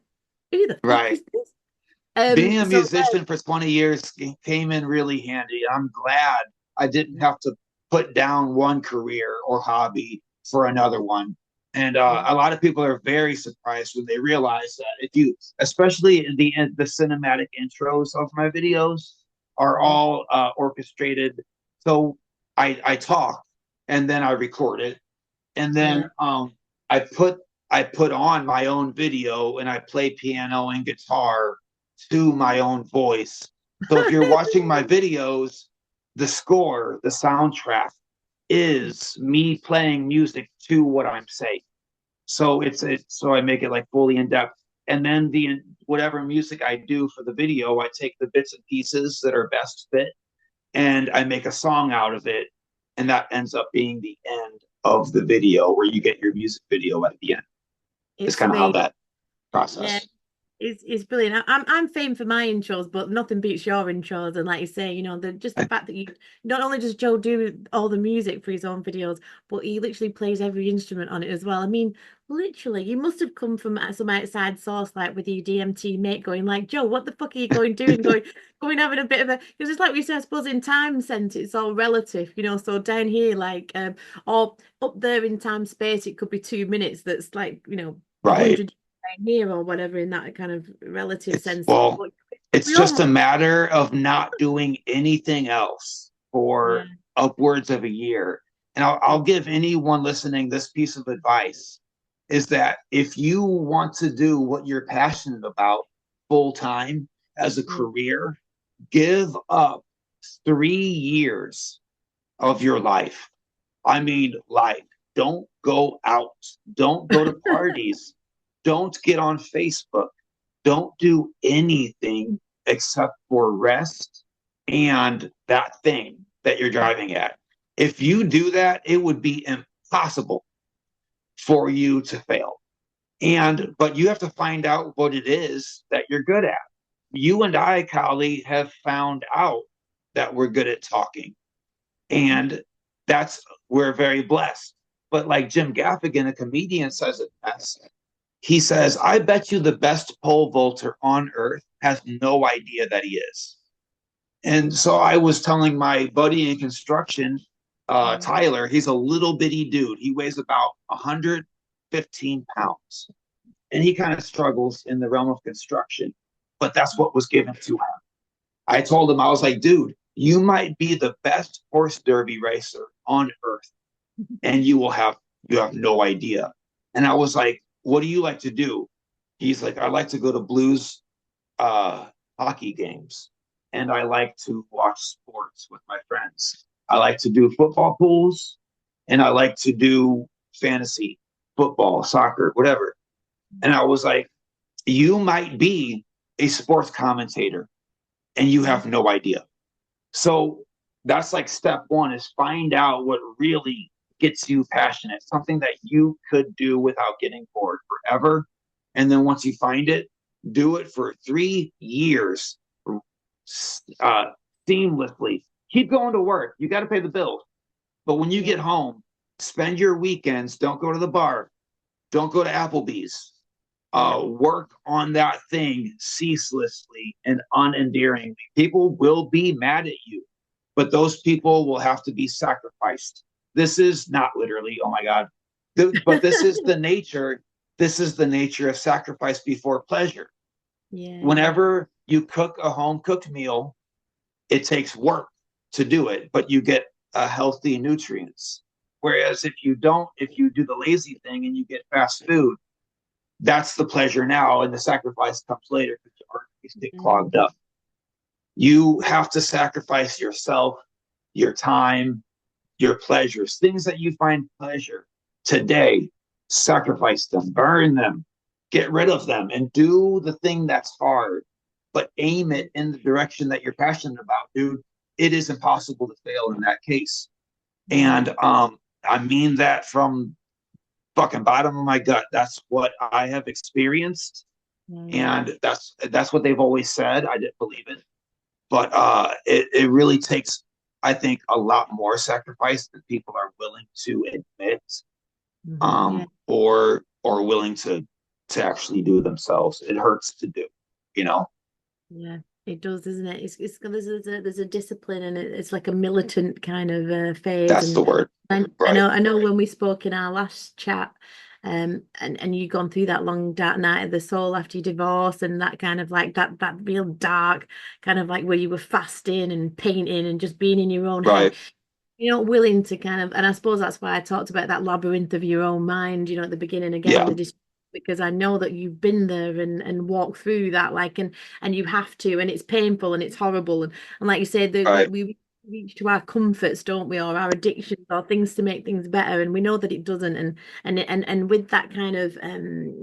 who the fuck right. is this Being a so musician for 20 years came in really handy. I'm glad I didn't have to put down one career or hobby for another one. And yeah a lot of people are very surprised when they realize that if you, especially in the cinematic intros of my videos, are yeah all orchestrated. So I talk and then I record it, and yeah then I put I put on my own video and I play piano and guitar to my own voice. So if you're watching my videos, the score, the soundtrack is me playing music to what I'm saying. So so I make it like fully in depth. And then the whatever music I do for the video, I take the bits and pieces that are best fit and I make a song out of it. And that ends up being the end of the video where you get your music video at the end. It's it's kind of how amazing that yeah process. it's brilliant. I'm famed for my intros, but nothing beats your intros. And like you say, the fact that you not only does Joe do all the music for his own videos, but he literally plays every instrument on it as well. I mean, literally, you must have come from some outside source, like with your DMT mate, going like, Joe, what the fuck are you going doing? Going having a bit of a because it's like we said, I suppose in time sense, it's all relative, So down here, like or up there in time space, it could be 2 minutes. That's like 100 Right. here or whatever in that kind of relative It's sense. well, But it's we all just a must, matter of not doing anything else yeah, for upwards of a year. And I'll give anyone listening this piece of advice is that if you want to do what you're passionate about full time as a yeah, career, give up 3 years of your life. I mean, life. Don't go out. Don't go to parties. Don't get on Facebook. Don't do anything except for rest and that thing that you're driving at. If you do that, it would be impossible for you to fail. But you have to find out what it is that you're good at. You and I, Kali, have found out that we're good at talking. And we're very blessed. But like Jim Gaffigan, a comedian, says it best. He says, I bet you the best pole vaulter on earth has no idea that he is. And so I was telling my buddy in construction, Tyler, he's a little bitty dude. He weighs about 115 pounds. And he kind of struggles in the realm of construction. But that's what was given to him. I told him, I was like, dude, you might be the best horse derby racer on earth, and you have no idea. And I was like, what do you like to do? He's like, I like to go to Blues hockey games, and I like to watch sports with my friends. I like to do football pools, and I like to do fantasy football, soccer, whatever. And I was like, you might be a sports commentator and you have no idea. So that's like step one, is find out what really gets you passionate, something that you could do without getting bored forever. And then once you find it, do it for 3 years seamlessly. Keep going to work. You got to pay the bills. But when you get home, spend your weekends. Don't go to the bar. Don't go to Applebee's. Work on that thing ceaselessly and unendearingly. People will be mad at you, but those people will have to be sacrificed. This is not literally, oh my God, but this is the nature. This is the nature of sacrifice before pleasure. Yeah. Whenever you cook a home cooked meal, it takes work to do it, but you get healthy nutrients. Whereas if you do the lazy thing and you get fast food, that's the pleasure now, and the sacrifice comes later because your arteries get clogged up. You have to sacrifice yourself, your time, your pleasures, things that you find pleasure today. Sacrifice them, burn them, get rid of them, and do the thing that's hard, but aim it in the direction that you're passionate about, dude. It is impossible to fail in that case. And I mean that from fucking bottom of my gut. That's what I have experienced, and that's what they've always said. I didn't believe it, but it really takes, I think, a lot more sacrifice than people are willing to admit, or willing to actually do themselves. It hurts to do, you know. Yeah, it does, isn't it? It's there's a discipline, and it's like a militant kind of phase. That's And the word. I Right. I know when we spoke in our last chat, and you've gone through that long dark night of the soul after your divorce, and that kind of like that real dark kind of like where you were fasting and painting and just being in your own head. Right. You're not willing to kind of, and I suppose that's why I talked about that labyrinth of your own mind, at the beginning again in Yeah. the because I know that you've been there and walked through that, like, and you have to, and it's painful and it's horrible, and like you said, Right. we reach to our comforts, don't we, or our addictions or things to make things better, and we know that it doesn't, and with that kind of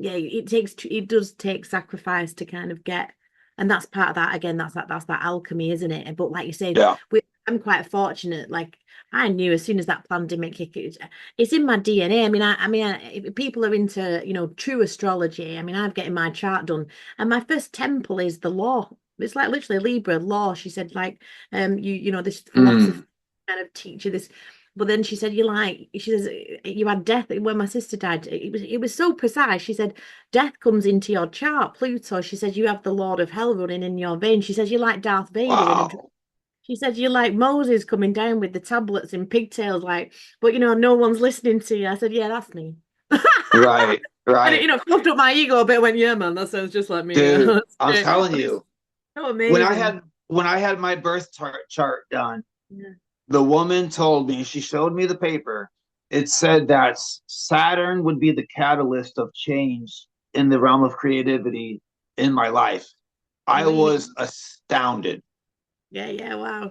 yeah, it does take sacrifice to kind of get, and that's part of that again, that's that alchemy, isn't it? But like you said, Yeah. I'm quite fortunate, like I knew as soon as that pandemic hit, it's in my DNA. If people are into, true astrology, I've getting my chart done, and my first temple is the law. It's like literally Libra law. She said, like, this philosophy kind of teacher, this. But then she said, she says, you had death when my sister died. It was so precise. She said, death comes into your chart, Pluto. She said, you have the Lord of Hell running in your veins. She says, you're like Darth Vader in a. Wow. She said, you're like Moses coming down with the tablets and pigtails, like, but no one's listening to you. I said, yeah, that's me. Right. And it, Right. fluffed up my ego a bit, went, yeah, man, that sounds just like me. Dude, That's I'm great. telling But it's you, so when I amazing. had my birth chart done, Yeah. the woman told me, she showed me the paper. It said that Saturn would be the catalyst of change in the realm of creativity in my life. I Amazing. was astounded. Yeah, wow.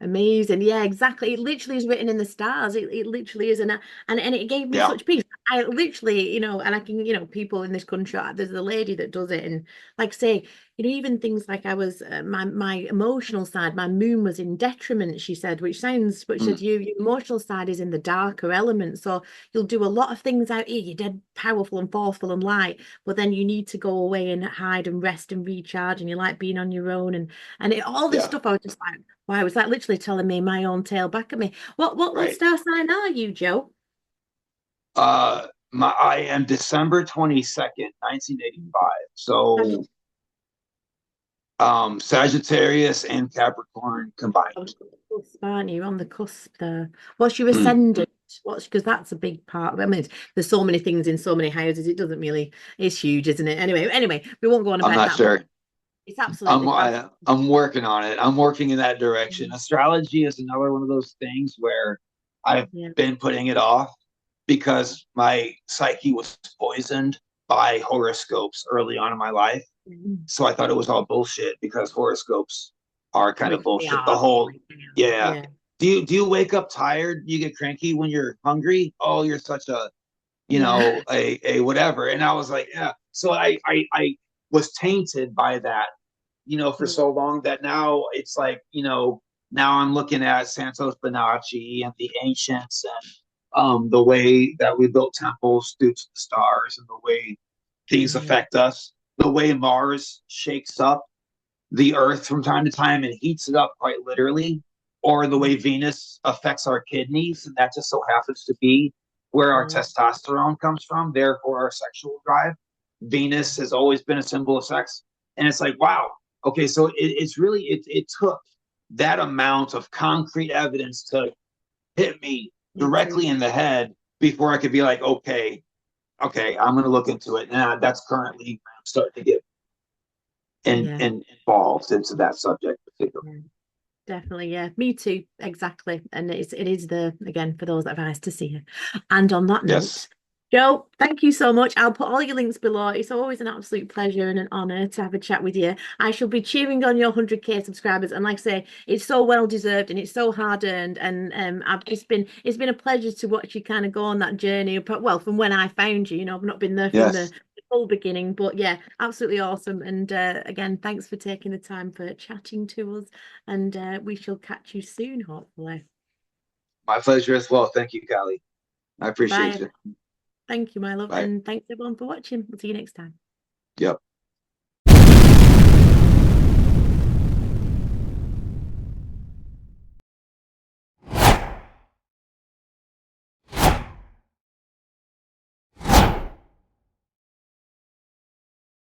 Amazing. Yeah, exactly. It literally is written in the stars. It literally is. And it gave me Yeah. such peace. I literally, and I can, people in this country, there's a lady that does it. And like say, even things like I was my emotional side, my moon was in detriment, she said, which sounds, but she Mm, said your emotional side is in the darker element. So you'll do a lot of things out here. You're dead powerful and forceful and light, but then you need to go away and hide and rest and recharge, and you like being on your own and all this yeah, stuff. I was just like, wow, it was like literally telling me my own tale back at me. What right. star sign are you, Joe? I am December 22nd, 1985. So Sagittarius and Capricorn On combined. the cusp, aren't you? On the cusp there. What's your Mm, ascendant? What's because that's a big part. I mean, there's so many things in so many houses. It doesn't really. It's huge, isn't it? Anyway, we won't go on I'm about not that. But sure. it's absolutely fascinating. I'm working on it. I'm working in that direction. Astrology is another one of those things where I've Yeah. been putting it off because my psyche was poisoned by horoscopes early on in my life. Mhm. So I thought it was all bullshit because horoscopes are kind of Which they bullshit. The are. whole, yeah. Yeah. Do you wake up tired? You get cranky when you're hungry? Oh, you're such a, Yeah. a whatever. And I was like, yeah. So I was tainted by that, for Yeah. so long that now it's like, now I'm looking at Santos Bonacci and the ancients and the way that we built temples due to the stars and the way things Yeah. affect us, the way Mars shakes up the earth from time to time and heats it up quite literally, or the way Venus affects our kidneys, and that just so happens to be where our Yeah. testosterone comes from, therefore our sexual drive. Venus has always been a symbol of sex. And it's like, wow, okay, so it's really, it took that amount of concrete evidence to hit me Me too. directly in the head before I could be like, okay, I'm going to look into it. And that's currently starting to get Yeah. involved into that subject particularly. Yeah. Definitely, yeah. Me too, exactly. And it is the again for those that have eyes to see it. And on that note, Yes. Joe, thank you so much. I'll put all your links below. It's always an absolute pleasure and an honor to have a chat with you. I shall be cheering on your 100K subscribers. And like I say, it's so well deserved and it's so hard earned. And I've just been it's been a pleasure to watch you kind of go on that journey. Well, from when I found you, I've not been there from the Yes. full beginning, but yeah, absolutely awesome. And again, thanks for taking the time for chatting to us. And we shall catch you soon, hopefully. My pleasure as well. Thank you, Callie. I Bye. appreciate you. Thank you, my love. Bye. And thanks everyone for watching. We'll see you next time. Yep.